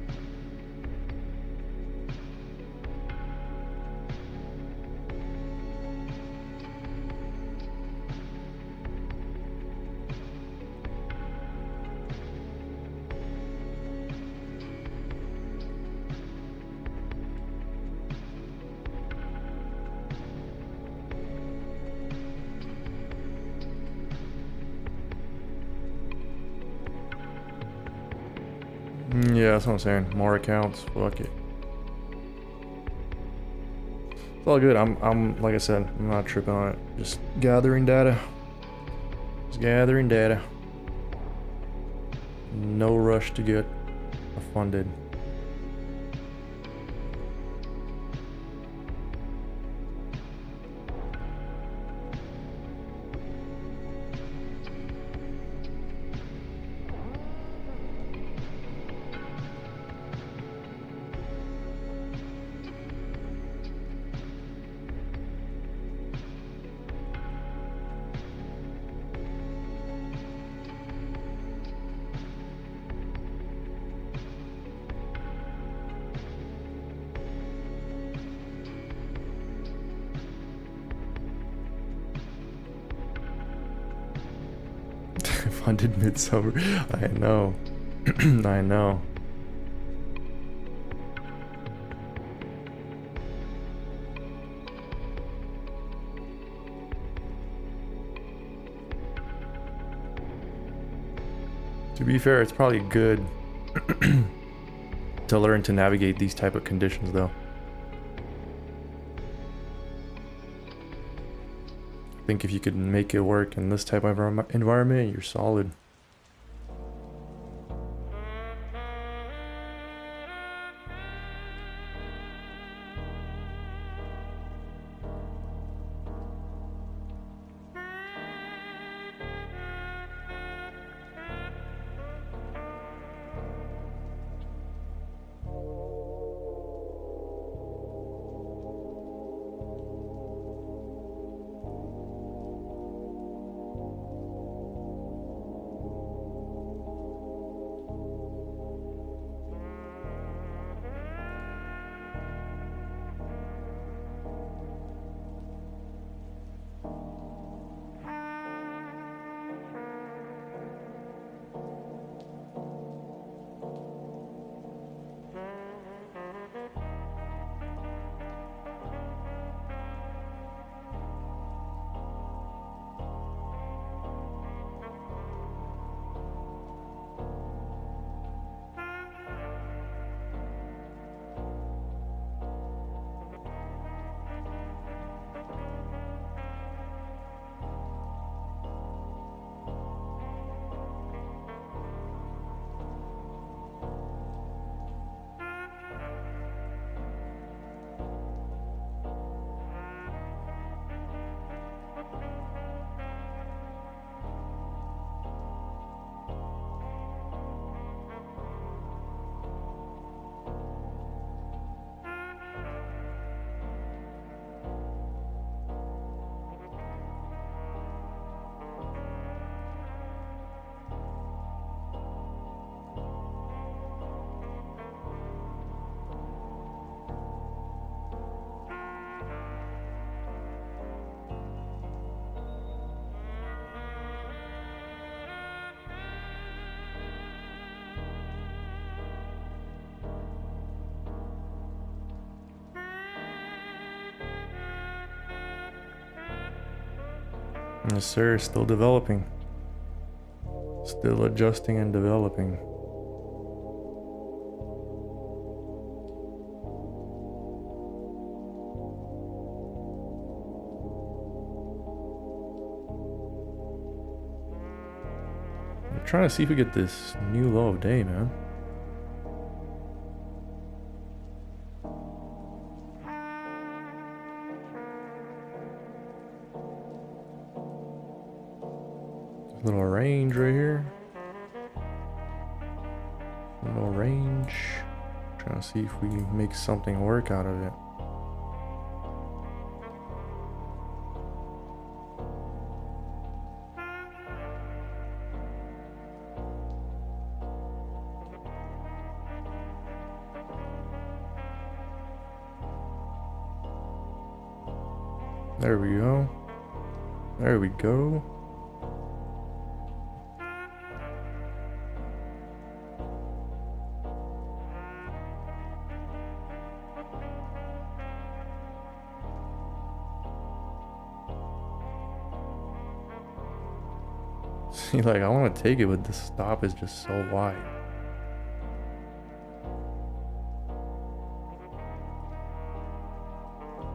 Yeah, that's what I'm saying. More accounts, fuck it. It's all good. I'm like I said, I'm not tripping on it. Just gathering data. Just gathering data. No rush to get funded. Funded midsummer. I know. I know. To be fair, it's probably good to learn to navigate these type of conditions though. I think if you could make it work in this type of environment, you're solid. Yes, sir. Still developing. Still adjusting and developing. I'm trying to see if we get this new low of day, man. Little range right here. Little range. Trying to see if we can make something work out of it. There we go. There we go. See, like, I want to take it, but the stop is just so wide.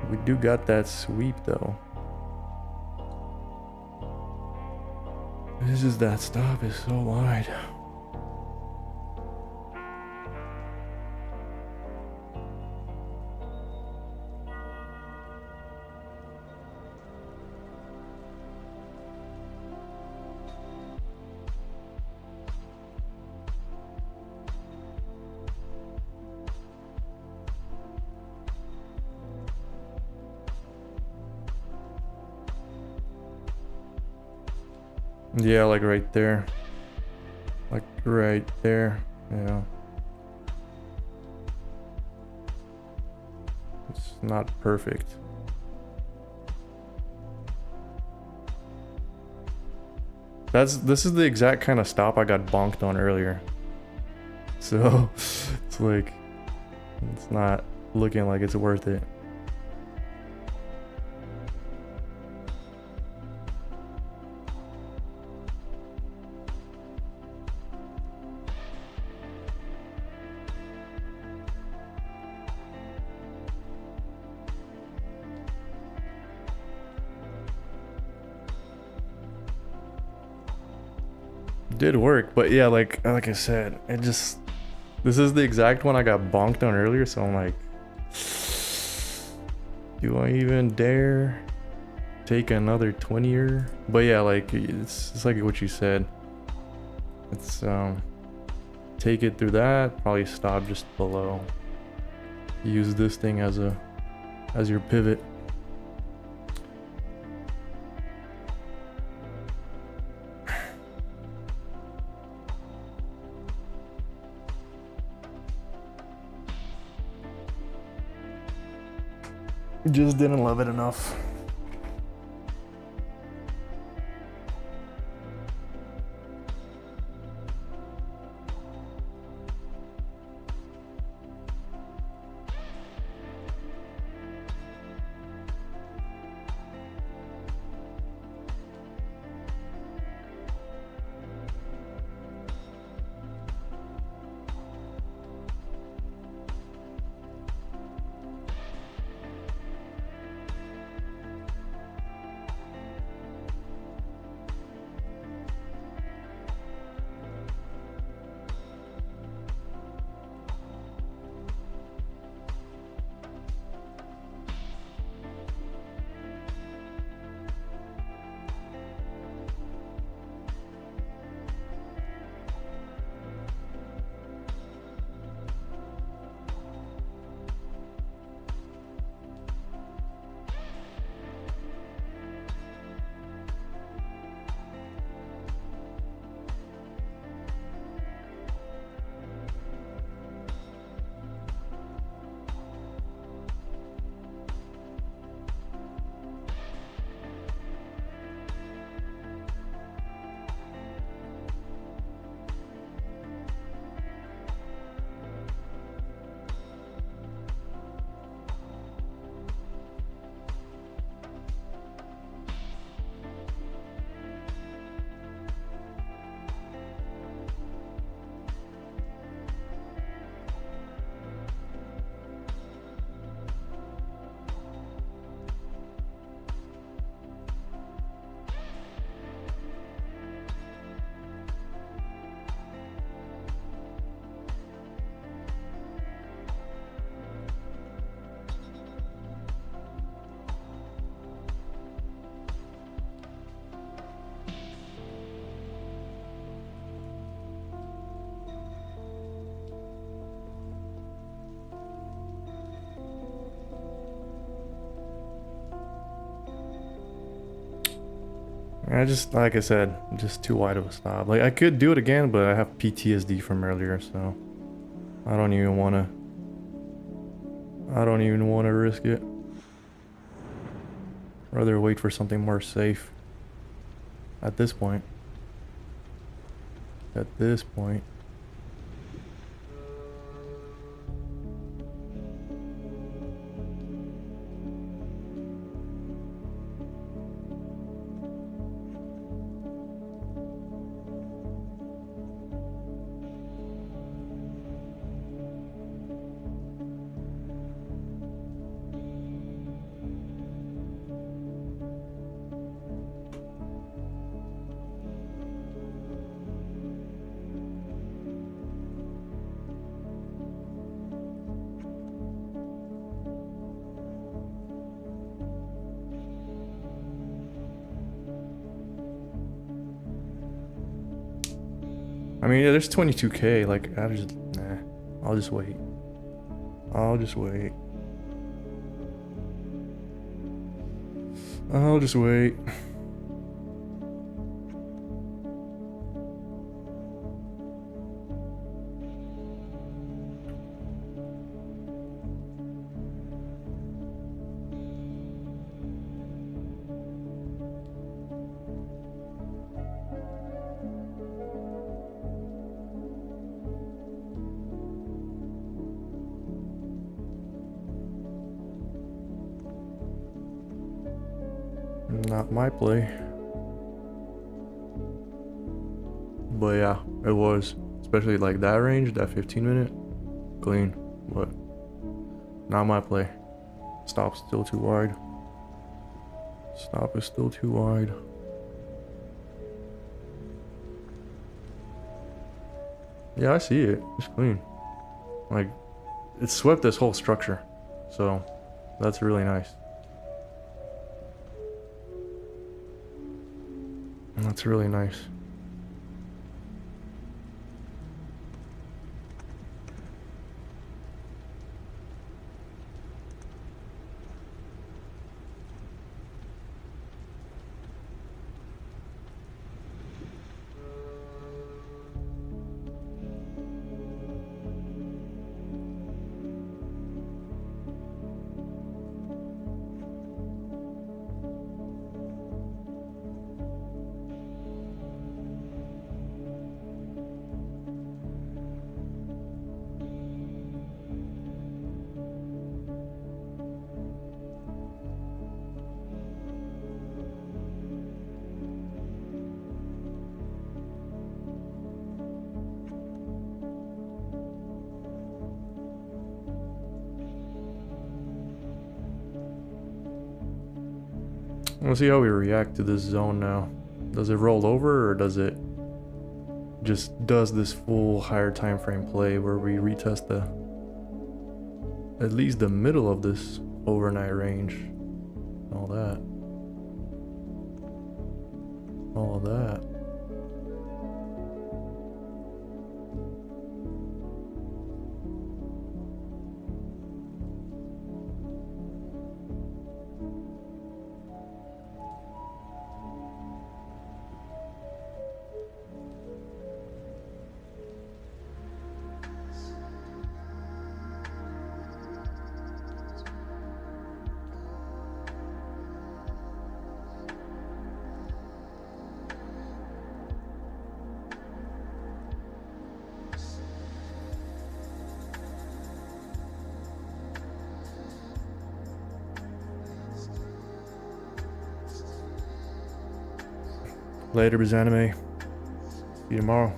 We do got that sweep, though. This is that stop is so wide. Yeah, like right there. Like right there. Yeah. It's not perfect. This is the exact kind of stop I got bonked on earlier. So it's like it's not looking like it's worth it. Did work, but yeah, like I said, it just this is the exact one I got bonked on earlier, so I'm like, do I even dare take another 20-er? But yeah, like it's like what you said. It's take it through that, probably stop just below. Use this thing as your pivot. Just didn't love it enough. I just, like I said, just too wide of a stop. Like, I could do it again, but I have PTSD from earlier, so I don't even want to risk it. Rather wait for something more safe at this point. At this point. I mean, yeah, there's 22K, like, nah, I'll just wait. I'll just wait. I'll just wait. Not my play. But yeah, it was. Especially like that range, that 15-minute. Clean. But not my play. Stop's still too wide. Stop is still too wide. Yeah, I see it. It's clean. Like, it swept this whole structure. So, that's really nice. That's really nice. Let's see how we react to this zone now. Does it roll over, or does it just does this full higher time frame play where we retest the at least the middle of this overnight range? All that. All that. Later, Bizanime. See you tomorrow.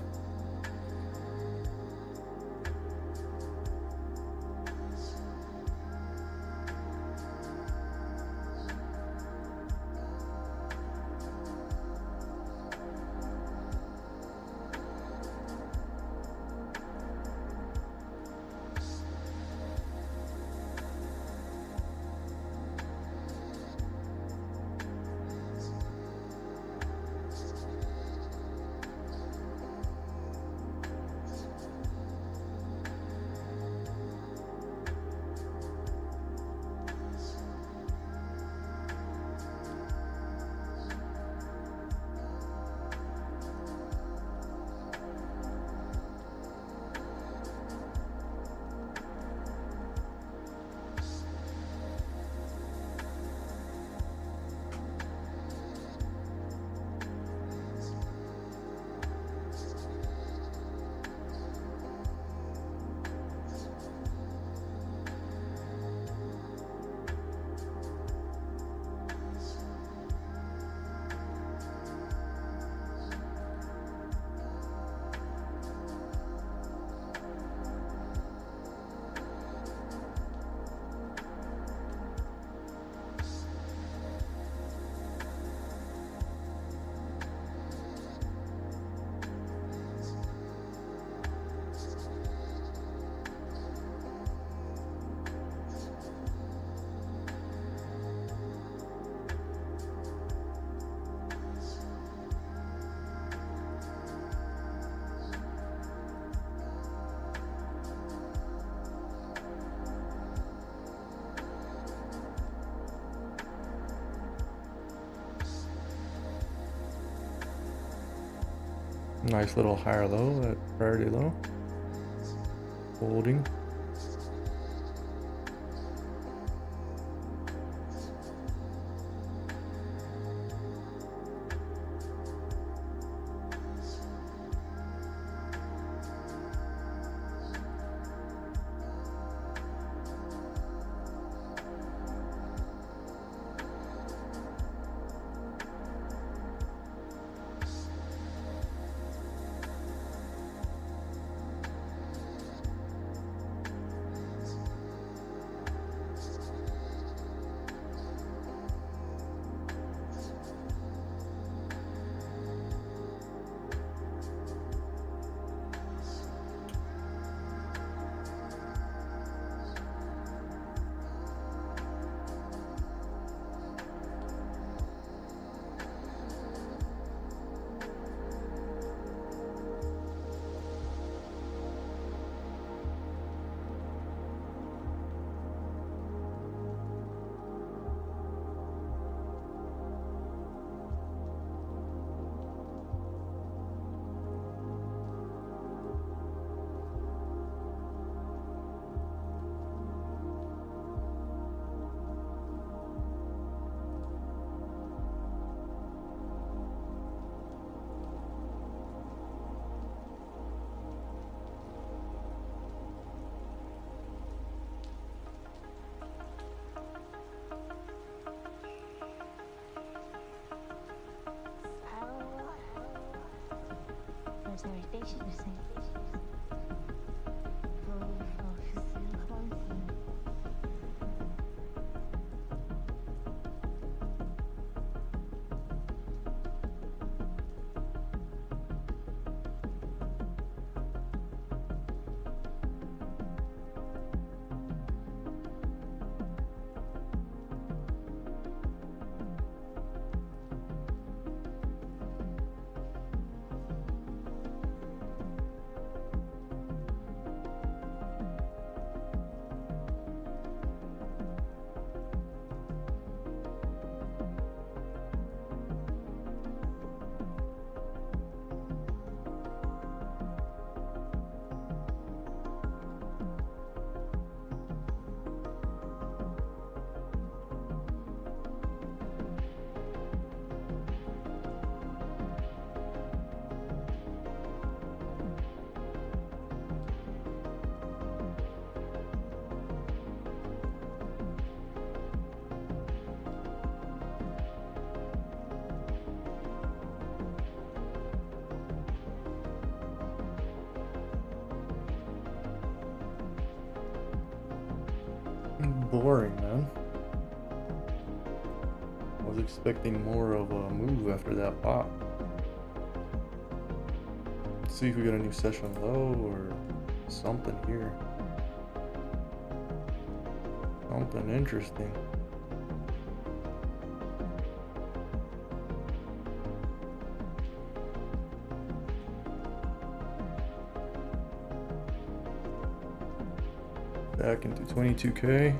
Nice little higher low at priority low. Holding. Boring, man. I was expecting more of a move after that pop. Let's see if we got a new session low or something here. Something interesting. Back into 22K.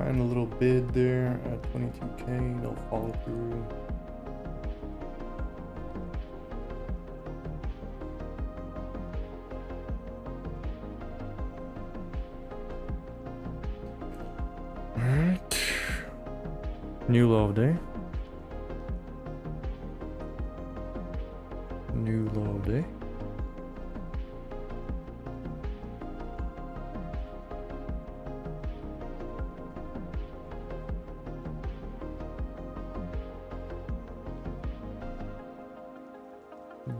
Trying a little bid there at 22K, no follow through. Alright. New low of day. New low of day.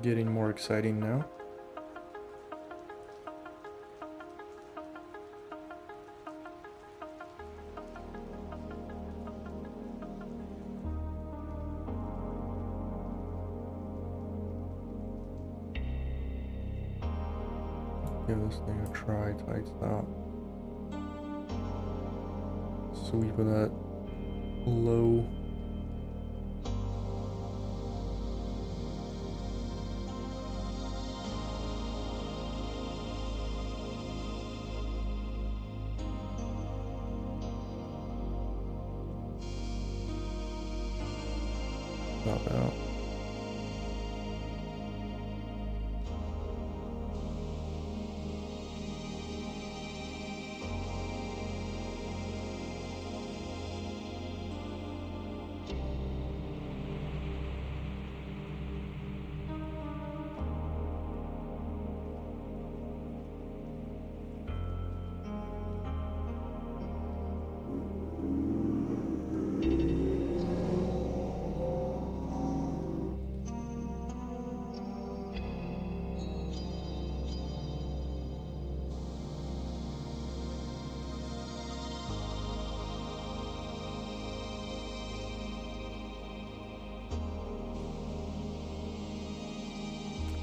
Getting more exciting now. Give this thing a try, tight stop. Sweep of that low. Stop out.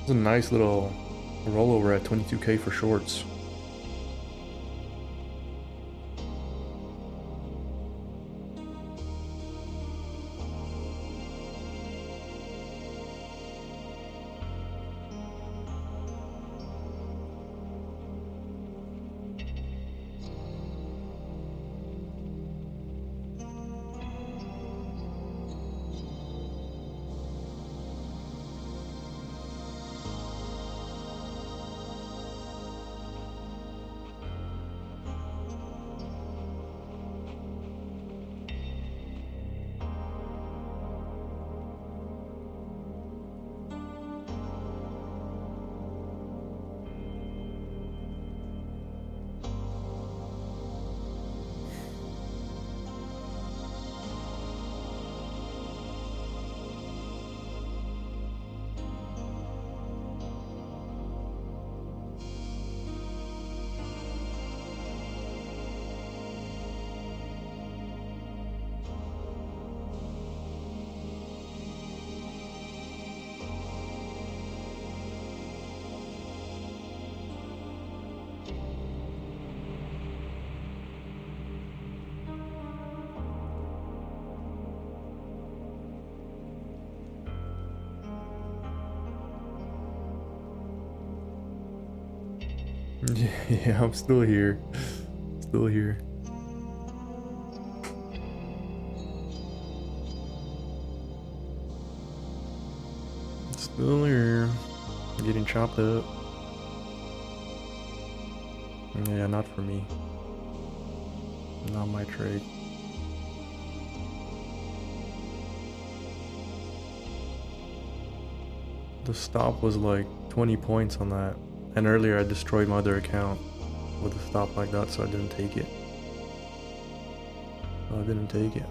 It's a nice little rollover at 22K for shorts. Yeah, I'm still here. Still here. Still here. Getting chopped up. Yeah, not for me. Not my trade. The stop was like 20 points on that. And earlier I destroyed my other account with a stop like that, so I didn't take it. I didn't take it.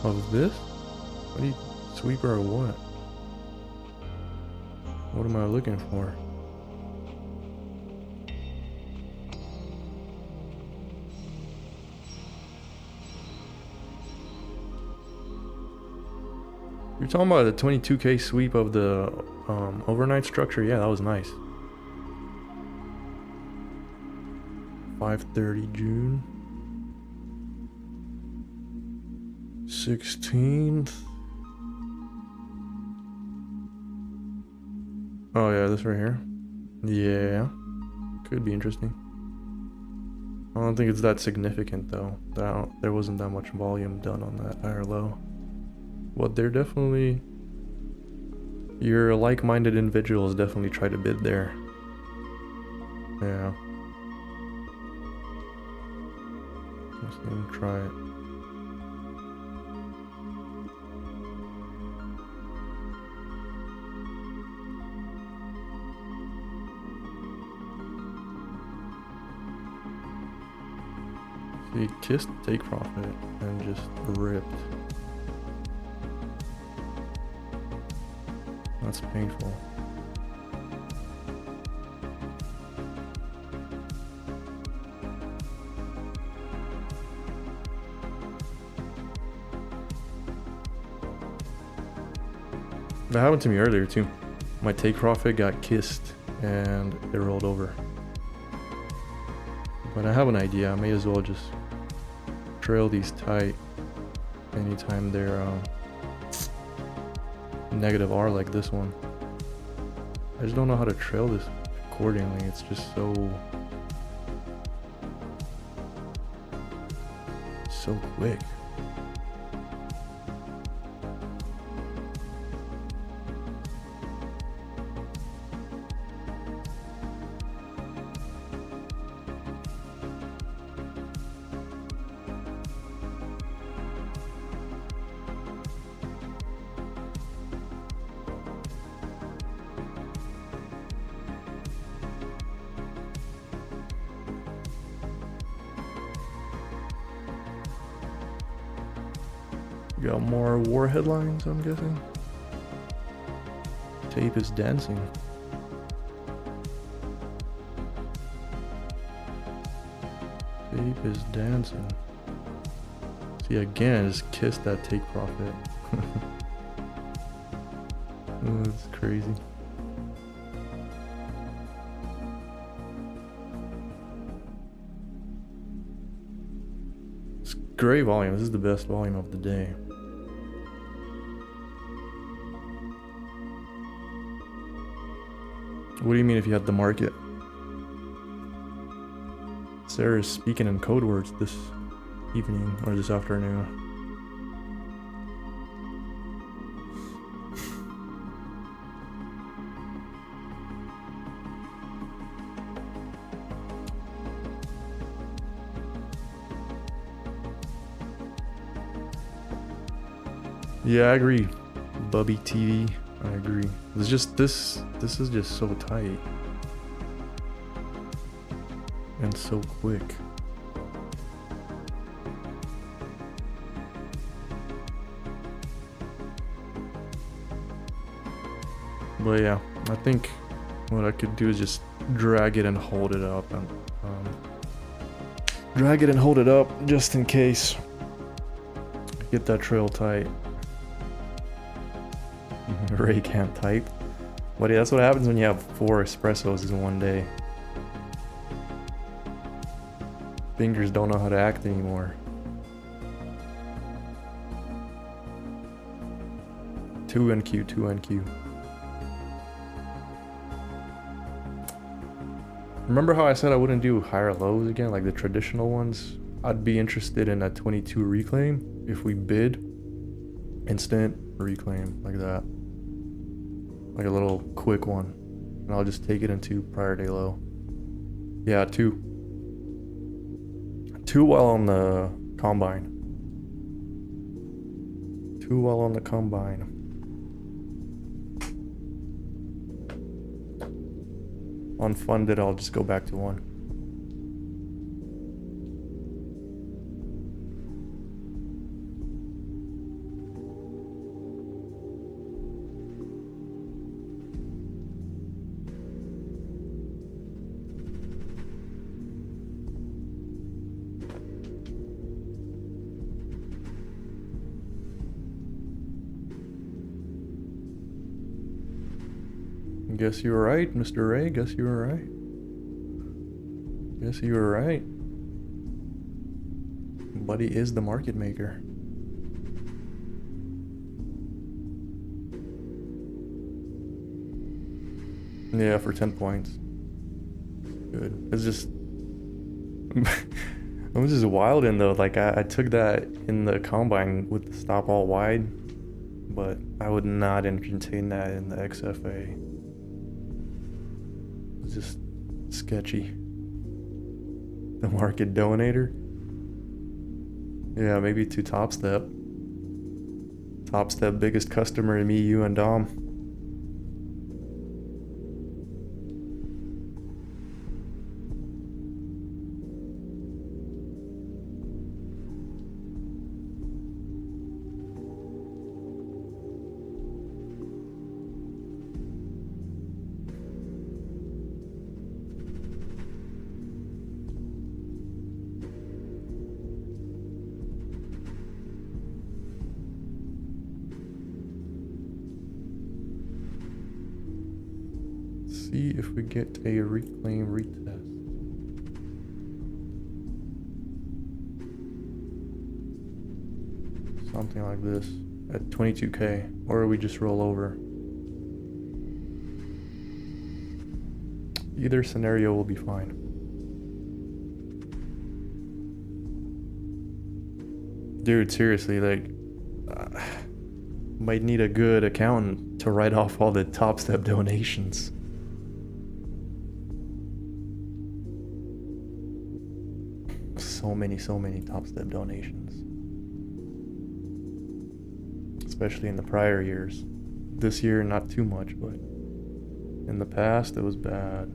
Oh, is this? What do you, sweeper or what? What am I looking for? You're talking about the 22K sweep of the overnight structure? Yeah, that was nice. 5:30 June. 16th. Oh yeah, this right here. Yeah, could be interesting. I don't think it's that significant though. There wasn't that much volume done on that higher low. But they're definitely, your like-minded individuals definitely try to bid there. Yeah. Let's even try it. He kissed take profit and just ripped. That's painful. That happened to me earlier too. My take profit got kissed and it rolled over. But I have an idea. I may as well just trail these tight anytime they're negative R like this one. I just don't know how to trail this accordingly. It's just so quick. Got more war headlines, I'm guessing. Tape is dancing. Tape is dancing. See, again, just kissed that take profit. Oh, that's crazy. It's great volume. This is the best volume of the day. What do you mean if you had the market? Sarah is speaking in code words this evening or this afternoon. Yeah, I agree. Bubby TV. I agree. It's just this is just so tight and so quick. But yeah, I think what I could do is just drag it and hold it up and drag it and hold it up just in case. Get that trail tight. Ray can't type. But yeah, that's what happens when you have 4 espressos in one day. Fingers don't know how to act anymore. 2 NQ, 2 NQ. Remember how I said I wouldn't do higher lows again, like the traditional ones? I'd be interested in a 22 reclaim if we bid. Instant reclaim, like that. Like a little quick one. And I'll just take it into prior day low. Yeah, 2. 2 while on the combine. 2 while on the combine. Unfunded, I'll just go back to 1. Guess you were right, Mr. Ray. Guess you were right. Guess you were right. Buddy is the market maker. Yeah, for 10 points. Good. It's just... I was just wilding though. Like, I took that in the combine with the stop all wide, but I would not entertain that in the XFA. It's just sketchy. The market donator? Yeah, maybe to Topstep. Topstep, biggest customer, me, you, and Dom. See if we get a reclaim retest. Something like this at 22k, or we just roll over. Either scenario will be fine. Dude, seriously, like, might need a good accountant to write off all the Topstep donations. So many Topstep donations. Especially in the prior years. This year, not too much, but in the past, it was bad.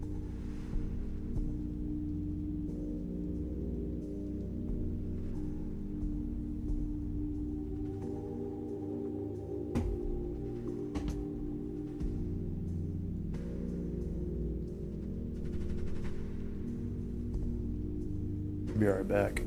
Be right back.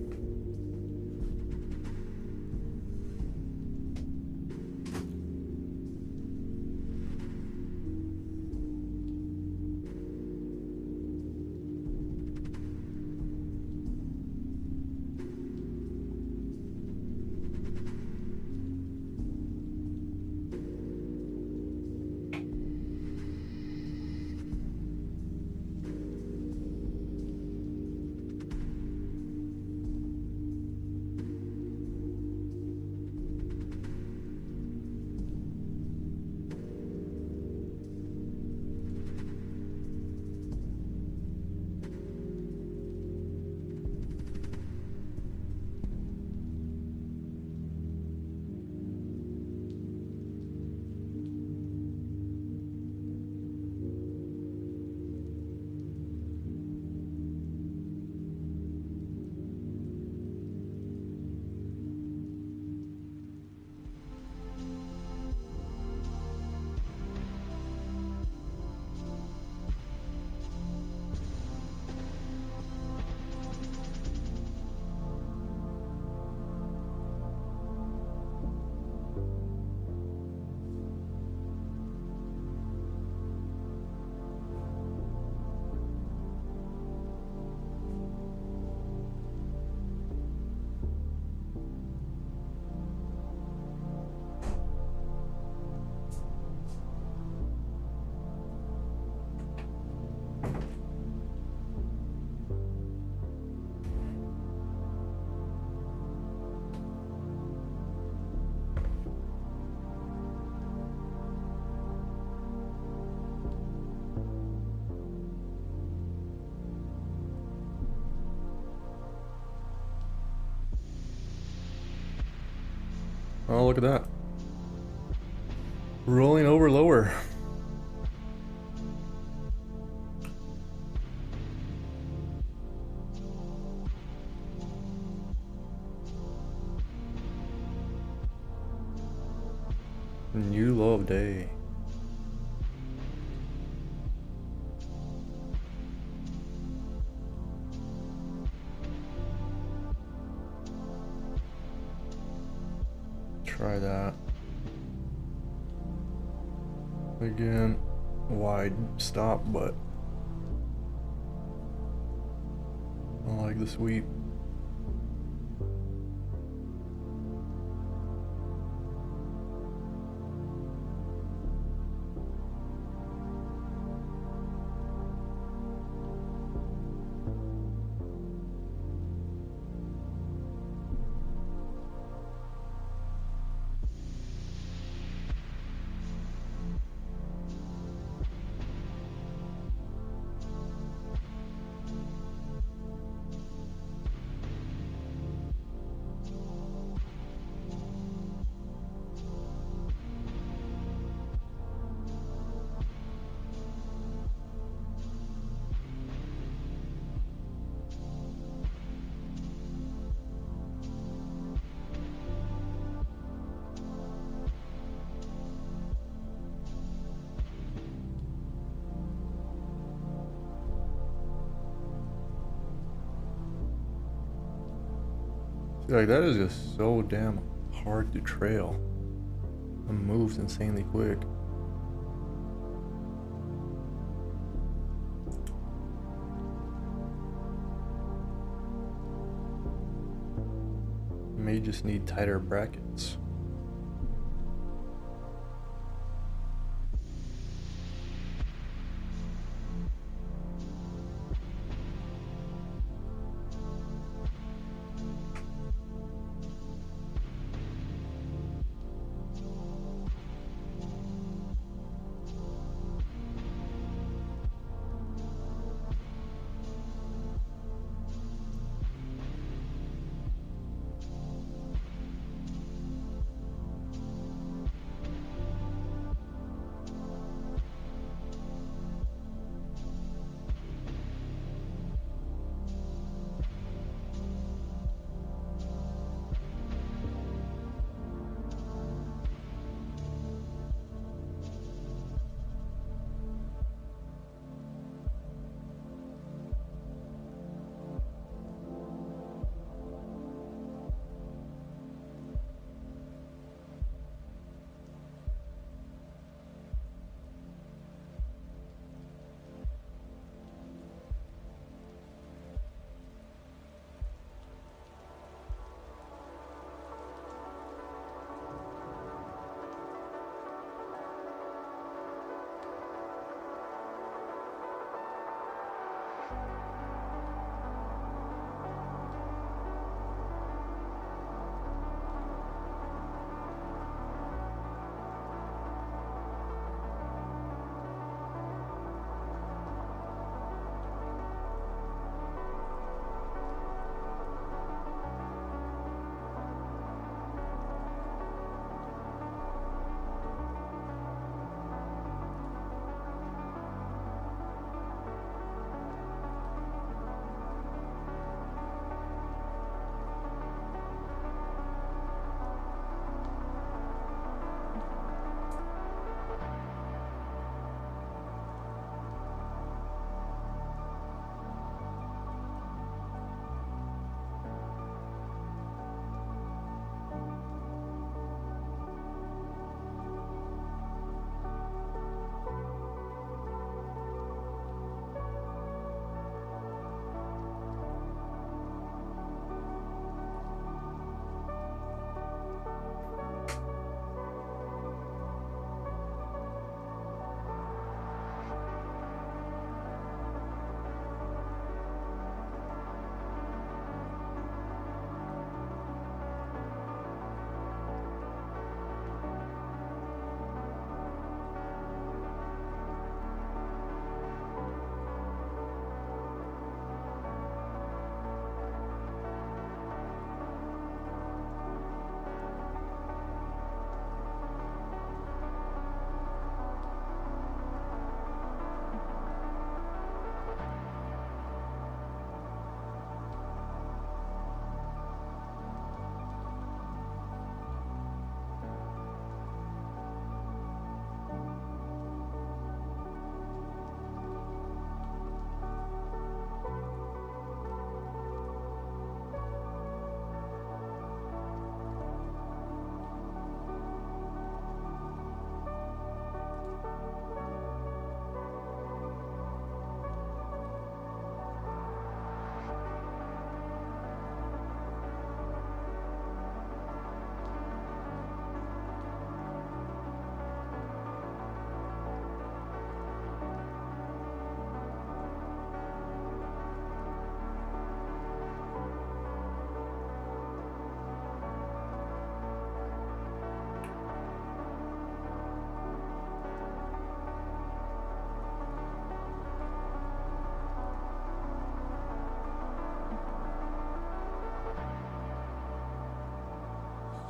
Oh, look at that. Rolling over lower. New low of day. Try that. Again, wide stop, but I like the sweep. Like, that is just so damn hard to trail. It moves insanely quick. May just need tighter brackets.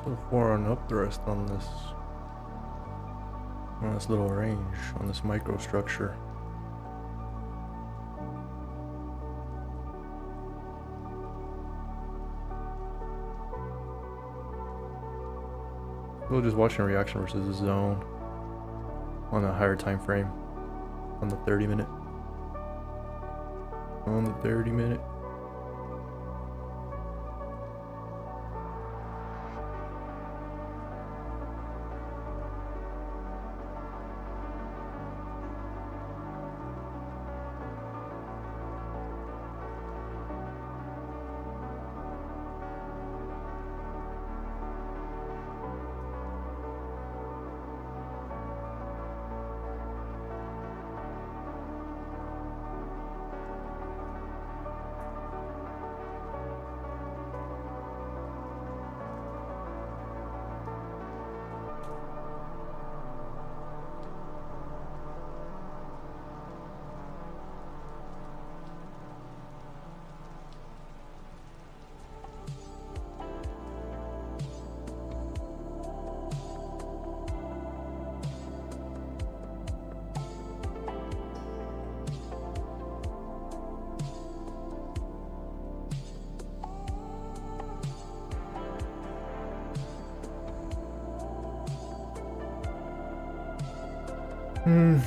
So far on upthrust on this little range, on this microstructure. We're just watching reaction versus the zone on a higher time frame, on the 30-minute. On the 30-minute. Hmm.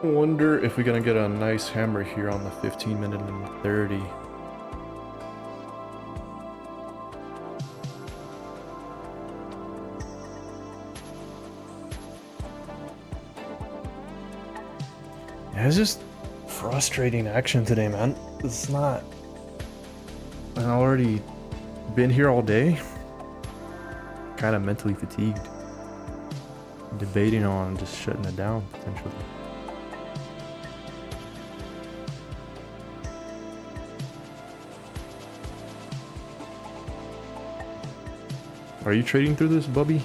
I wonder if we're gonna get a nice hammer here on the 15 minute and 30. Yeah, it's just frustrating action today, man. It's not. I've already been here all day. Kind of mentally fatigued. Debating on just shutting it down, potentially. Are you trading through this, Bubby?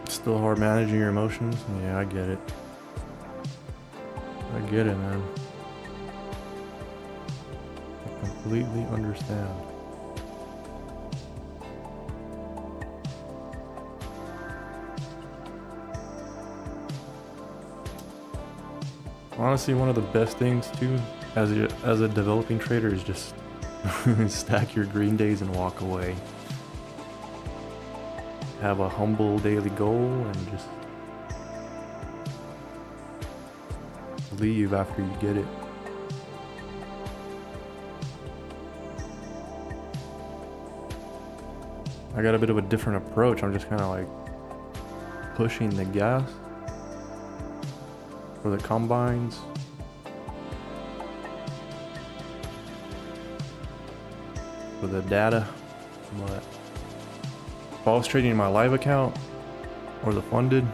Still hard managing your emotions? Yeah, I get it. I get it, man. I completely understand. Honestly, one of the best things too, as a developing trader, is just stack your green days and walk away. Have a humble daily goal and just leave after you get it. I got a bit of a different approach. I'm just kind of like pushing the gas for the combines. For the data, but if I was trading in my live account or the funded,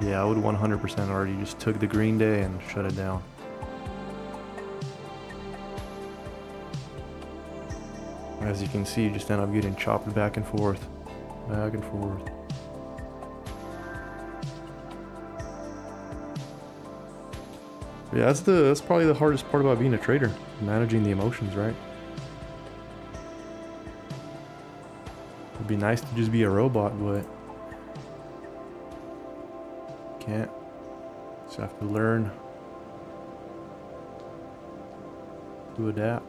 yeah, I would 100% already just took the green day and shut it down. As you can see, you just end up getting chopped back and forth, back and forth. Yeah, that's probably the hardest part about being a trader, managing the emotions, right? It'd be nice to just be a robot, but can't. Just have to learn to adapt.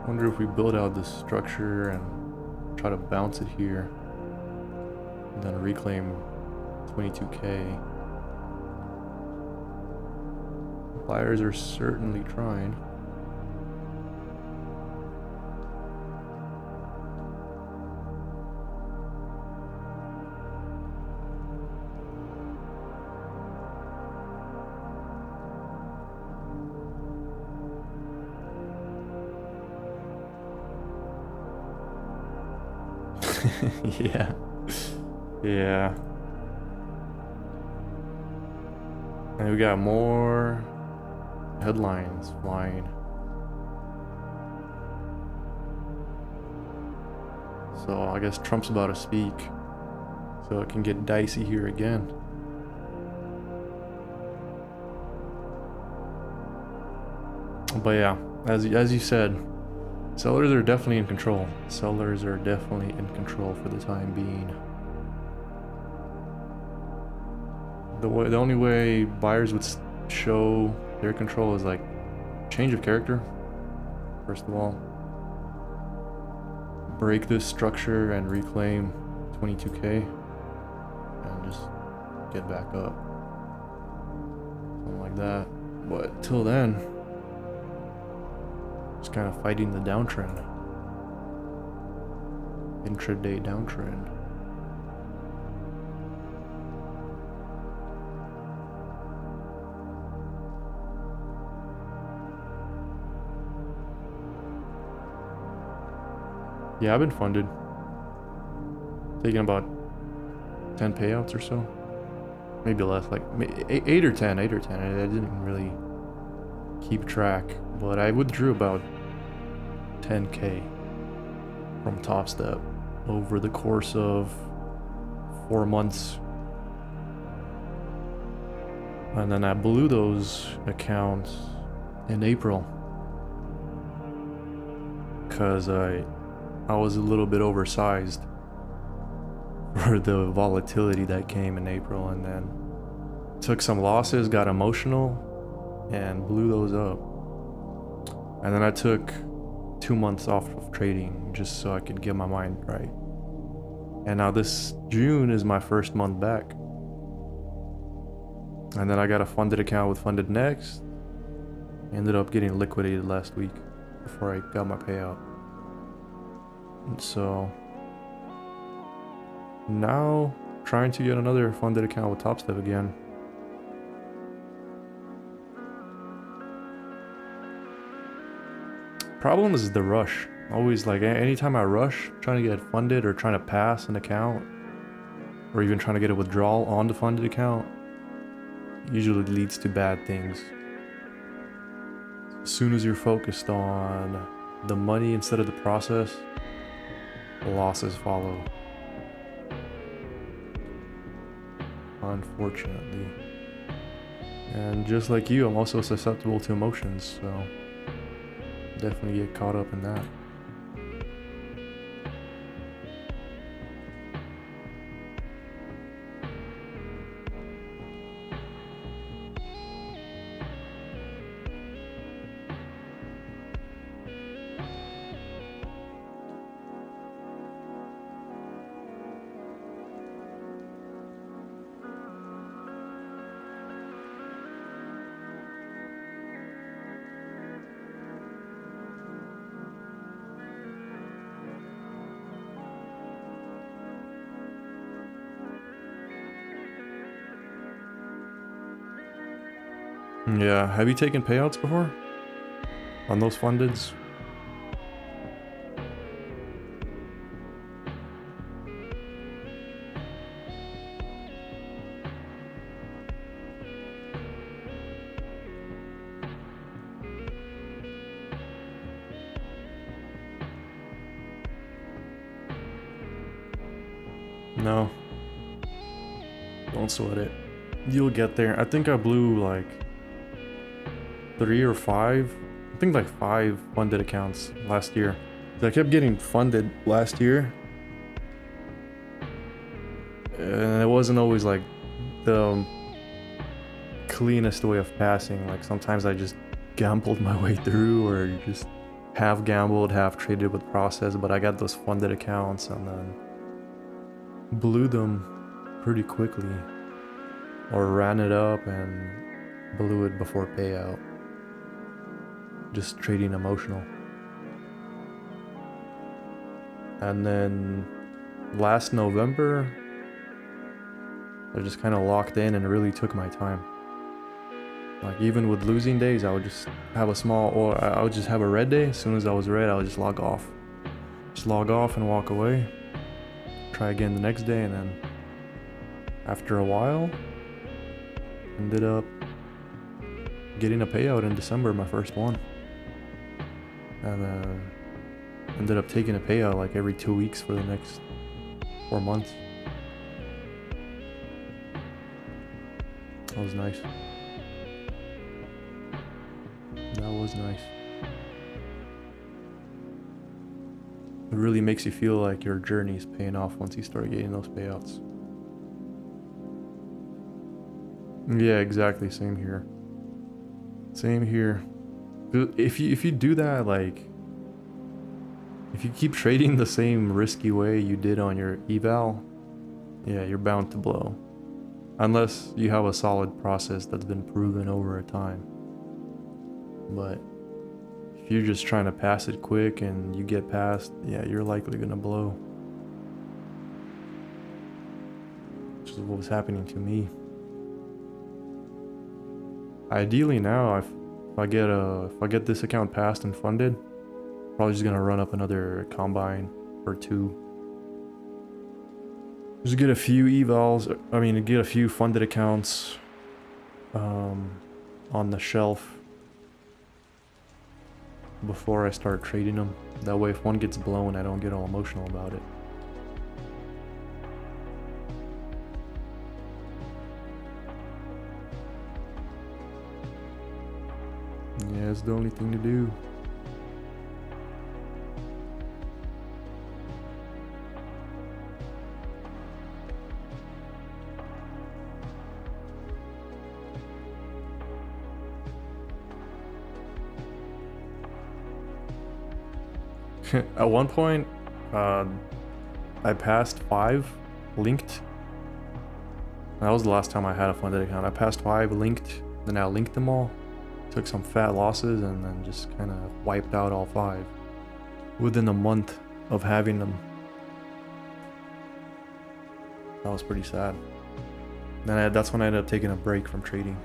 Wonder if we build out this structure and try to bounce it here, and then reclaim 22K. Buyers are certainly trying. Yeah. Yeah. And we got more headlines flying. So I guess Trump's about to speak. So it can get dicey here again. But yeah, as you said, sellers are definitely in control. Sellers are definitely in control for the time being. The only way buyers would show their control is like change of character. First of all, break this structure and reclaim 22K and just get back up. Something like that. But till then, just kind of fighting the downtrend. Intraday downtrend. Yeah, I've been funded. Taking about 10 payouts or so. Maybe less, like 8 or 10. I didn't really keep track, but I withdrew about 10K from Topstep over the course of 4 months. And then I blew those accounts in April because I was a little bit oversized for the volatility that came in April, and then took some losses, got emotional, and blew those up. And then I took 2 months off of trading just so I could get my mind right. And now this June is my first month back. And then I got a funded account with Funded Next. Ended up getting liquidated last week before I got my payout. And so now trying to get another funded account with Topstep again. Problem is the rush. Always, like, anytime I rush trying to get funded or trying to pass an account or even trying to get a withdrawal on the funded account, usually leads to bad things. As soon as you're focused on the money instead of the process, losses follow. Unfortunately. And just like you, I'm also susceptible to emotions, so definitely get caught up in that. Yeah, have you taken payouts before? On those fundeds? No. Don't sweat it. You'll get there. I think I blew like 3 or 5, I think like 5 funded accounts last year. I kept getting funded last year, and it wasn't always like the cleanest way of passing. Like sometimes I just gambled my way through, or just half gambled, half traded with process, but I got those funded accounts and then blew them pretty quickly, or ran it up and blew it before payout. Just trading emotional. And then last November, I just kind of locked in and really took my time. Like even with losing days, I would just have a small, or I would just have a red day. As soon as I was red, I would just log off. Just log off and walk away. Try again the next day, and then after a while, ended up getting a payout in December, my first one. And ended up taking a payout like every 2 weeks for the next 4 months. That was nice. That was nice. It really makes you feel like your journey is paying off once you start getting those payouts. Yeah, exactly. Same here. Same here. If you do that, like, if you keep trading the same risky way you did on your eval, yeah, you're bound to blow. Unless you have a solid process that's been proven over a time. But if you're just trying to pass it quick and you get past, yeah, you're likely gonna blow. Which is what was happening to me. Ideally now, if I get this account passed and funded, probably just gonna run up another combine or two. Just get a few evals, get a few funded accounts on the shelf before I start trading them. That way if one gets blown, I don't get all emotional about it. Yeah, it's the only thing to do. At one point, I passed 5 linked. That was the last time I had a funded account. I passed 5 linked, then I linked them all, took some fat losses, and then just kind of wiped out all 5 within a month of having them. That was pretty sad. Then that's when I ended up taking a break from trading,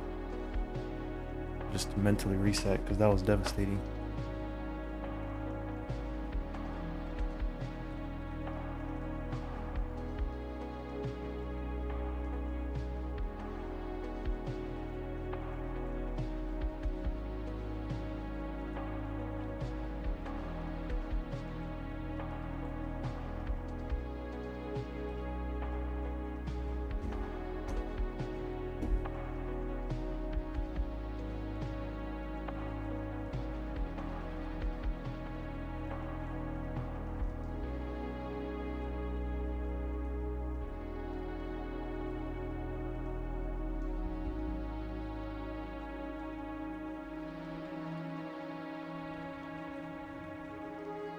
just to mentally reset, because that was devastating.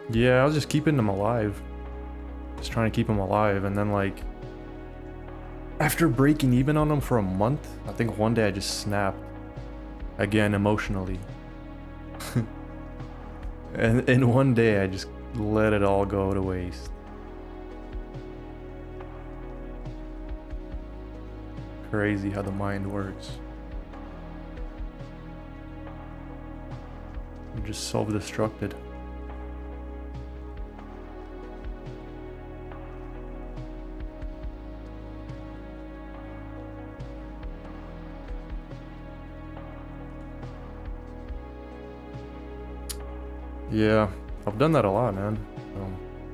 Yeah, I was just keeping them alive. Just trying to keep them alive, and then like after breaking even on them for a month, I think one day I just snapped again emotionally. and in one day I just let it all go to waste. Crazy how the mind works. I'm just self-destructed. Yeah, I've done that a lot, man.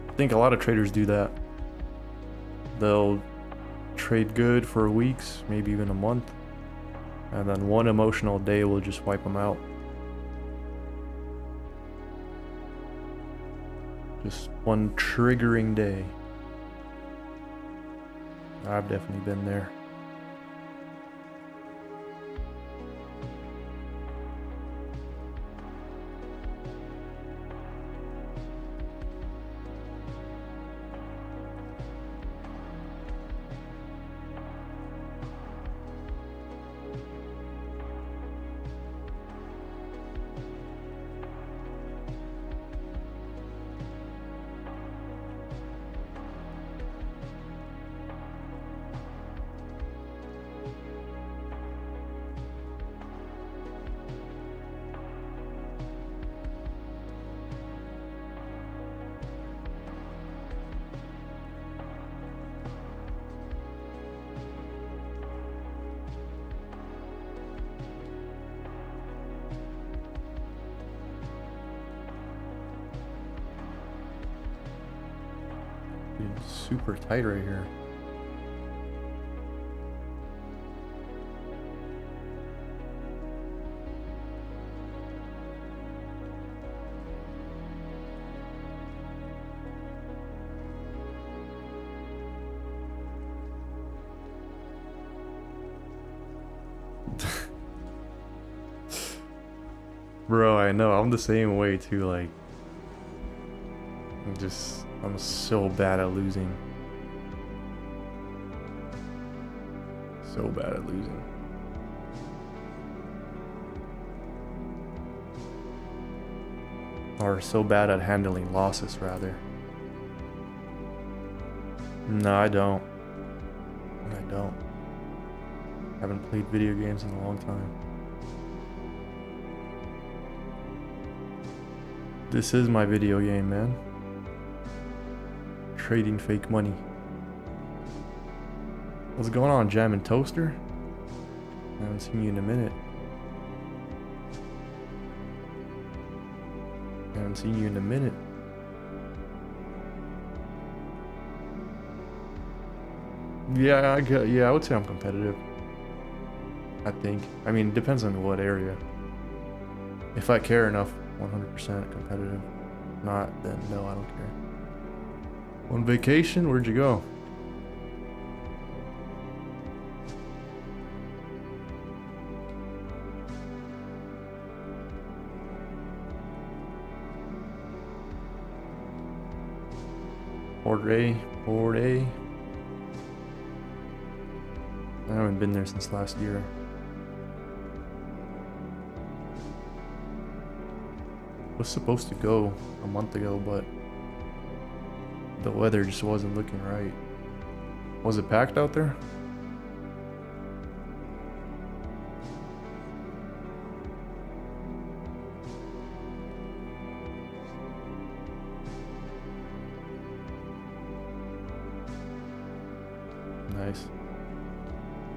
I think a lot of traders do that. They'll trade good for weeks, maybe even a month, and then one emotional day will just wipe them out. Just one triggering day. I've definitely been there. super tight right here. Bro, I know, I'm the same way too, like, I'm so bad at losing. So bad at losing. Or so bad at handling losses, rather. No, I don't. I don't. Haven't played video games in a long time. This is my video game, man. Trading fake money. What's going on, Jam and Toaster? I haven't seen you in a minute. Yeah, I would say I'm competitive. I think. I mean, it depends on what area. If I care enough, 100% competitive. Not, then no, I don't care. On vacation? Where'd you go? Port A. I haven't been there since last year. Was supposed to go a month ago, but the weather just wasn't looking right. Was it packed out there? Nice.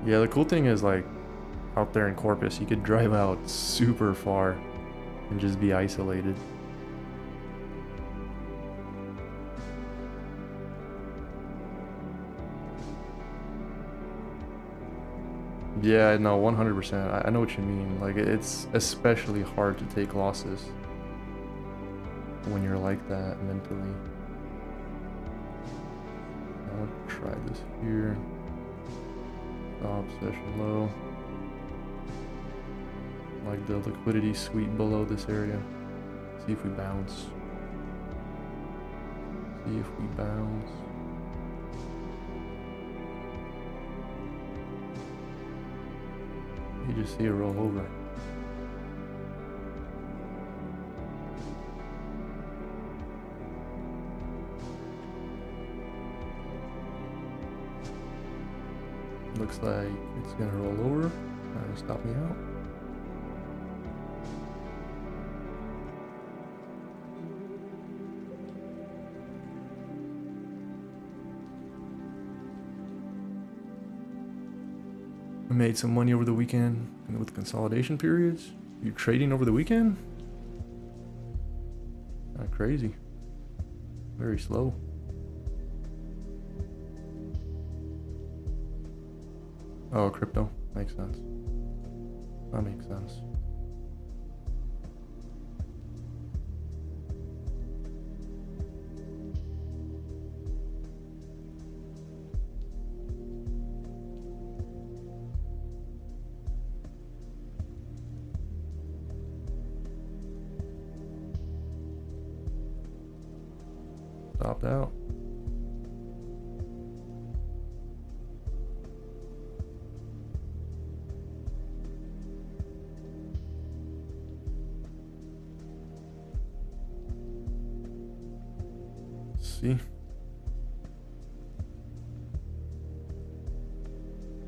Yeah, the cool thing is, like, out there in Corpus, you could drive out super far and just be isolated. Yeah, no, 100%. I know what you mean. Like, it's especially hard to take losses when you're like that mentally. I want to try this here. Stop, session low. Like the liquidity sweep below this area. See if we bounce. You just see it roll over. Looks like it's gonna roll over and stop me out. I made some money over the weekend with consolidation periods. You trading over the weekend? Kind of crazy. Very slow. Oh, crypto. Makes sense. That makes sense. Stopped out. See?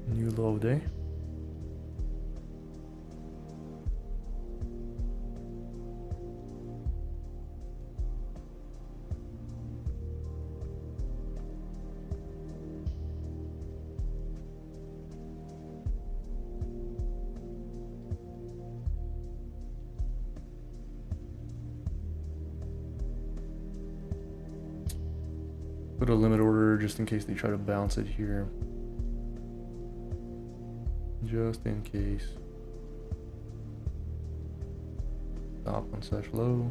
New low day. Put a limit order just in case they try to bounce it here. Just in case. Stop on such low.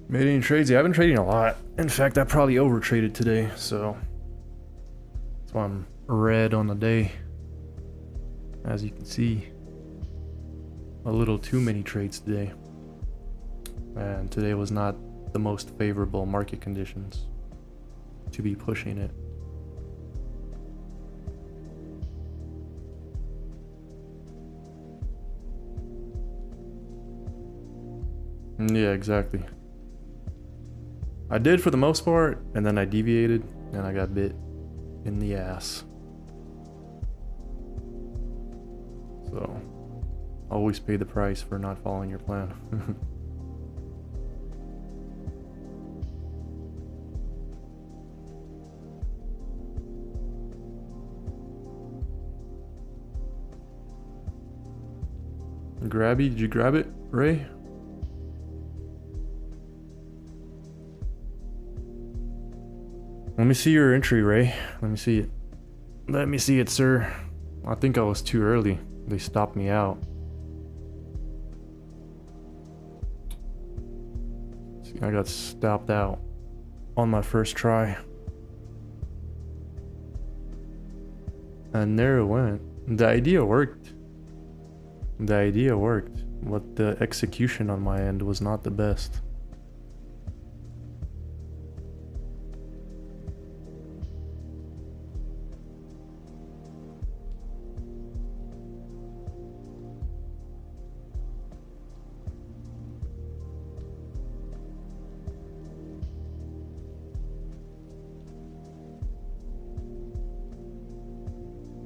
Made any trades? Yeah, I've been trading a lot. In fact, I probably over traded today, so that's why I'm red on the day. As you can see, a little too many trades today. And today was not the most favorable market conditions to be pushing it. Yeah, exactly. I did for the most part, and then I deviated, and I got bit in the ass. So, always pay the price for not following your plan. Grabby, did you grab it, Ray? Let me see your entry, Ray. Let me see it. Let me see it, sir. I think I was too early. They stopped me out. See, I got stopped out on my first try. And there it went. The idea worked. The idea worked, but the execution on my end was not the best.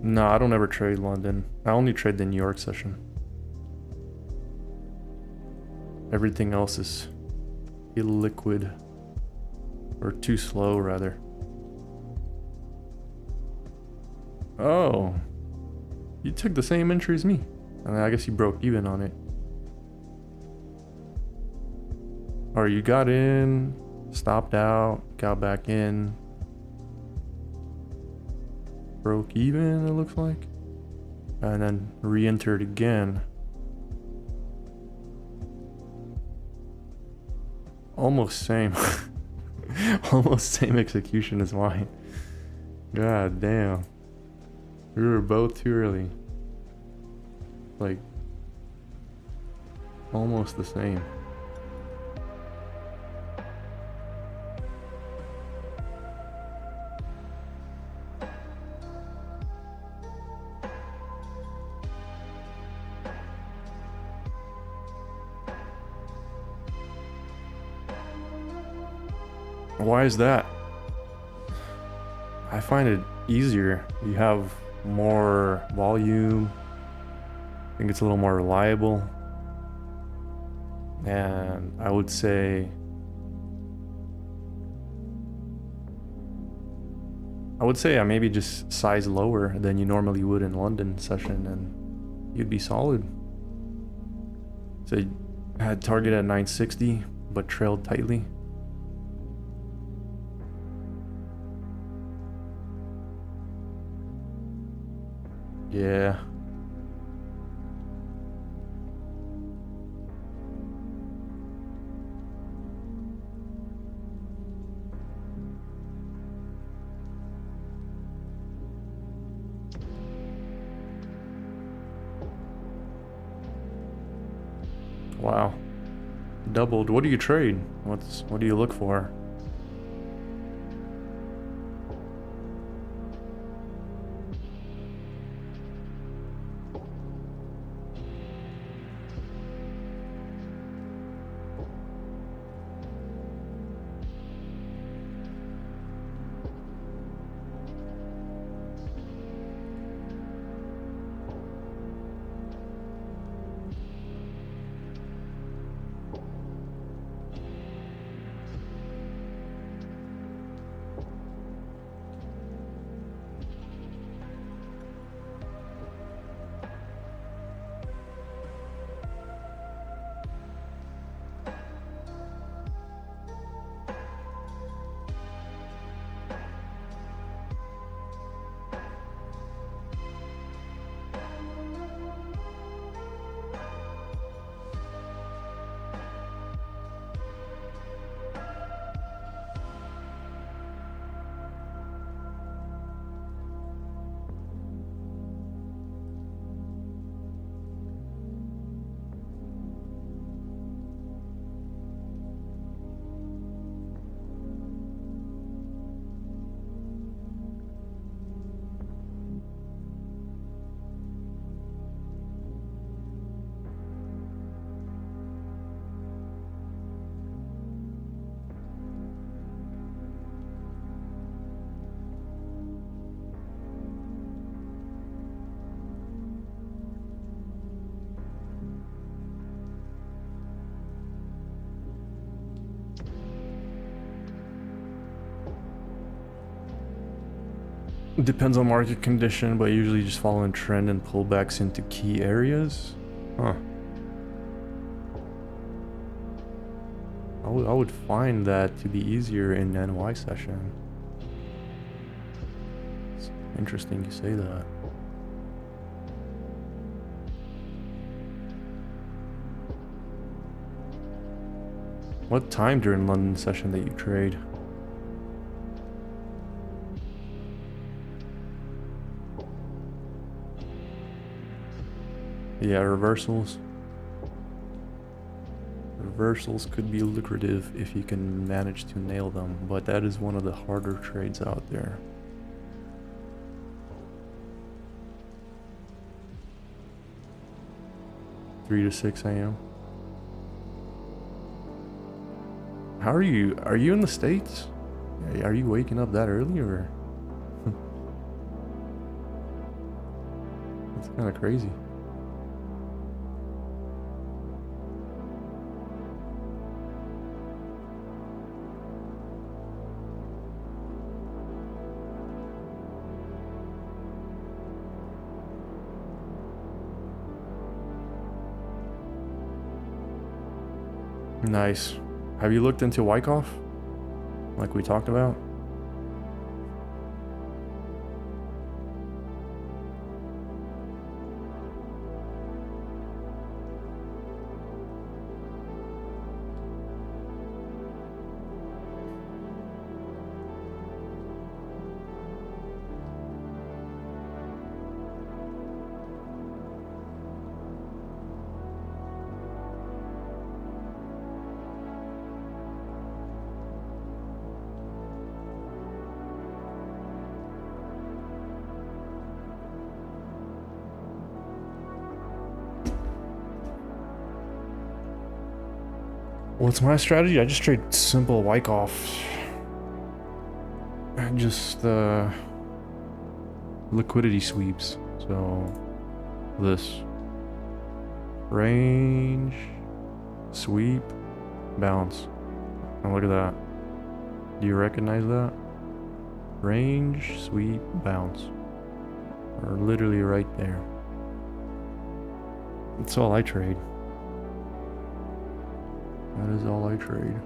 No, I don't ever trade London. I only trade the New York session. Everything else is illiquid. Or too slow, rather. Oh. You took the same entry as me. And I guess you broke even on it. Or you got in, stopped out, got back in. Broke even, it looks like. And then re-entered again. Almost same. Almost same execution as mine. God damn. We were both too early. Like, almost the same. Why is that? I find it easier. You have more volume. I think it's a little more reliable. And I would say I maybe just size lower than you normally would in London session and you'd be solid. So I had target at 960 but trailed tightly. Yeah. Wow. Doubled. What do you trade? What do you look for? Depends on market condition, but usually just following trend and pullbacks into key areas. Huh. I would find that to be easier in NY session. It's interesting you say that. What time during London session that you trade? Yeah, reversals. Reversals could be lucrative if you can manage to nail them, but that is one of the harder trades out there. Three to 6 a.m. How are you? Are you in the States? Are you waking up that early, or? That's kind of crazy. Nice. Have you looked into Wyckoff? Like we talked about? What's my strategy? I just trade simple Wyckoff. And just liquidity sweeps. So this range, sweep, bounce. And look at that. Do you recognize that? Range, sweep, bounce. Are literally right there. That's all I trade. That is all I trade.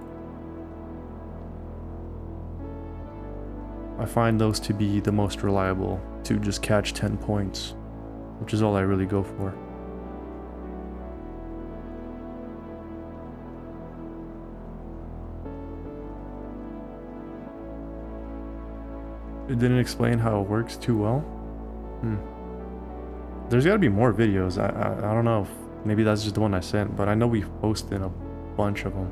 I find those to be the most reliable to just catch 10 points, which is all I really go for. It didn't explain how it works too well. There's got to be more videos. I don't know if maybe that's just the one I sent, but I know we've posted a bunch of them.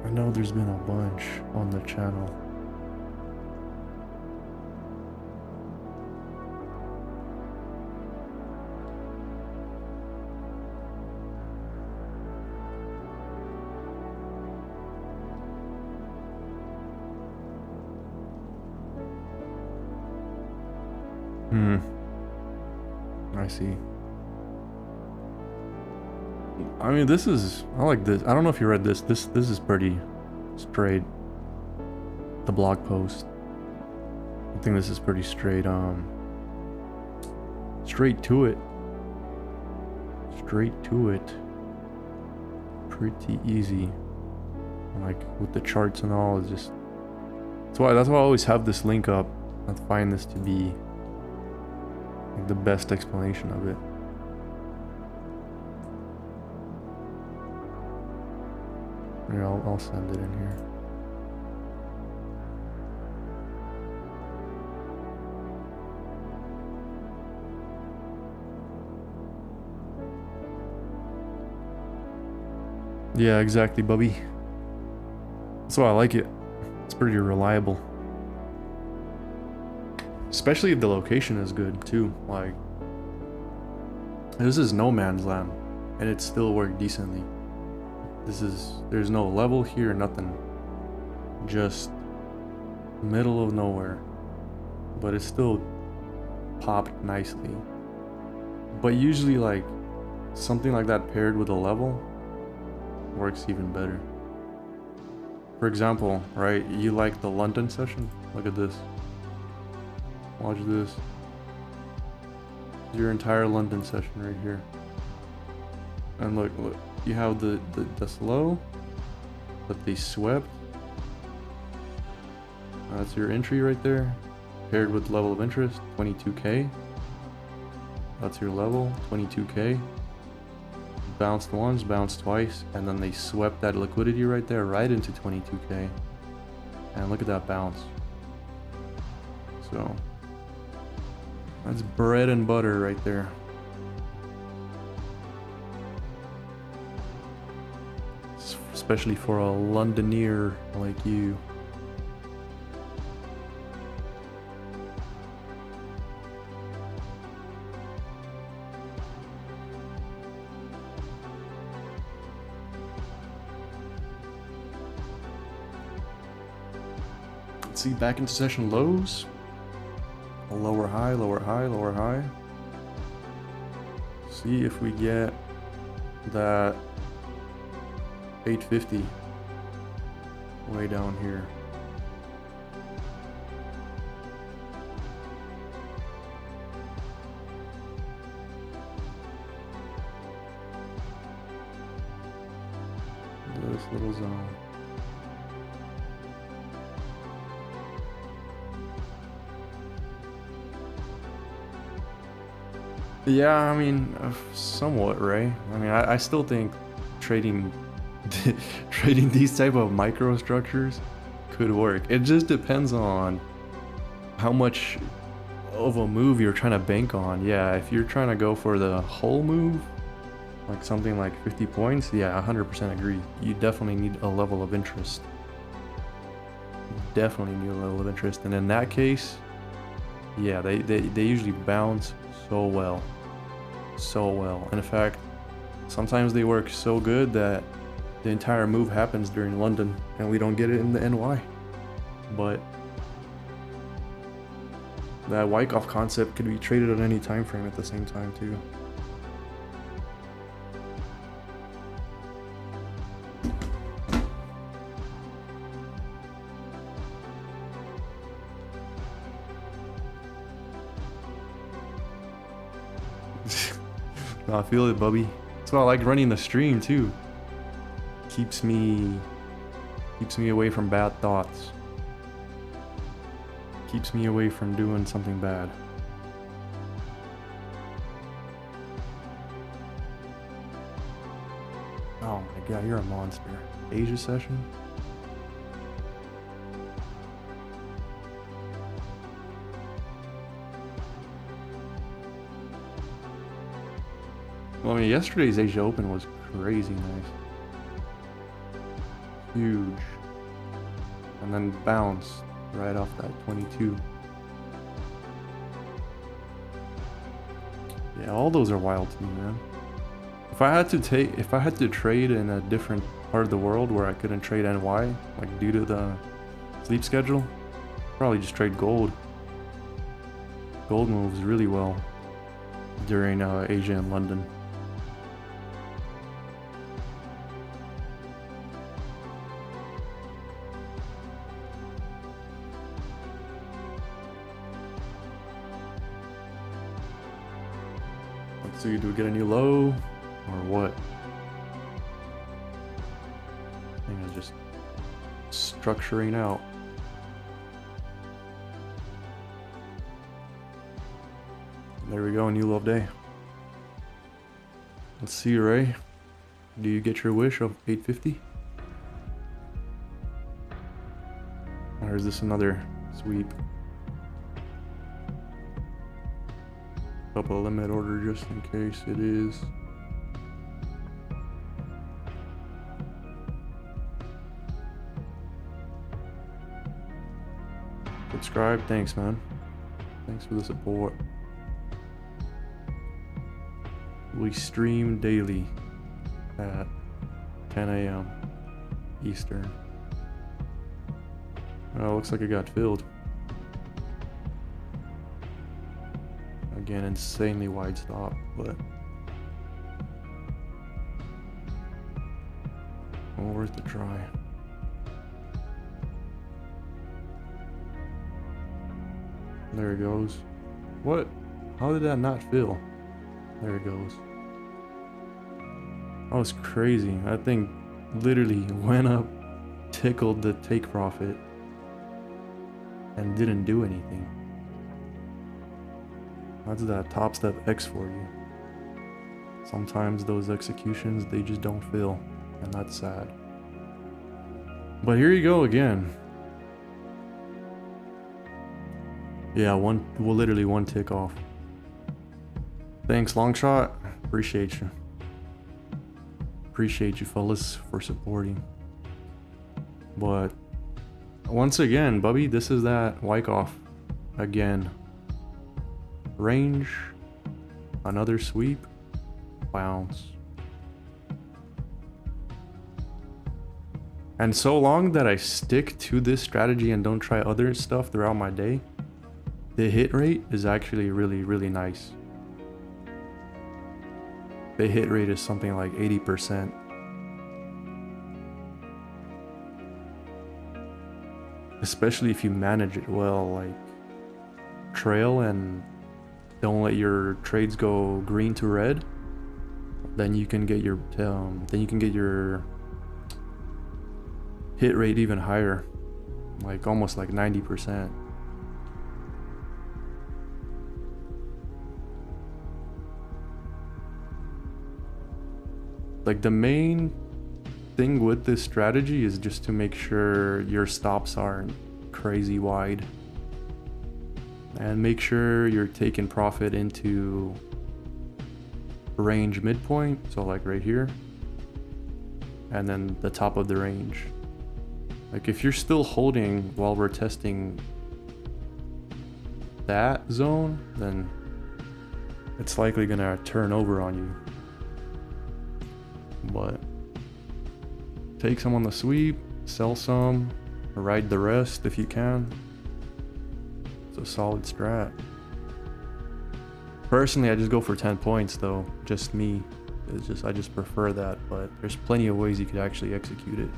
I know there's been a bunch on the channel. I see. I mean, this is, I like this. I don't know if you read this. This is pretty straight. The blog post. I think this is pretty straight. Straight to it. Straight to it. Pretty easy. Like with the charts and all, it's just. That's why I always have this link up. I find this to be like the best explanation of it. Here, I'll send it in here. Yeah, exactly, Bubby. That's why I like it. It's pretty reliable. Especially if the location is good too. Like, this is no man's land, and it still worked decently. There's no level here, nothing. Just middle of nowhere. But it still popped nicely. But usually, like, something like that paired with a level works even better. For example, right, you like the London session? Look at this. Watch this. Your entire London session right here. And look, you have the slow that they swept. That's your entry right there. Paired with level of interest, 22k. That's your level, 22k. Bounced once, bounced twice, and then they swept that liquidity right there, right into 22k. And look at that bounce. So that's bread and butter right there. Especially for a Londoner like you. Let's see, back into session lows. A lower high, lower high, lower high. See if we get that 850 way down here. This little zone. Yeah, I mean, somewhat, right? I mean, I still think trading trading these type of microstructures could work. It just depends on how much of a move you're trying to bank on. Yeah, if you're trying to go for the whole move, like something like 50 points, yeah, 100% agree. You definitely need a level of interest. Definitely need a level of interest. And in that case, yeah, they usually bounce so well. So well. And in fact, sometimes they work so good that the entire move happens during London and we don't get it in the NY. But that Wyckoff concept could be traded on any time frame at the same time too. No, I feel it, Bubby. That's why I like running the stream too. Keeps me away from bad thoughts. Keeps me away from doing something bad. Oh my god, you're a monster. Asia session? Well, I mean, yesterday's Asia Open was crazy nice. Huge. And then bounced right off that 22. Yeah, all those are wild to me, man. If I had to trade in a different part of the world where I couldn't trade NY, like due to the sleep schedule, probably just trade gold. Gold moves really well during Asia and London. Let's see, do we get a new low or what? I think it's just structuring out. There we go, a new low of day. Let's see, Ray. Do you get your wish of 850? Or is this another sweep? Up a limit order just in case it is. Subscribe, thanks man. Thanks for the support. We stream daily at 10 a.m. Eastern. Oh, looks like it got filled. Again, insanely wide stop, but well worth the try. There it goes. What? How did that not fill? There it goes. That was crazy. That thing literally went up, tickled the take profit, and didn't do anything. That's that Topstep X for you. Sometimes those executions, they just don't fill, and that's sad. But here you go again. Yeah, literally one tick off. Thanks, long shot. Appreciate you. Appreciate you, fellas, for supporting. But once again, Bubby, this is that Wyckoff again. Range, another sweep, bounce. And so long that I stick to this strategy and don't try other stuff throughout my day, the hit rate is actually really, really nice. The hit rate is something like 80%. Especially if you manage it well, like trail and don't let your trades go green to red, then you can get your hit rate even higher, like almost like 90%. Like the main thing with this strategy is just to make sure your stops aren't crazy wide, and make sure you're taking profit into range midpoint, so like right here, and then the top of the range. Like if you're still holding while we're testing that zone, then it's likely gonna turn over on you. But take some on the sweep, sell some, ride the rest if you can. It's a solid strat. Personally, I just go for 10 points though, just me. I just prefer that, but there's plenty of ways you could actually execute it.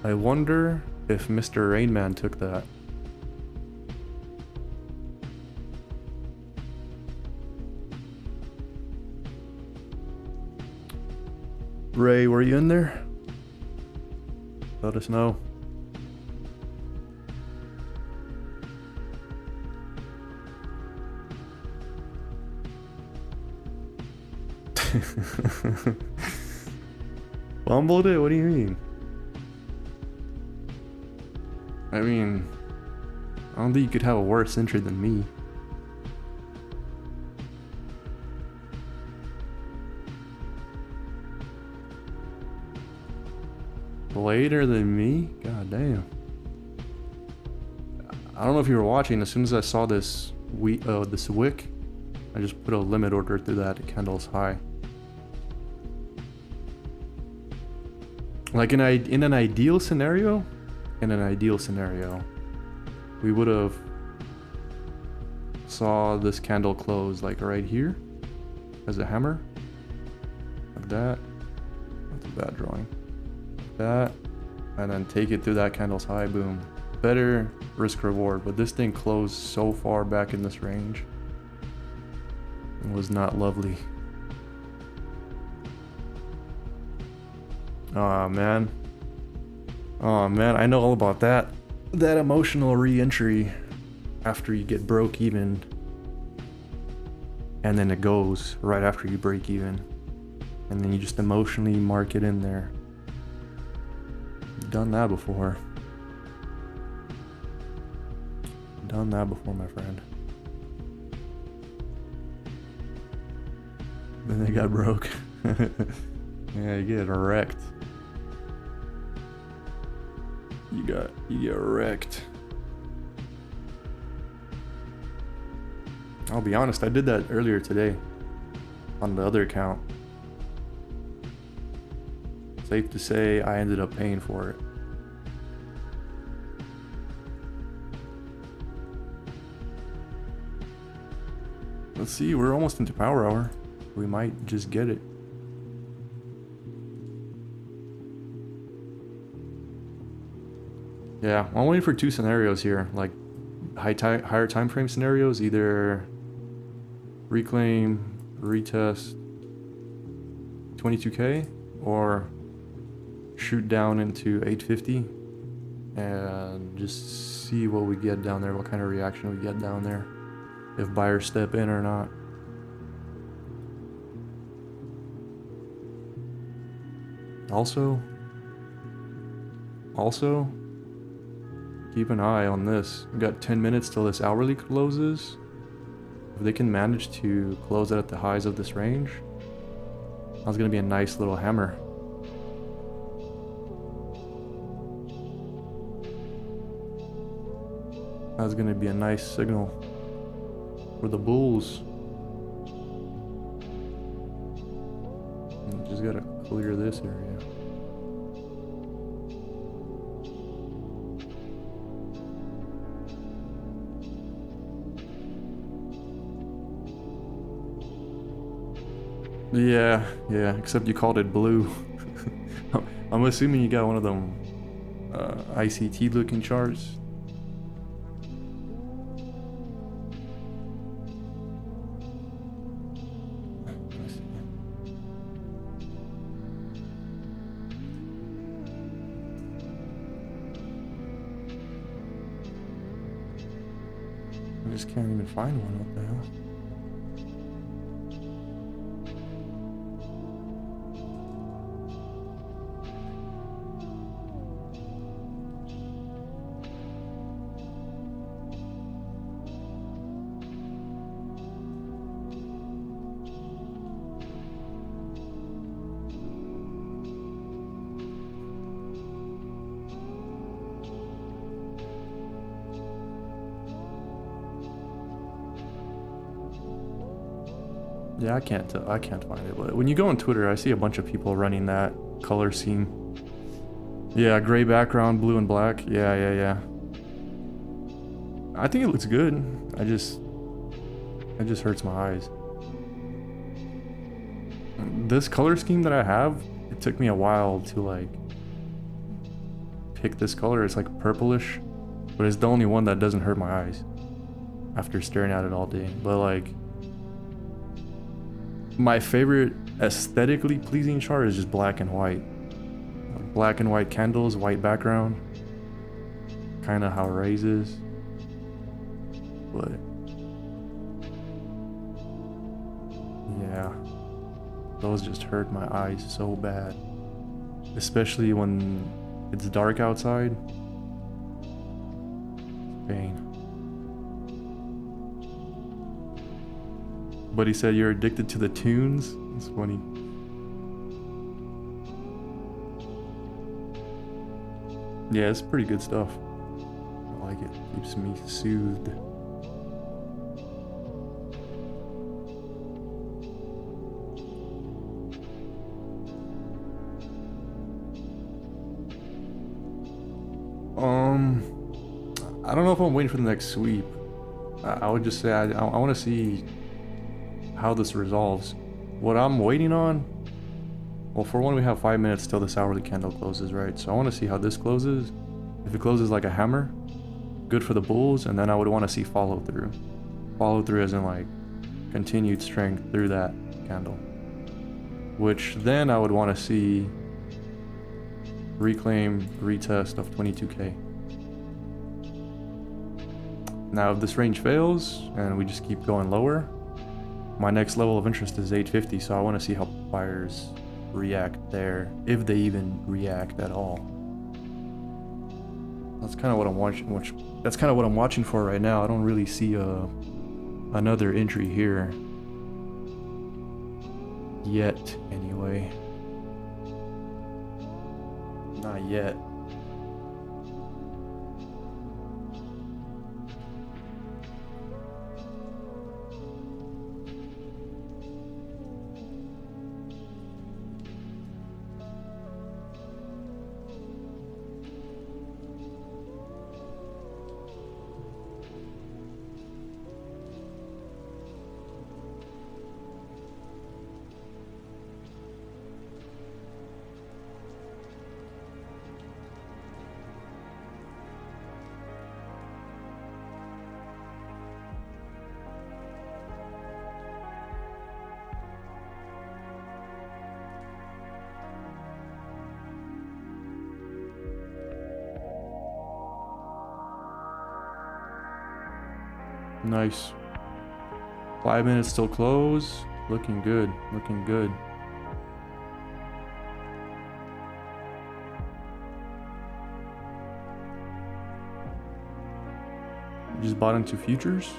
I wonder if Mr. Rainman took that. Ray, were you in there? Let us know. Fumbled it? What do you mean? I mean, I don't think you could have a worse entry than me. Later than me? God damn. I don't know if you were watching. As soon as I saw this this wick, I just put a limit order through that candle's high. Like in an ideal scenario, we would have saw this candle close like right here as a hammer, like that. That's a bad drawing. Like that, and then take it through that candle's high. Boom. Better risk reward, but this thing closed so far back in this range. It was not lovely. Oh man, I know all about that emotional re-entry after you get broke even, and then it goes right after you break even, and then you just emotionally mark it in there. Done that before, my friend. Then they got broke. Yeah, you get wrecked. You get wrecked. I'll be honest, I did that earlier today on the other account. Safe to say I ended up paying for it. Let's see, we're almost into power hour. We might just get it. Yeah, I'm waiting for two scenarios here. Like, higher time frame scenarios, either reclaim, retest 22k, or shoot down into 850 and just see what we get down there, what kind of reaction we get down there, if buyers step in or not. Also, keep an eye on this. We got 10 minutes till this hourly closes. If they can manage to close it at the highs of this range, that's gonna be a nice little hammer. That's gonna be a nice signal for the bulls. Just gotta clear this area. Yeah, except you called it blue. I'm assuming you got one of them ICT looking charts. I just can't even find one. What the hell? Yeah, I can't find it. But when you go on Twitter, I see a bunch of people running that color scheme. Yeah, gray background, blue and black. Yeah. I think it looks good. It just hurts my eyes. This color scheme that I have, it took me a while to like pick this color. It's like purplish, but it's the only one that doesn't hurt my eyes after staring at it all day. But like, my favorite aesthetically pleasing chart is just black and white. Like black and white candles, white background. Kind of how Rays is. But yeah, those just hurt my eyes so bad. Especially when it's dark outside. Pain. But he said you're addicted to the tunes. It's funny. Yeah, it's pretty good stuff. I like it. Keeps me soothed. I don't know if I'm waiting for the next sweep. I would just say I want to see how this resolves. What I'm waiting on, well, for one, we have 5 minutes till this hourly candle closes, right? So I want to see how this closes. If it closes like a hammer, good for the bulls, and then I would want to see follow through. Follow through as in like continued strength through that candle. Which then I would want to see reclaim, retest of 22k. Now if this range fails and we just keep going lower, my next level of interest is 850, so I want to see how buyers react there, if they even react at all. That's kind of what I'm watching. That's kind of what I'm watching for right now. I don't really see another entry here yet, anyway. Not yet. Nice. 5 minutes till close. Looking good. Looking good. You just bought into futures?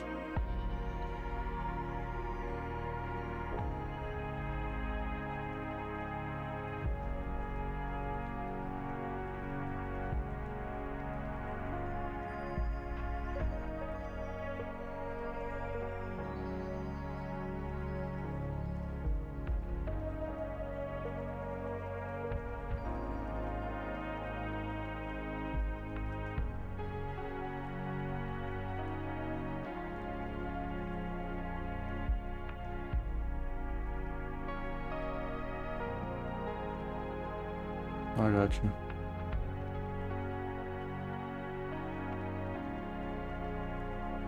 I got you.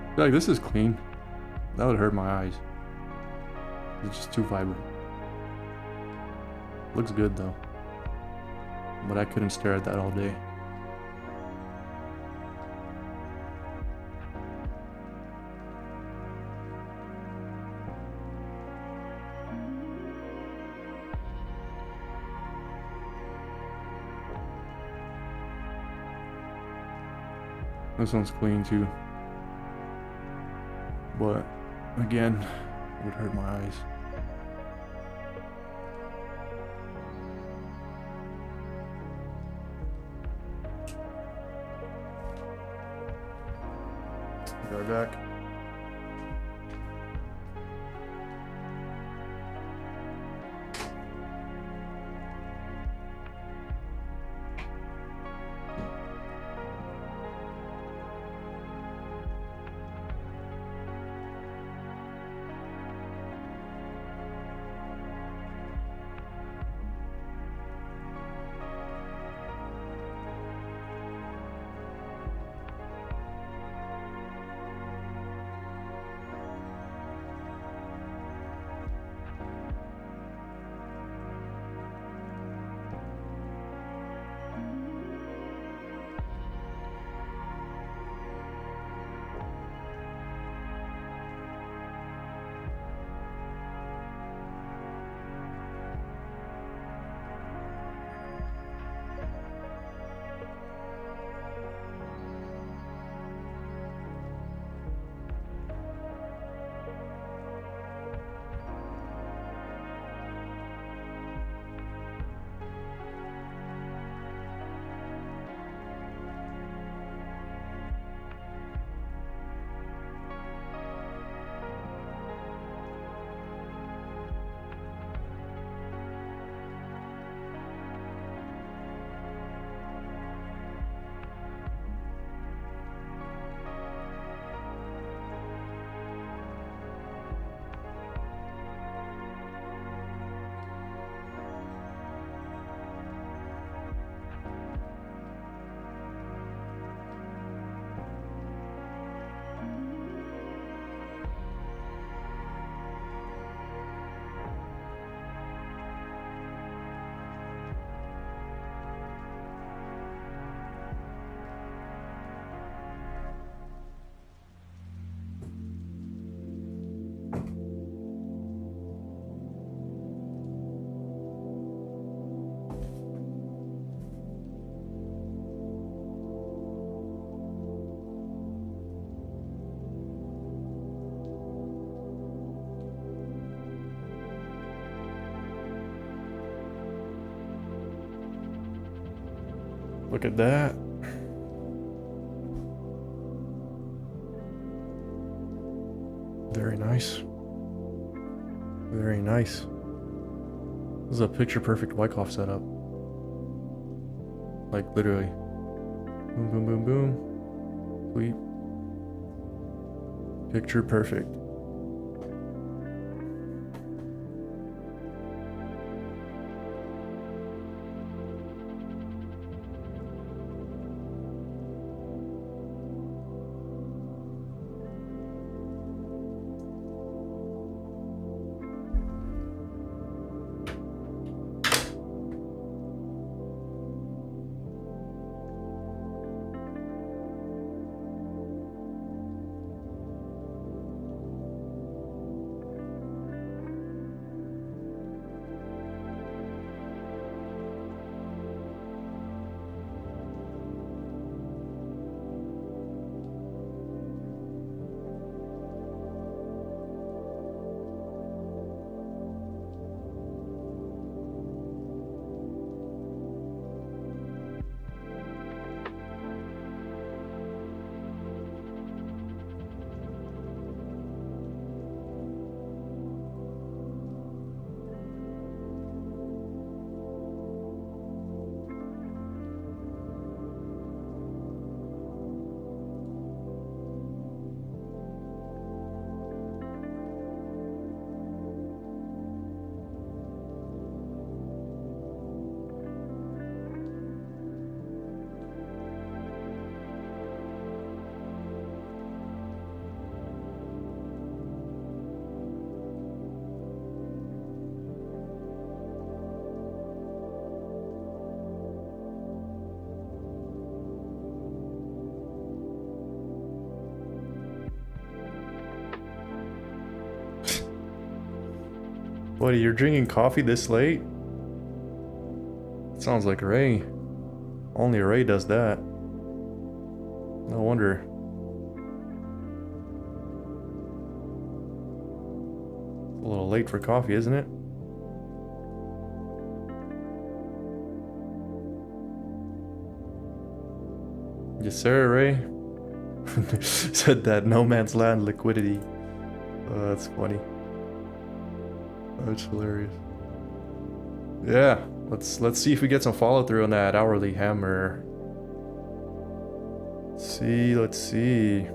I feel like this is clean. That would hurt my eyes. It's just too vibrant. Looks good though. But I couldn't stare at that all day. This one's clean too. But again, it would hurt my eyes. Be right back. Look at that. Very nice. Very nice. This is a picture perfect Wyckoff setup. Like literally. Boom, boom, boom, boom. Sweet. Picture perfect. Buddy, you're drinking coffee this late? Sounds like Ray. Only Ray does that. No wonder. It's a little late for coffee, isn't it? Yes, sir, Ray. Said that no man's land liquidity. Oh, that's funny. That's hilarious. Yeah, let's see if we get some follow through on that hourly hammer. Let's see.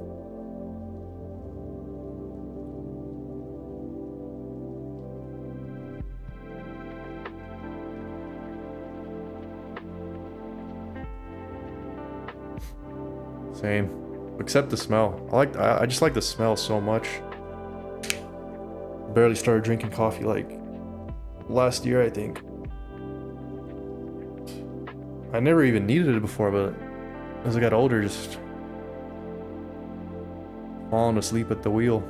Same, except the smell. I just like the smell so much. Barely started drinking coffee like last year, I think. I never even needed it before, but as I got older, just falling asleep at the wheel.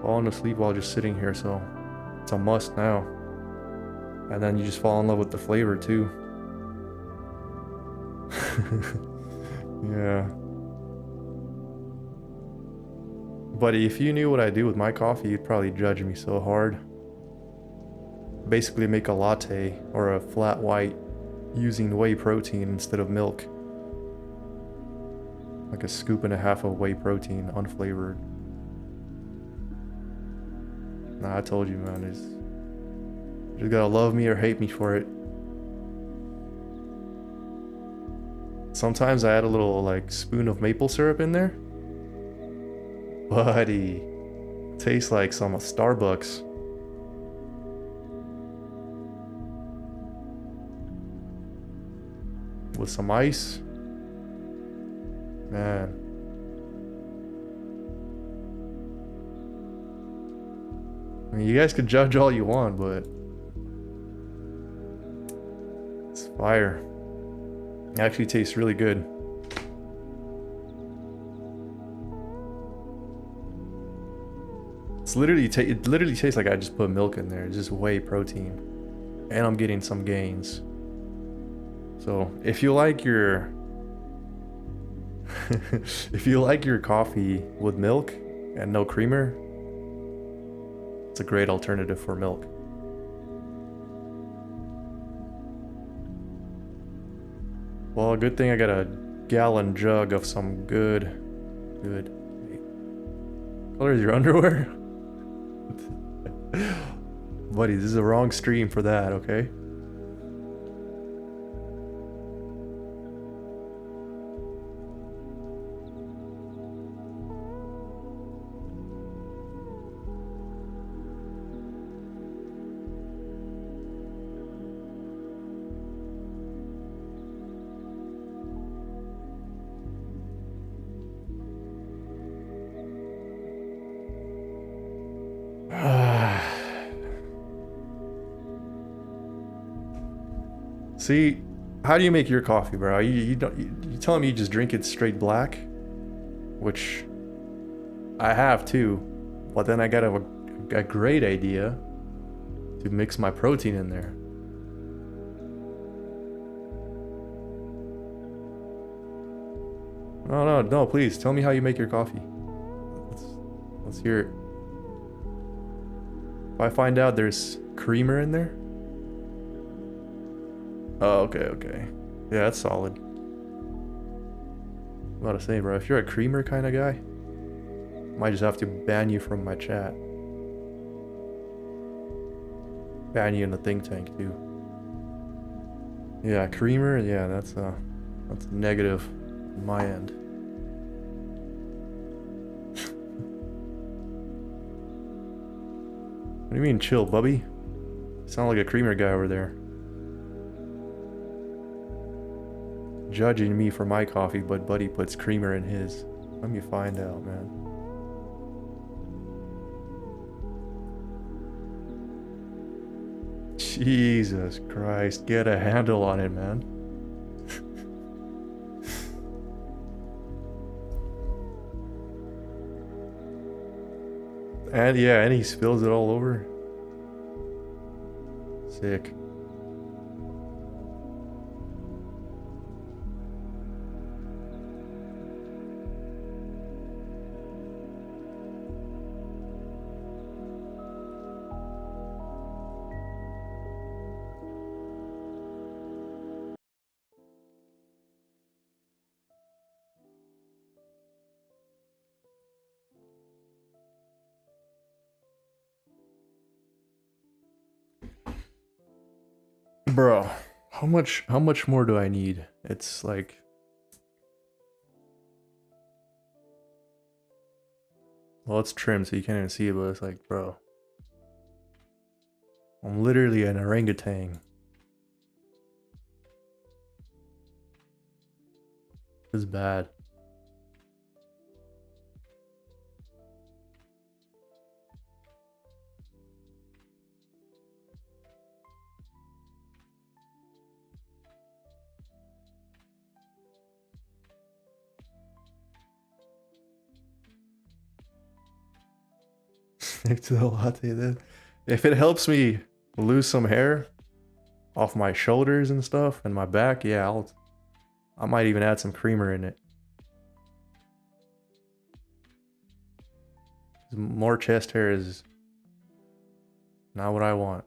Falling asleep while just sitting here, so it's a must now. And then you just fall in love with the flavor too. Yeah. Buddy, if you knew what I do with my coffee, you'd probably judge me so hard. Basically make a latte or a flat white using whey protein instead of milk. Like a scoop and a half of whey protein, unflavored. Nah, I told you, man. You just gotta love me or hate me for it. Sometimes I add a little like spoon of maple syrup in there. Buddy, tastes like some Starbucks. With some ice. Man. I mean, you guys could judge all you want, but it's fire. It actually tastes really good. It literally tastes like I just put milk in there. It's just whey protein. And I'm getting some gains. So if you like your if you like your coffee with milk and no creamer, it's a great alternative for milk. Well, good thing I got a gallon jug of some good. Wait, color is your underwear? Buddy, this is the wrong stream for that, okay? See, how do you make your coffee, bro? You telling me you just drink it straight black? Which I have too, but then I got a great idea to mix my protein in there. No, please tell me how you make your coffee. Let's hear it. If I find out there's creamer in there. Oh, okay. Yeah, that's solid. I'm about to say, bro, if you're a creamer kind of guy, might just have to ban you from my chat. Ban you in the think tank too. Yeah, creamer, yeah, that's negative on my end. What do you mean chill, bubby? You sound like a creamer guy over there. Judging me for my coffee, but Buddy puts creamer in his. Let me find out, man. Jesus Christ, get a handle on it, man. And yeah, and he spills it all over. Sick. Bro, how much more do I need? It's like, well, it's trimmed so you can't even see it, but it's like, bro, I'm literally an orangutan. It's bad. Stick to the latte then. If it helps me lose some hair off my shoulders and stuff and my back, yeah, I might even add some creamer in it. More chest hair is not what I want.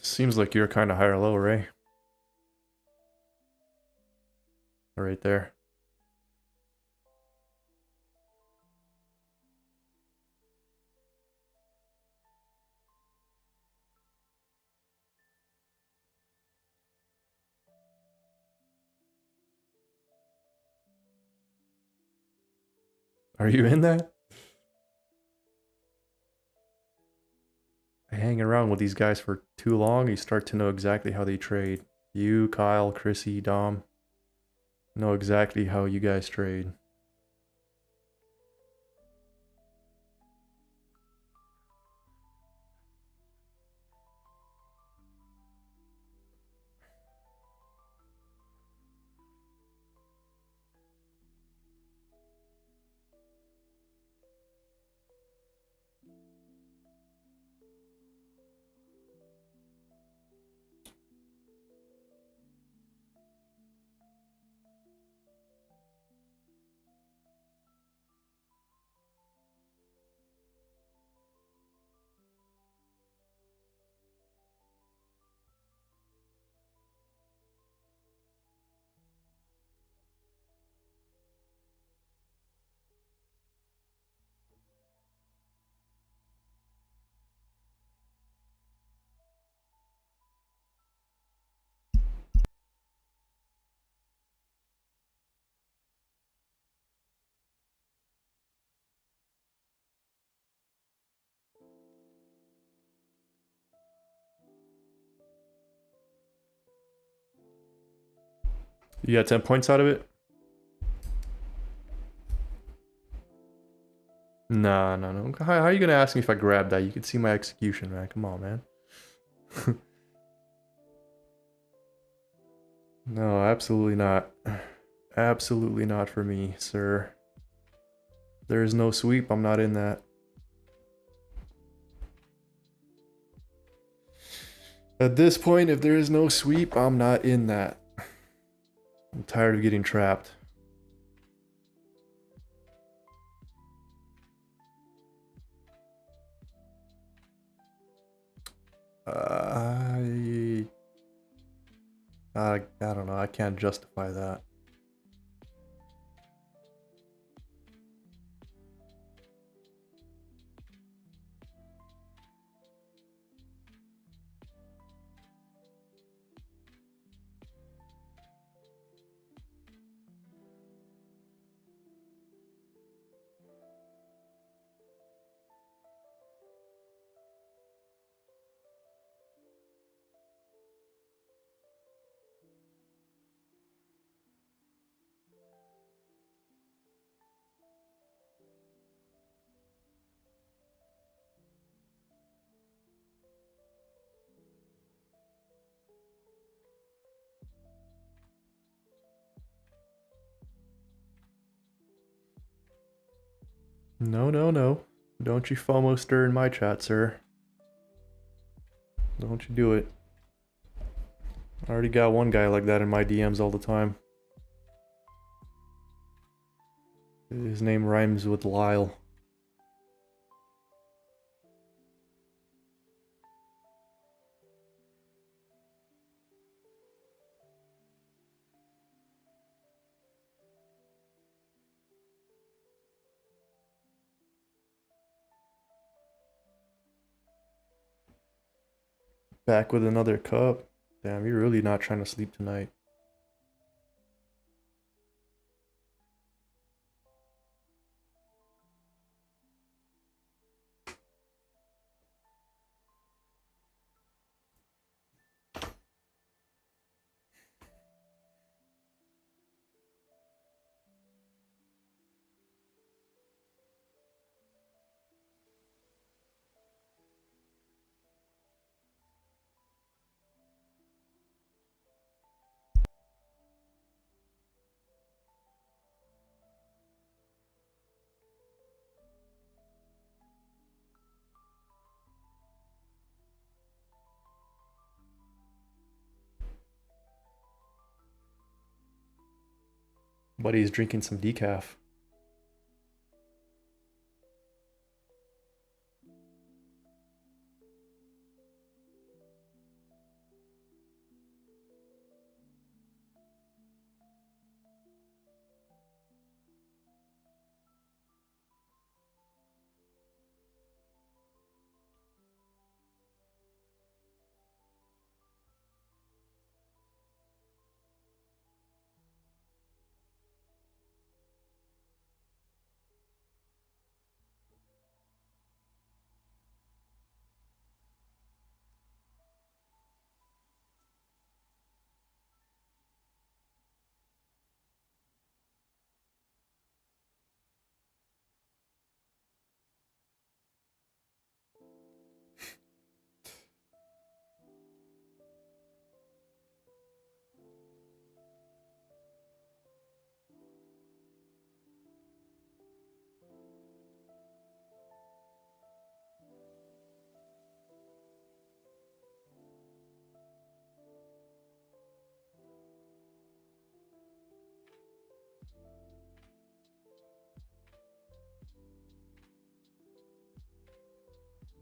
Seems like you're kind of high or low, Ray. Right there. Are you in that? I hang around with these guys for too long, you start to know exactly how they trade. You, Kyle, Chrissy, Dom, know exactly how you guys trade. You got 10 points out of it? No, no, no. How are you gonna ask me if I grabbed that? You can see my execution, man. Come on, man. No, absolutely not. Absolutely not for me, sir. There is no sweep. I'm not in that. At this point, if there is no sweep, I'm not in that. I'm tired of getting trapped. I don't know. I can't justify that. No, no, no. Don't you FOMO stir in my chat, sir. Don't you do it. I already got one guy like that in my DMs all the time. His name rhymes with Lyle. Back with another cup. Damn, you're really not trying to sleep tonight. Buddy's drinking some decaf.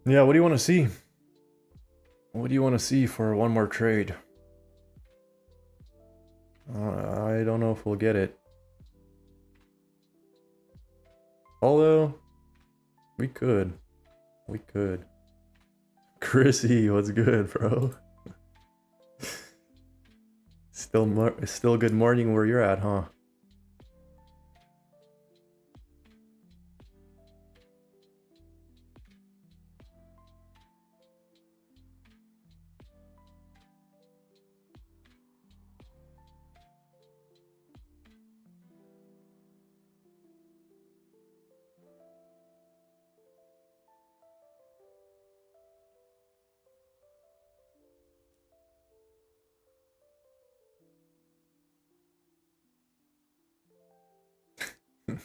Yeah, what do you want to see? What do you want to see for one more trade? I don't know if we'll get it. Although, we could. We could. Chrissy, what's good, bro? Still good morning where you're at, huh?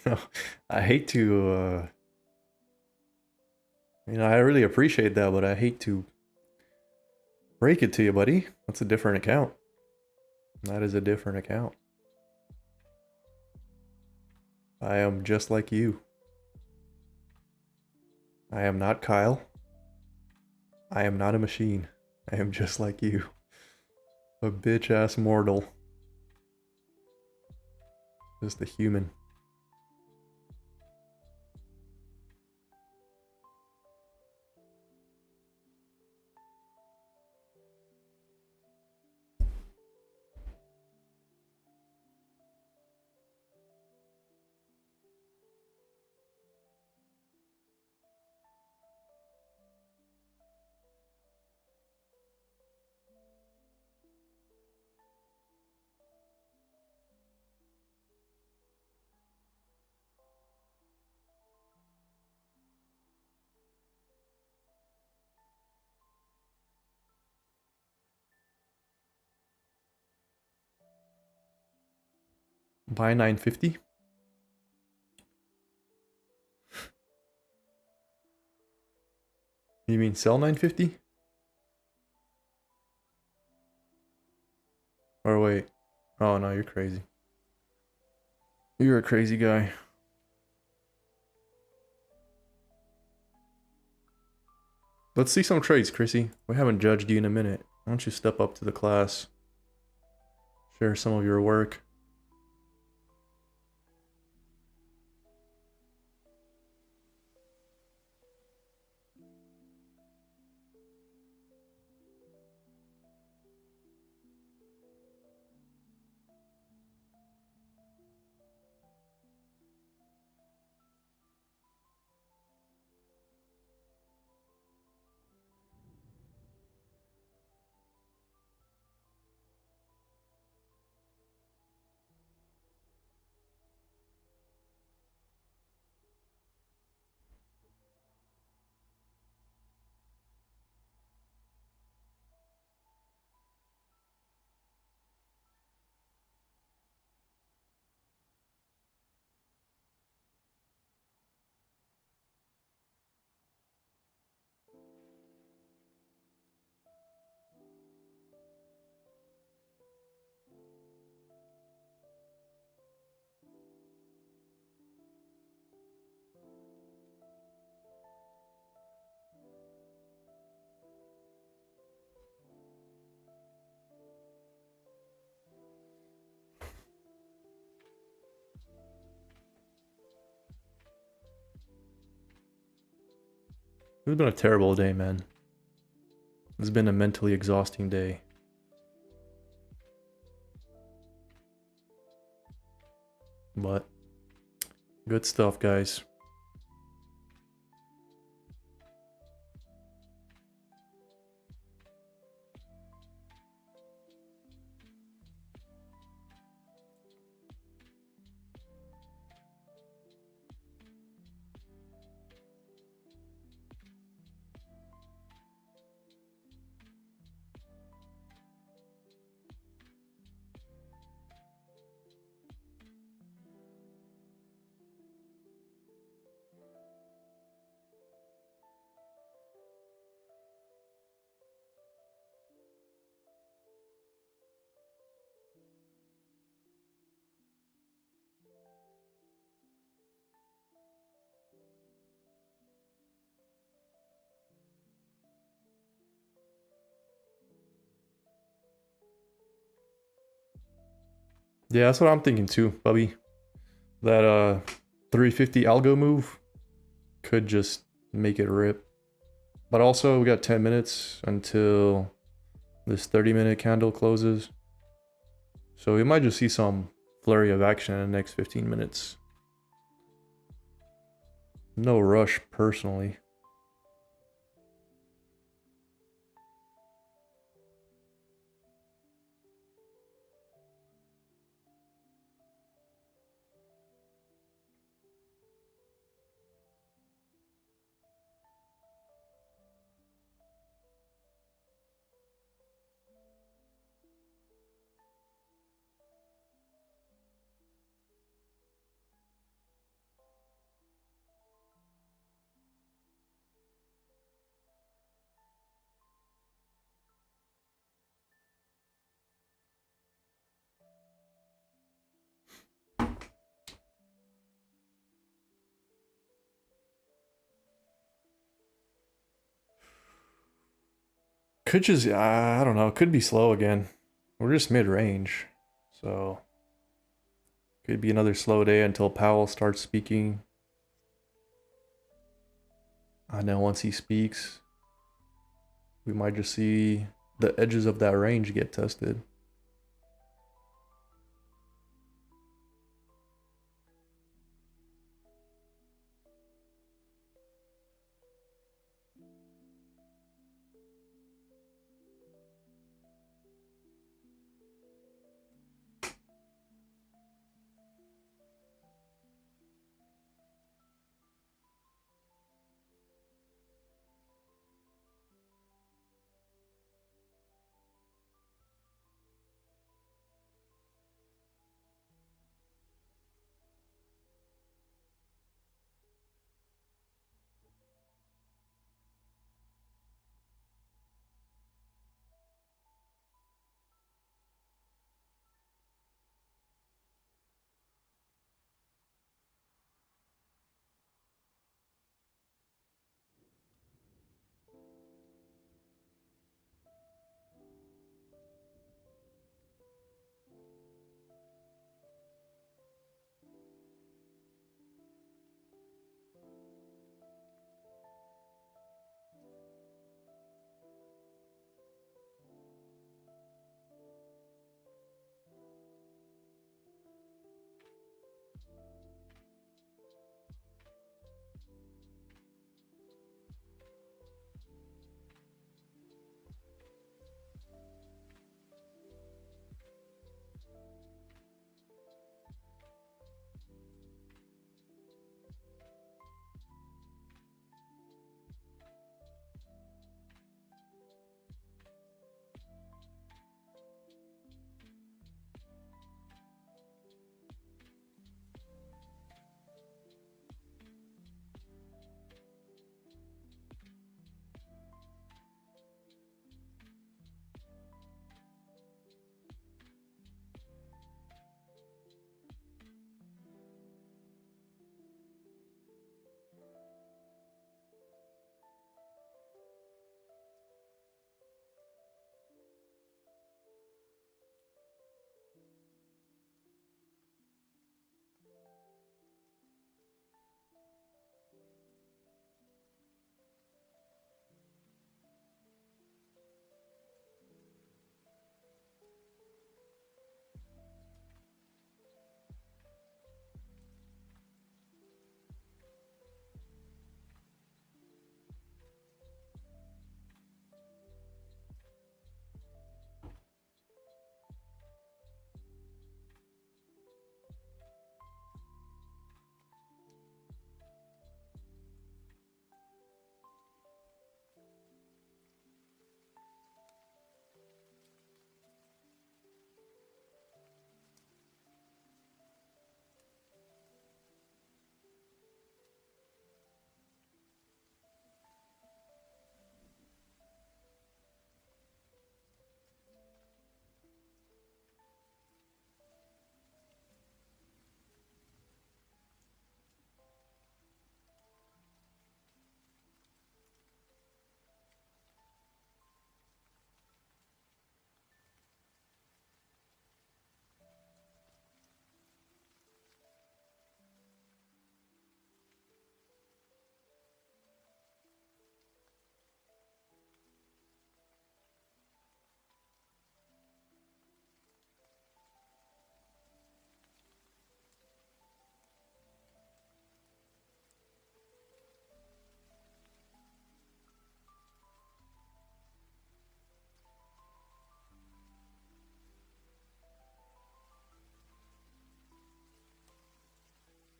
No, I hate to, I really appreciate that, but I hate to break it to you, buddy. That's a different account. That is a different account. I am just like you. I am not Kyle. I am not a machine. I am just like you. A bitch-ass mortal. Just a human. Buy 950? You mean sell 950? Or wait. Oh no, you're crazy. You're a crazy guy. Let's see some trades, Chrissy. We haven't judged you in a minute. Why don't you step up to the class? Share some of your work. It's been a terrible day, man. It's been a mentally exhausting day. But good stuff, guys. Yeah, that's what I'm thinking too, Bubby. That 350 algo move could just make it rip. But also, we got 10 minutes until this 30-minute candle closes. So we might just see some flurry of action in the next 15 minutes. No rush, personally. Could just, I don't know, could be slow again. We're just mid-range, so could be another slow day until Powell starts speaking. I know once he speaks, we might just see the edges of that range get tested.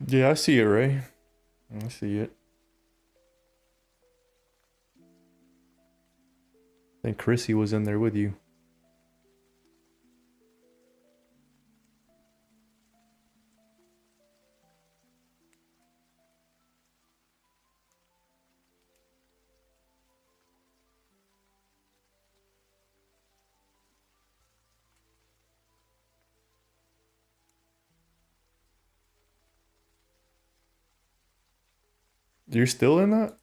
Yeah, I see it, Ray. I see it. I think Chrissy was in there with you. You're still in that?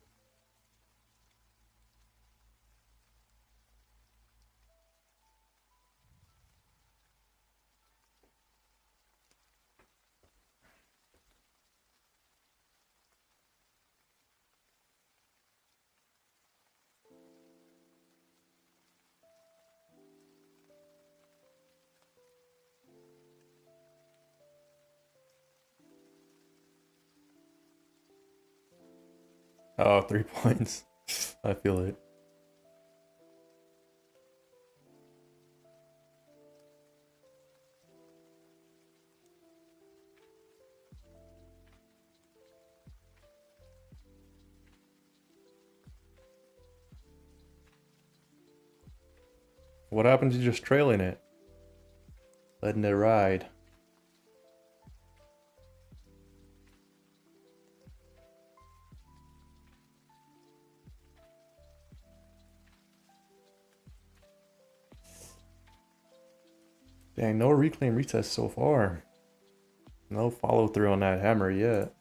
Oh, 3 points. I feel it. What happened to just trailing it? Letting it ride. Dang, no reclaim retest so far. No follow through on that hammer yet.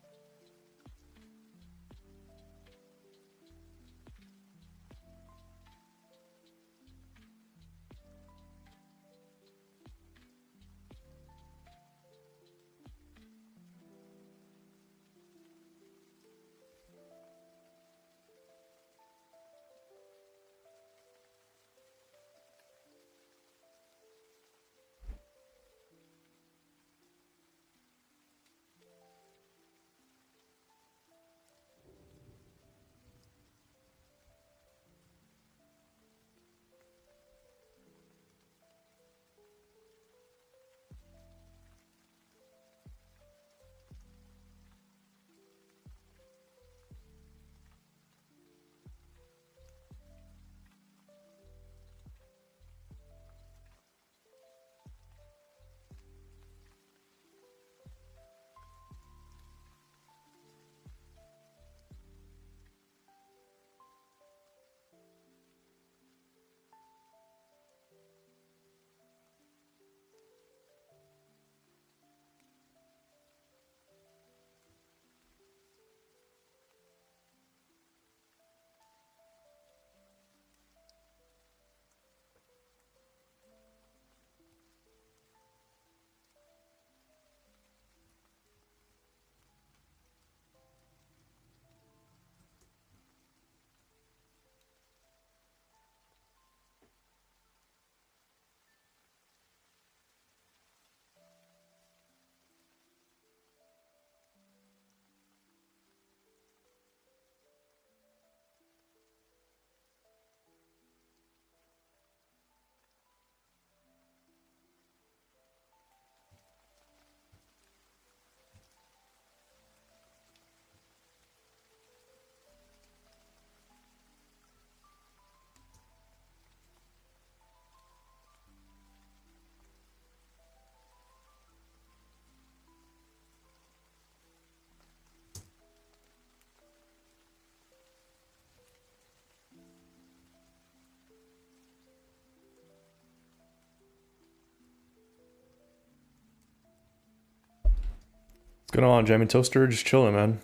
What's going on, Jamie Toaster? Just chilling, man.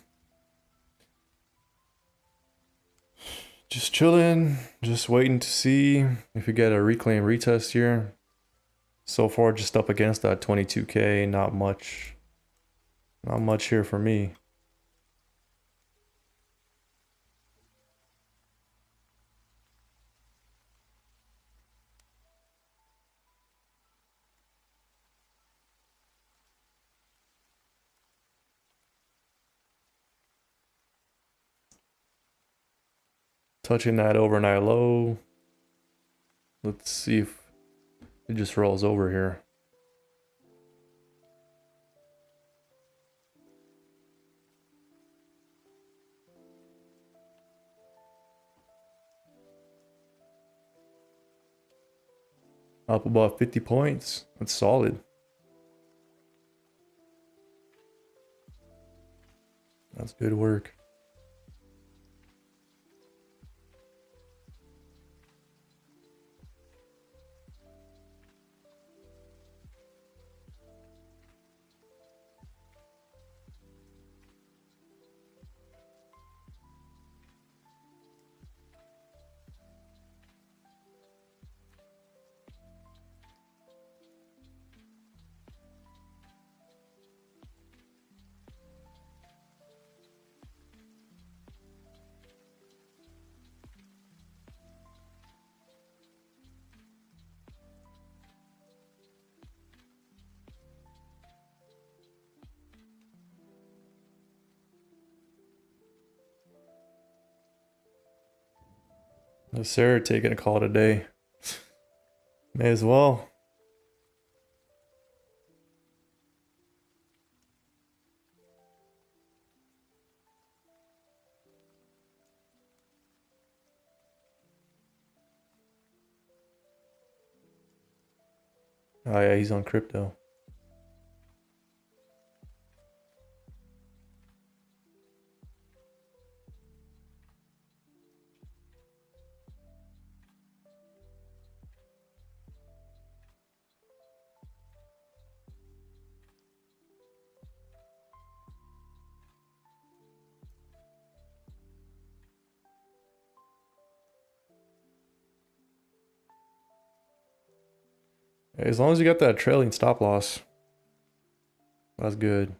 Just chilling. Just waiting to see if we get a reclaim retest here. So far, just up against that 22k. Not much. Not much here for me. Touching that overnight low. Let's see if it just rolls over here. Up above 50 points. That's solid. That's good work. Yes, sir. Taking a call today. May as well. Oh yeah, he's on crypto. As long as you got that trailing stop loss, that's good.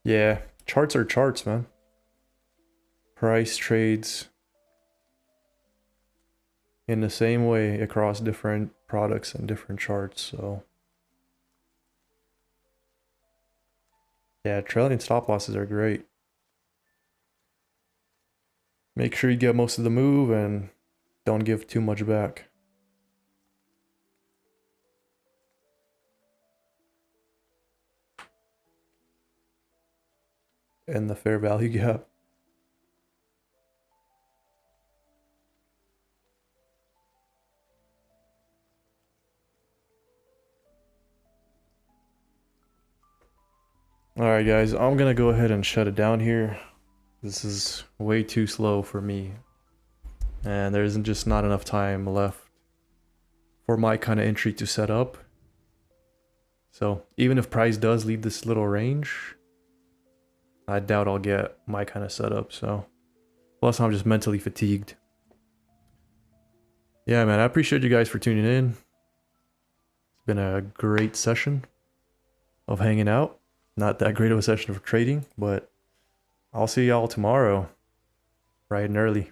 Yeah, charts are charts, man. Price trades in the same way across different products and different charts, so. Yeah, trailing stop losses are great. Make sure you get most of the move and don't give too much back. And the fair value gap. Alright guys, I'm gonna go ahead and shut it down here. This is way too slow for me. And there isn't just not enough time left for my kind of entry to set up. So even if price does leave this little range, I doubt I'll get my kind of setup. So plus I'm just mentally fatigued. Yeah, man, I appreciate you guys for tuning in. It's been a great session of hanging out. Not that great of a session of trading, but I'll see y'all tomorrow, bright and early.